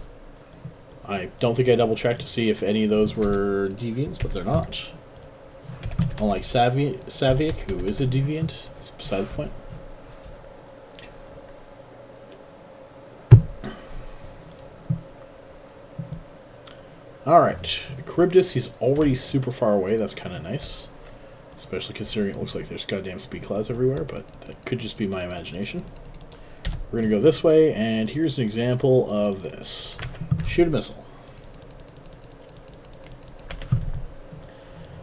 I don't think I double-checked to see if any of those were deviants, but they're not. Unlike Savick, who is a deviant. That's beside the point. Alright. Charybdis, he's already super far away. That's kind of nice. Especially considering it looks like there's goddamn speed clouds everywhere, but that could just be my imagination. We're going to go this way, and here's an example of this. Shoot a missile.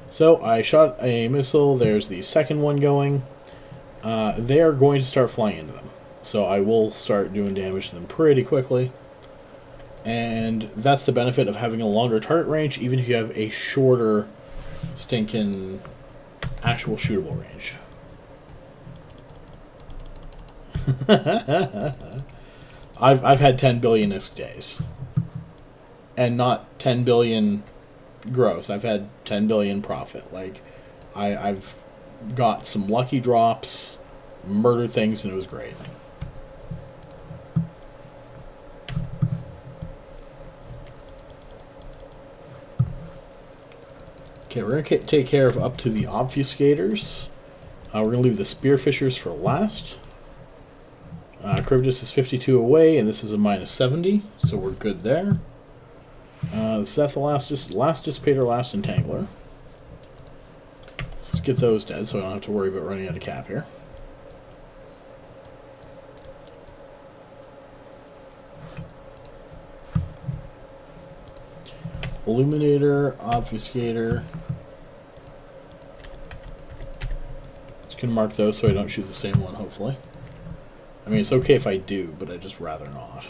So I shot a missile. There's the second one going. They are going to start flying into them. So I will start doing damage to them pretty quickly. And that's the benefit of having a longer target range, even if you have a shorter stinking actual shootable range. I've had 10 billion ISK days. And not 10 billion gross. I've had 10 billion profit. Like, I've got some lucky drops, murdered things, and it was great. Okay, we're going to take care of up to the obfuscators. We're going to leave the spearfishers for last. Charybdis is 52 away, and this is a minus 70, so we're good there. Is that the last dissipator, last entangler? Let's get those dead, so I don't have to worry about running out of cap here. Illuminator, obfuscator. Just gonna mark those so I don't shoot the same one, hopefully. I mean, it's okay if I do, but I'd just rather not.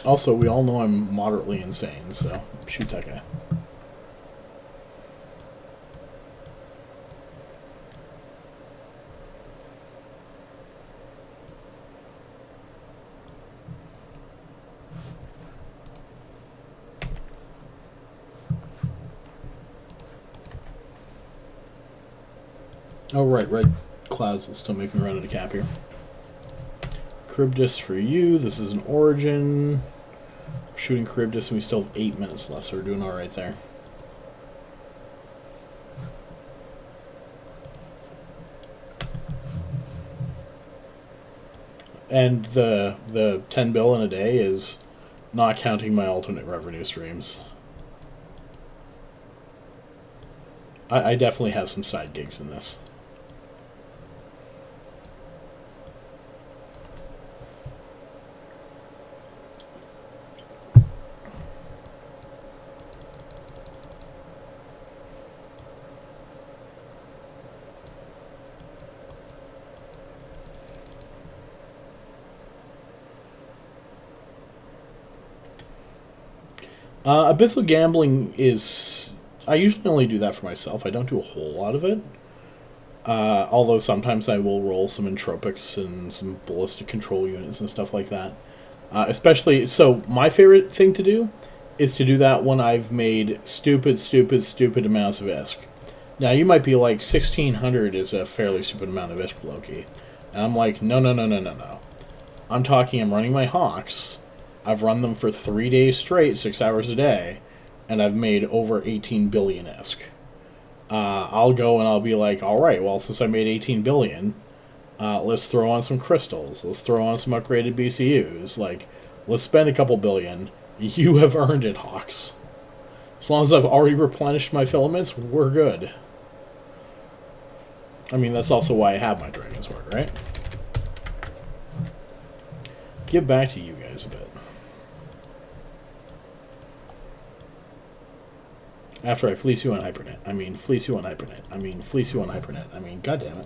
Also, we all know I'm moderately insane, so shoot that guy. Oh, right, red clouds will still make me run out of cap here. Charybdis for you. This is an origin. Shooting Charybdis, and we still have 8 minutes left, so we're doing alright there. And the 10 bill in a day is not counting my alternate revenue streams. I definitely have some side gigs in this. Abyssal gambling is... I usually only do that for myself. I don't do a whole lot of it. Although sometimes I will roll some entropics and some ballistic control units and stuff like that. Especially... So, my favorite thing to do is to do that when I've made stupid amounts of ISK. Now, you might be like, 1600 is a fairly stupid amount of ISK, Loki. And I'm like, no. I'm running my Hawks... I've run them for 3 days straight, 6 hours a day, and I've made over 18 billion ISK. I'll go and I'll be like, alright, well, since I made 18 billion, let's throw on some crystals. Let's throw on some upgraded BCUs. Like, let's spend a couple billion. You have earned it, Hawks. As long as I've already replenished my filaments, we're good. I mean, that's also why I have my Dragon Sword, right? Get back to you guys a bit. After I fleece you on Hypernet. I mean, fleece you on Hypernet. I mean, fleece you on Hypernet. I mean, goddammit.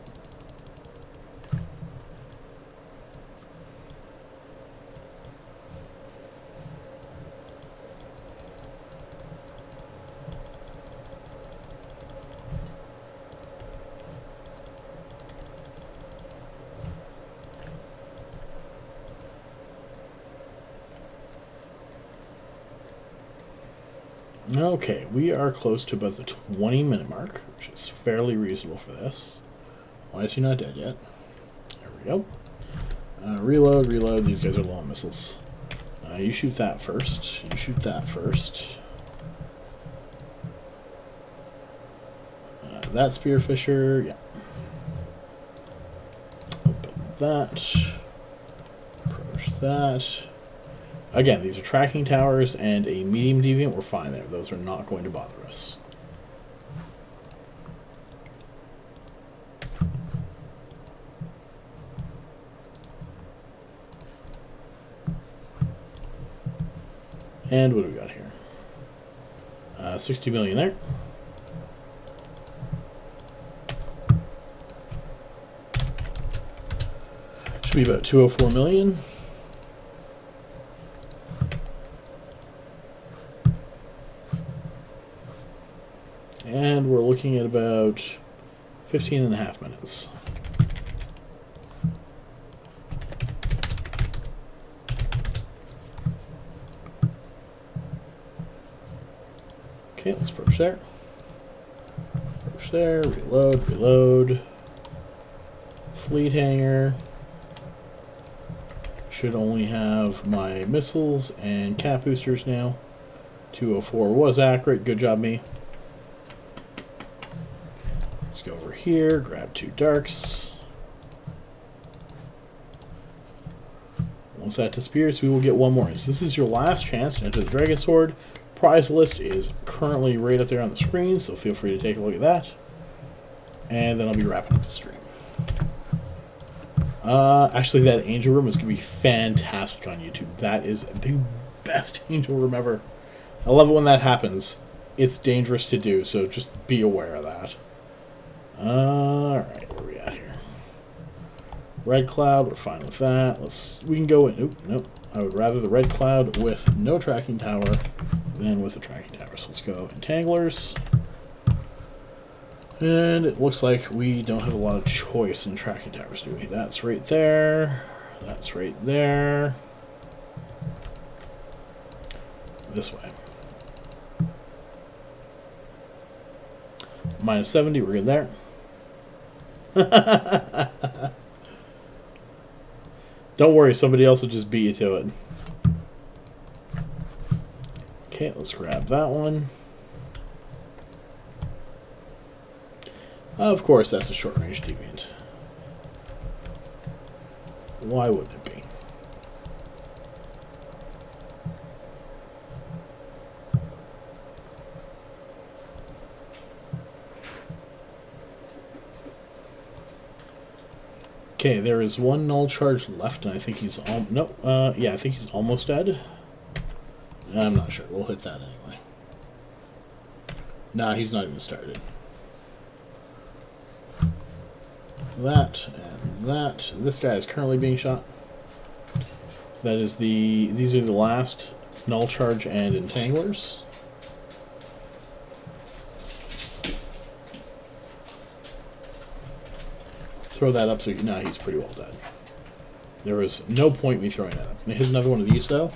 Okay, we are close to about the 20-minute mark, which is fairly reasonable for this. Why is he not dead yet? There we go. Reload, reload. These guys are low on missiles. You shoot that first. You shoot that first. That spearfisher, yeah. Open that. Approach that. Again, these are tracking towers and a medium deviant. We're fine there. Those are not going to bother us. And what do we got here? 60 million there. Should be about 204 million. And we're looking at about 15.5 minutes. Okay, let's approach there. Approach there, reload, reload. Fleet hangar. Should only have my missiles and cap boosters now. 204 was accurate, good job me. Let's go over here, grab 2 darks. Once that disappears, we will get 1 more. So this is your last chance to enter the Dragon Sword. Prize list is currently right up there on the screen, so feel free to take a look at that. And then I'll be wrapping up the stream. Actually, that angel room is going to be fantastic on YouTube. That is the best angel room ever. I love it when that happens. It's dangerous to do, so just be aware of that. Alright, where are we at here? Red cloud, we're fine with that. We can go in. Oop, nope. I would rather the red cloud with no tracking tower than with a tracking tower. So let's go entanglers. And it looks like we don't have a lot of choice in tracking towers, do we? That's right there. That's right there. This way. Minus 70, we're good there. Don't worry, somebody else will just beat you to it. Okay, let's grab that one. Of course, that's a short-range deviant. Why wouldn't it be? Okay, there is 1 null charge left, and I think he's yeah, I think he's almost dead. I'm not sure. We'll hit that anyway. Nah, he's not even started. That and that. This guy is currently being shot. That is these are the last null charge and entanglers. Throw that up so now he's pretty well dead. There was no point me throwing that up. I'm gonna hit another one of these though,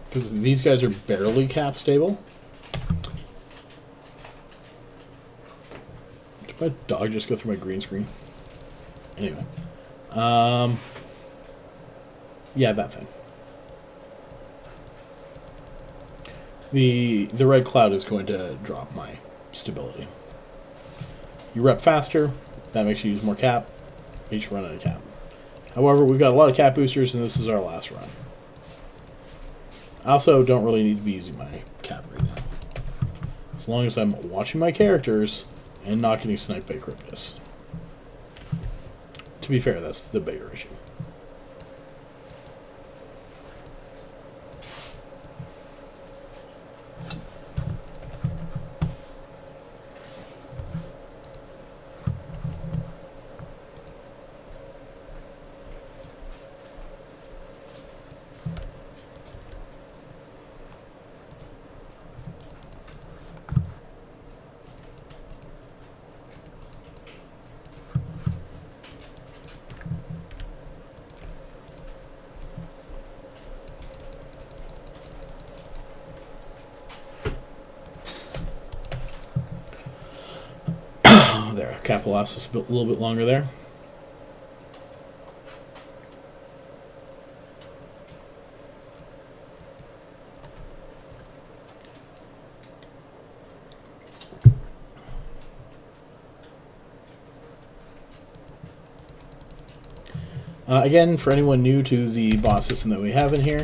because these guys are barely cap stable. Did my dog just go through my green screen? Anyway, yeah, that thing. The red cloud is going to drop my stability. You rep faster, that makes you use more cap. Each run out of cap. However, we've got a lot of cap boosters, and this is our last run. I also don't really need to be using my cap right now, as long as I'm watching my characters and not getting sniped by Cryptus. To be fair, that's the bigger issue. cap will last us a little bit longer there. Again, for anyone new to the bot system that we have in here,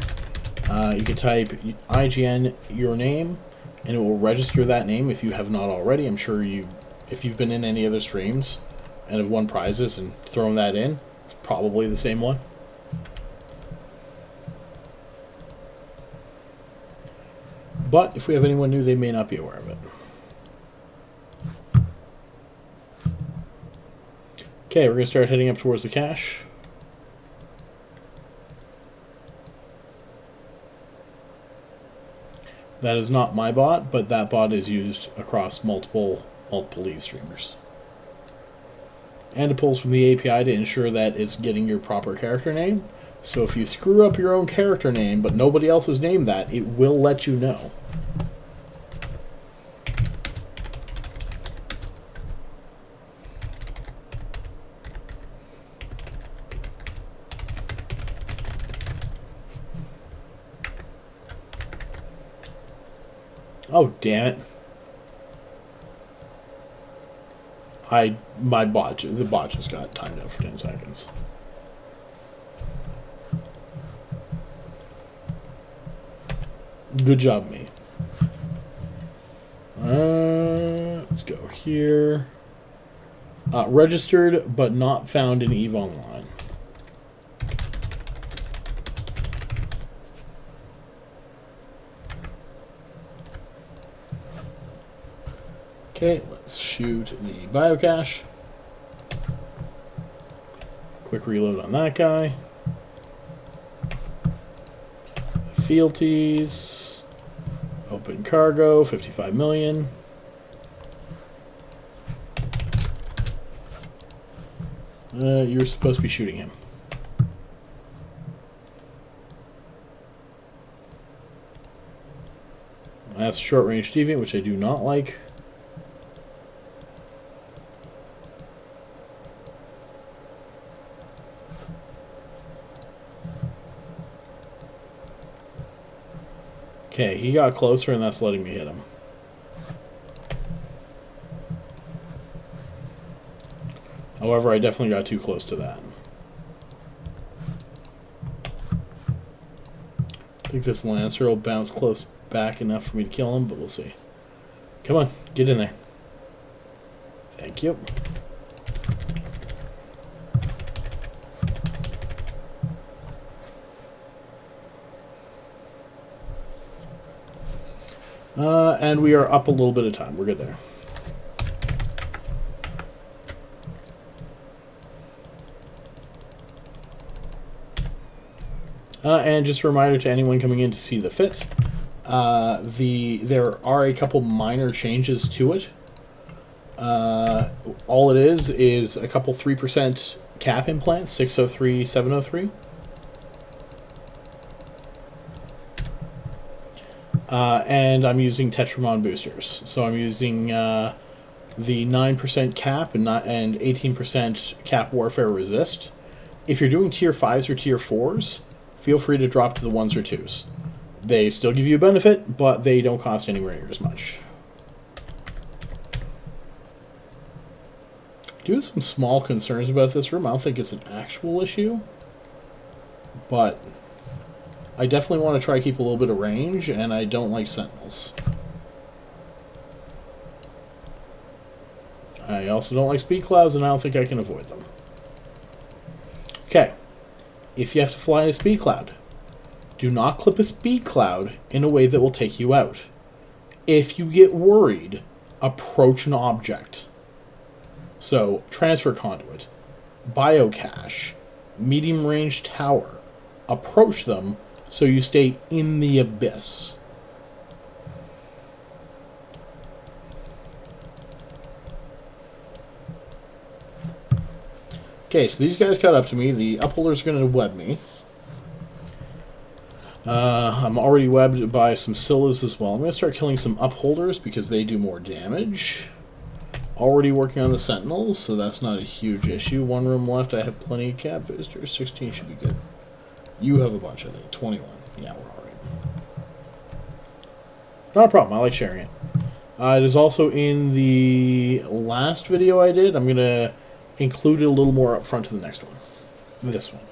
you can type IGN your name, and it will register that name if you have not already. I'm sure if you've been in any other streams and have won prizes and thrown that in, it's probably the same one. But if we have anyone new, they may not be aware of it. Okay, we're going to start heading up towards the cache. That is not my bot, but that bot is used across multiple lead streamers. And it pulls from the API to ensure that it's getting your proper character name. So if you screw up your own character name, but nobody else has named that, it will let you know. Oh, damn it. The bot just got timed out for 10 seconds. Good job, me. Let's go here. Registered, but not found in EVE Online. Okay, let's shoot the biocache. Quick reload on that guy. Fealties. Open cargo, 55 million. You're supposed to be shooting him. That's short range deviant, which I do not like. Okay, he got closer and that's letting me hit him. However, I definitely got too close to that. I think this Lancer will bounce close back enough for me to kill him, but we'll see. Come on, get in there. Thank you. And we are up a little bit of time. We're good there. And just a reminder to anyone coming in to see the fit, there are a couple minor changes to it. All it is a couple 3% cap implants, 603, 703. And I'm using Tetramon boosters. So I'm using the 9% cap and 18% cap warfare resist. If you're doing tier 5s or tier 4s, feel free to drop to the 1s or 2s. They still give you a benefit, but they don't cost anywhere near as much. I do have some small concerns about this room. I don't think it's an actual issue, but I definitely want to try to keep a little bit of range, and I don't like sentinels. I also don't like speed clouds, and I don't think I can avoid them. Okay. If you have to fly in a speed cloud, do not clip a speed cloud in a way that will take you out. If you get worried, approach an object. So, transfer conduit, biocache, medium range tower. Approach them so you stay in the abyss. Okay, so these guys got up to me. The upholders are going to web me. I'm already webbed by some Scyllas as well. I'm going to start killing some upholders because they do more damage. Already working on the Sentinels, so that's not a huge issue. One room left. I have plenty of cat boosters. 16 should be good. You have a bunch, I think. 21. Yeah, we're alright. Not a problem. I like sharing it. It is also in the last video I did. I'm going to include it a little more up front to the next one. This one.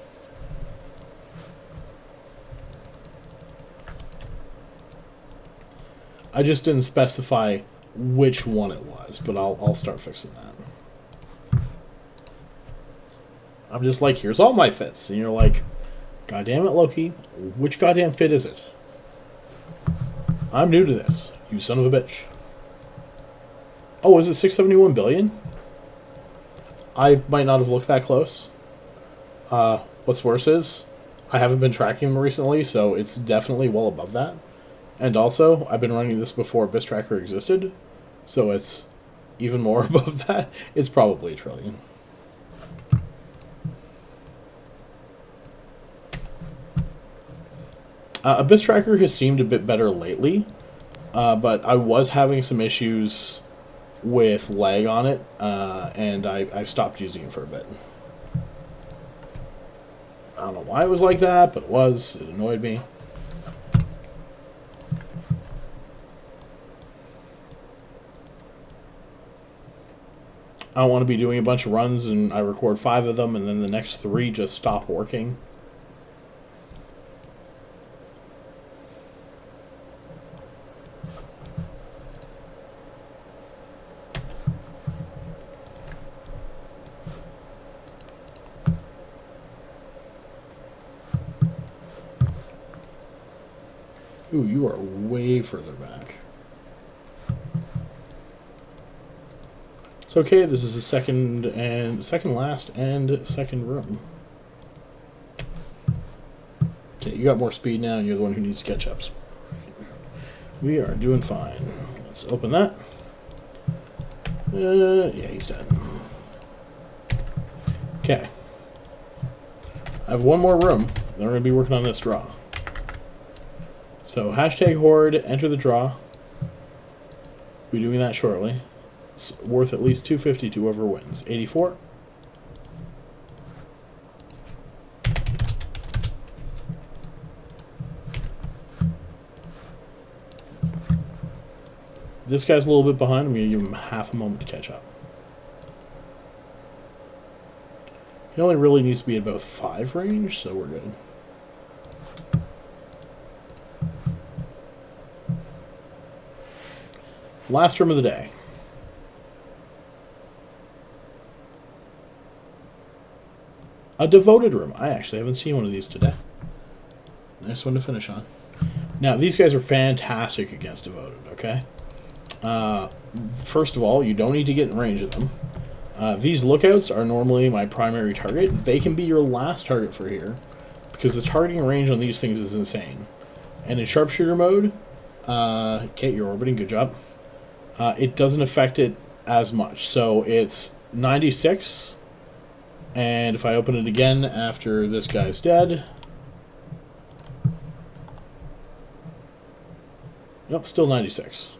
I just didn't specify which one it was, but I'll start fixing that. I'm just like, here's all my fits. And you're like, God damn it, Loki, which goddamn fit is it? I'm new to this, you son of a bitch. Oh, is it 671 billion? I might not have looked that close. What's worse is, I haven't been tracking them recently, so it's definitely well above that. And also, I've been running this before Abyss Tracker existed, so it's even more above that. It's probably a trillion. Abyss Tracker has seemed a bit better lately, but I was having some issues with lag on it, and I've stopped using it for a bit. I don't know why it was like that, but it was. It annoyed me. I don't want to be doing a bunch of runs and I record 5 of them and then the next 3 just stop working. Ooh, you are way further back. It's okay, this is the second last and second room. Okay, you got more speed now and you're the one who needs catch-ups. We are doing fine. Let's open that. Yeah, he's dead. Okay. I have one more room. Then we're going to be working on this draw. So, hashtag Horde, enter the draw. We'll be doing that shortly. It's worth at least 250 to whoever wins. 84. This guy's a little bit behind. I'm going to give him half a moment to catch up. He only really needs to be at about 5 range, so we're good. Last room of the day. A devoted room. I actually haven't seen one of these today. Nice one to finish on. Now, these guys are fantastic against devoted, okay? First of all, you don't need to get in range of them. These lookouts are normally my primary target. They can be your last target for here, because the targeting range on these things is insane. And in sharpshooter mode, okay, you're orbiting, good job. It doesn't affect it as much. So it's 96, and if I open it again after this guy's dead, nope, still 96.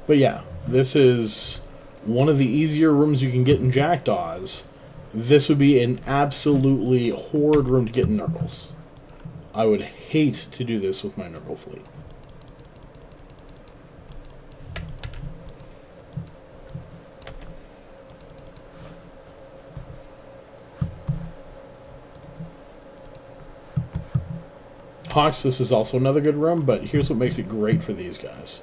But yeah, this is one of the easier rooms you can get in Jackdaws. This would be an absolutely horrid room to get in Nurgles. I would hate to do this with my Nurgle fleet. Hawks, this is also another good room, but here's what makes it great for these guys.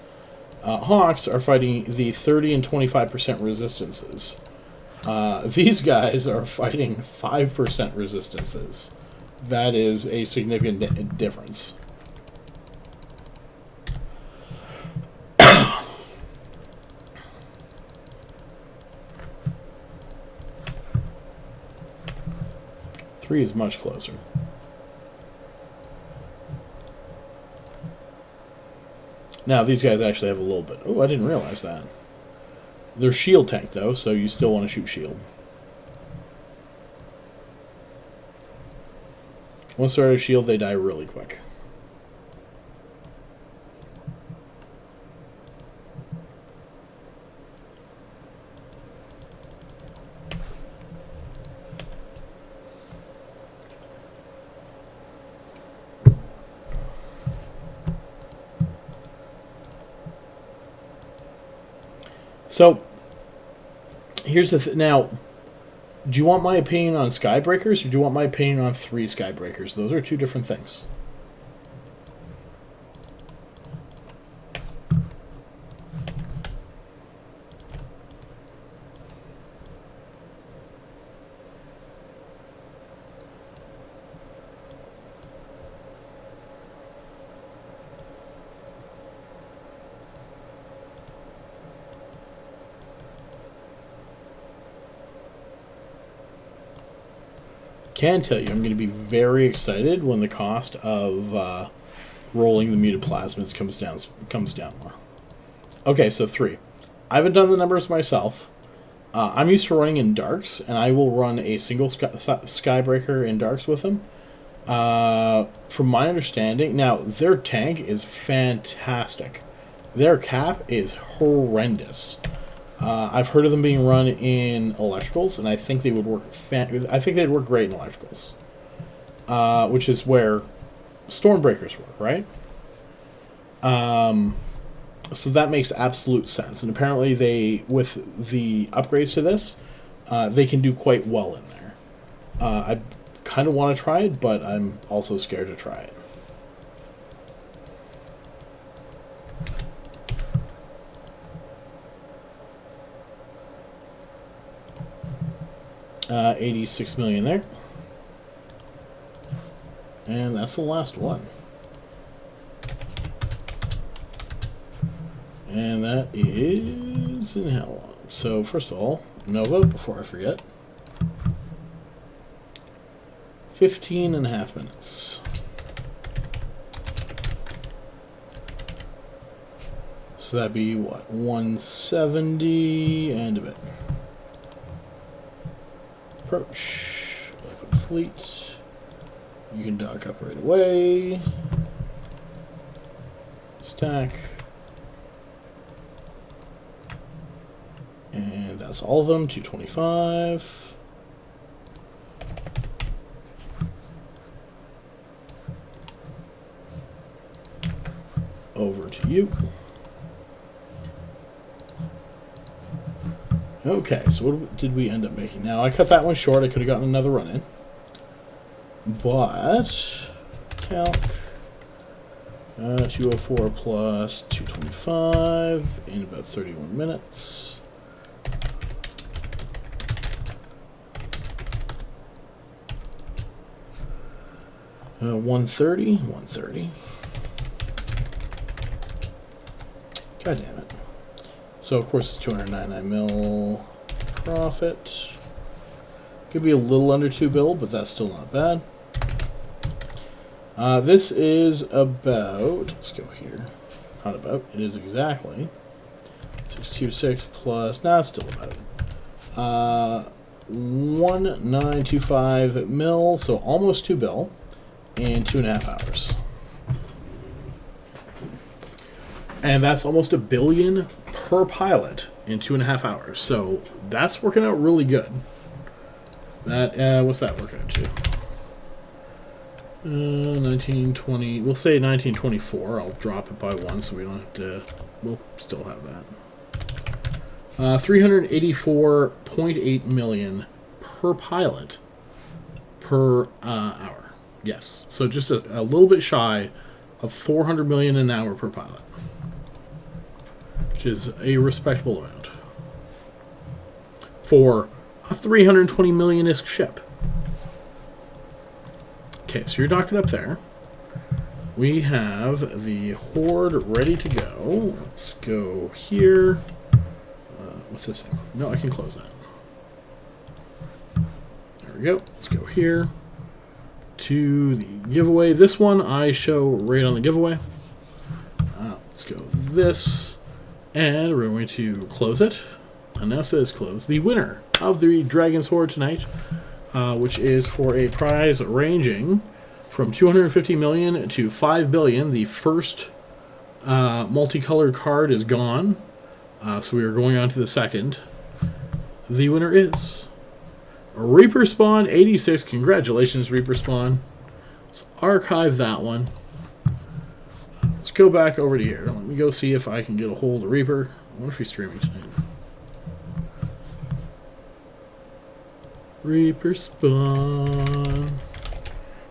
Hawks are fighting the 30 and 25% resistances. These guys are fighting 5% resistances. That is a significant difference. Three is much closer. Now, these guys actually have a little bit... Oh, I didn't realize that. They're shield tank, though, so you still want to shoot shield. Once they're out of shield, they die really quick. So, here's the now, do you want my opinion on Skybreakers, or do you want my opinion on 3 Skybreakers? Those are 2 different things. Can tell you, I'm going to be very excited when the cost of rolling the muted plasmids comes down more. Okay, so 3. I haven't done the numbers myself. I'm used to running in darks, and I will run a single Skybreaker in darks with them. From my understanding, now their tank is fantastic. Their cap is horrendous. I've heard of them being run in electricals, and I think they would work. I think they'd work great in electricals, which is where Stormbreakers work, right? So that makes absolute sense. And apparently, with the upgrades to this, they can do quite well in there. I kind of want to try it, but I'm also scared to try it. 86 million there. And that's the last one. And that is in how long? So first of all, Nova, before I forget. 15.5 minutes. So that'd be what? 170 and a bit. Approach. Open fleet. You can dock up right away. Stack. And that's all of them. 225. Over to you. Okay, so what did we end up making? Now, I cut that one short. I could have gotten another run in. But, calc, 204 plus 225 in about 31 minutes. Uh, 130, 130. God damn it. So, of course, it's 299 mil profit. Could be a little under 2 bill, but that's still not bad. This is about, let's go here. Not about, it is exactly 626 plus, nah, it's still about 1925 mil, so almost 2 bill in 2.5 hours. And that's almost $1 billion per pilot in 2.5 hours. So that's working out really good. That what's that work out to? 1920. We'll say 1924. I'll drop it by 1 so we don't have to. We'll still have that. 384.8 million per pilot per hour. Yes. So just a little bit shy of 400 million an hour per pilot, which is a respectable amount for a 320 million-ish ship. Okay, so you're docked up there. We have the Horde ready to go. Let's go here. What's this thing? No, I can close that. There we go. Let's go here to the giveaway. This one I show right on the giveaway. Let's go this. And we're going to close it. Anessa is closed. The winner of the Dragon's Hoard tonight, which is for a prize ranging from 250 million to 5 billion. The first multicolored card is gone, so we are going on to the second. The winner is Reaper Spawn 86. Congratulations, Reaper Spawn. Let's archive that one. Let's go back over to here. Let me go see if I can get a hold of Reaper. I wonder if he's streaming tonight. Reaper Spawn.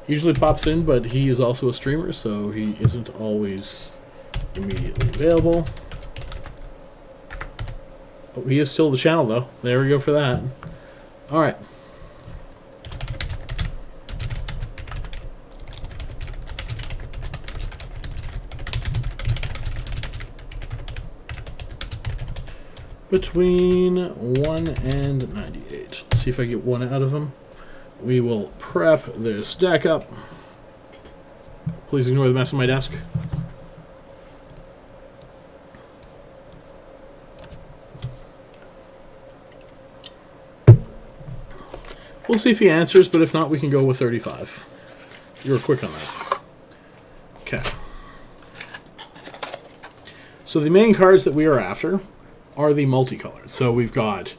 He usually pops in, but he is also a streamer, so he isn't always immediately available. Oh, he is still the channel, though. There we go for that. All right. Between 1 and 98. Let's see if I get one out of him. We will prep this deck up. Please ignore the mess on my desk. We'll see if he answers, but if not, we can go with 35. You were quick on that. Okay. So the main cards that we are after are the multicolored. So we've got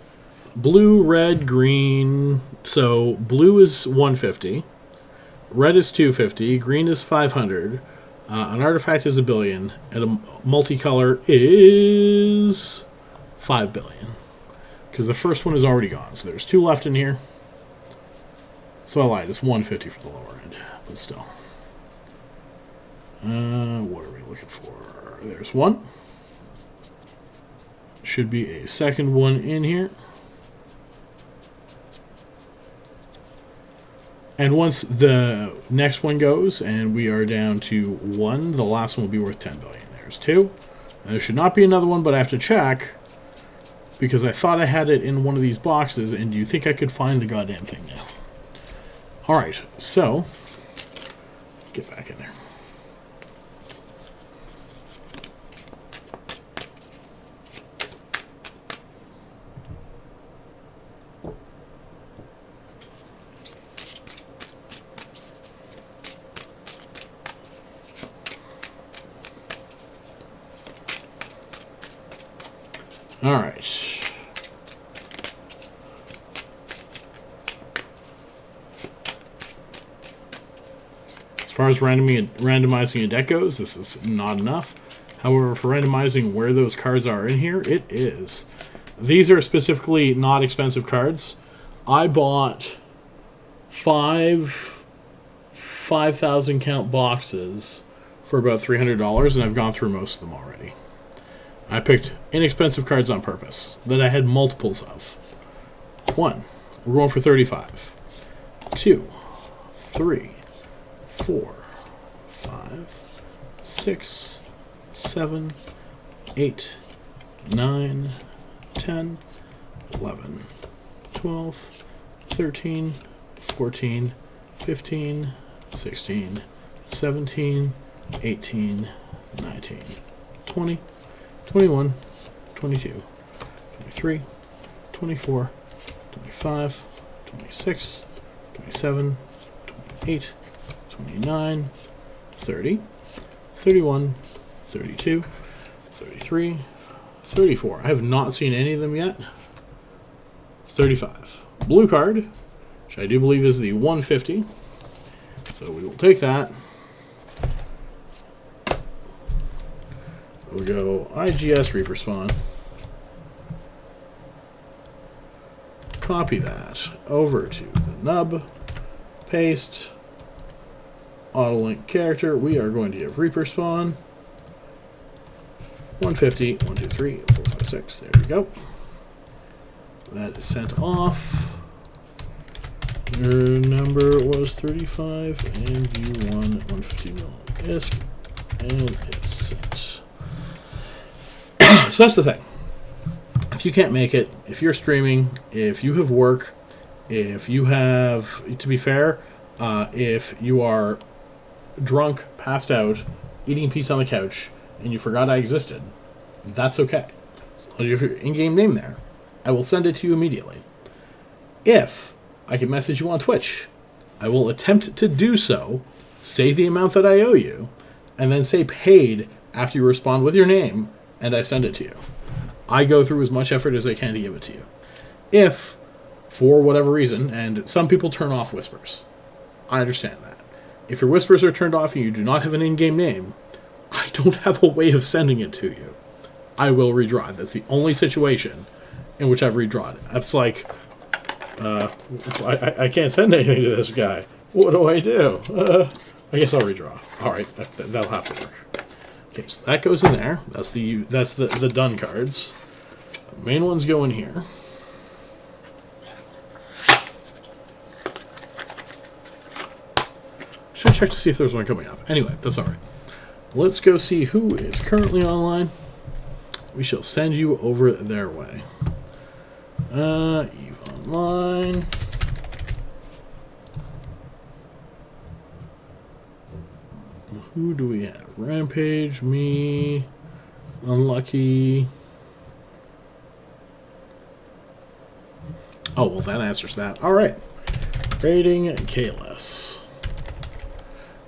blue, red, green. So blue is 150, red is 250, green is 500, an artifact is 1 billion, and a multicolor is 5 billion. Because the first one is already gone. So there's 2 left in here. So I lied, it's 150 for the lower end, but still. What are we looking for? There's one. Should be a second one in here. And once the next one goes and we are down to 1, the last one will be worth 10 billion. There's 2. And there should not be another one, but I have to check because I thought I had it in one of these boxes, and do you think I could find the goddamn thing now? Alright, so get back in there. All right. As far as randomizing a deck goes, this is not enough. However, for randomizing where those cards are in here, it is. These are specifically not expensive cards. I bought 5,000 count boxes for about $300, and I've gone through most of them already. I picked inexpensive cards on purpose that I had multiples of. 1, we're going for 35. 2, 3, 4, 5, 6, 7, 8, 9, 10, 11, 12, 13, 14, 15, 16, 17, 18, 19, 20, 21, 22, 23, 24, 25, 26, 27, 28, 29, 30, 31, 32, 33, 34. I have not seen any of them yet. 35. Blue card, which I do believe is the 150. So we will take that. We'll go IGS Reaper Spawn. Copy that over to the nub. Paste. Auto-link character. We are going to give Reaper Spawn 150, 1, 2, 3, 4, 5, 6. There we go. That is sent off. Your number was 35, and you won 150 mil disc, and it's sent. So that's the thing. If you can't make it, if you're streaming, if you have work, if you have, to be fair, if you are drunk, passed out, eating pizza on the couch, and you forgot I existed, that's okay. As long as you have your in-game name there, I will send it to you immediately. If I can message you on Twitch, I will attempt to do so, say the amount that I owe you, and then say paid after you respond with your name, and I send it to you. I go through as much effort as I can to give it to you. If, for whatever reason, and some people turn off whispers, I understand that. If your whispers are turned off and you do not have an in-game name, I don't have a way of sending it to you. I will redraw it. That's the only situation in which I've redrawn it. That's like, I can't send anything to this guy. What do I do? I guess I'll redraw. All right, that'll have to work. Okay, so that goes in there. That's the done cards. The main ones go in here. Should check to see if there's one coming up. Anyway, that's all right. Let's go see who is currently online. We shall send you over their way. Eve online. Who do we have? Rampage, me, Unlucky. Oh, well, that answers that. All right. Rating Kalis.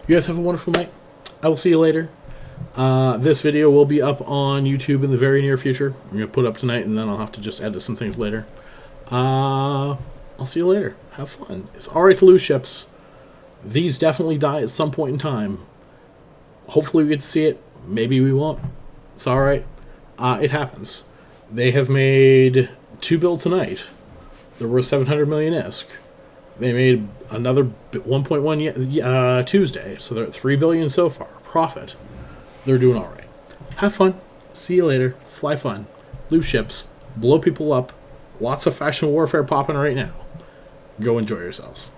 You guys have a wonderful night. I will see you later. This video will be up on YouTube in the very near future. I'm going to put it up tonight, and then I'll have to just edit some things later. I'll see you later. Have fun. It's alright to lose ships. These definitely die at some point in time. Hopefully we get to see it. Maybe we won't. It's alright. It happens. They have made 2 build tonight. They're worth 700 million ISK. They made another 1.1 Tuesday, so they're at 3 billion so far. Profit. They're doing alright. Have fun. See you later. Fly fun. Lose ships. Blow people up. Lots of factional warfare popping right now. Go enjoy yourselves.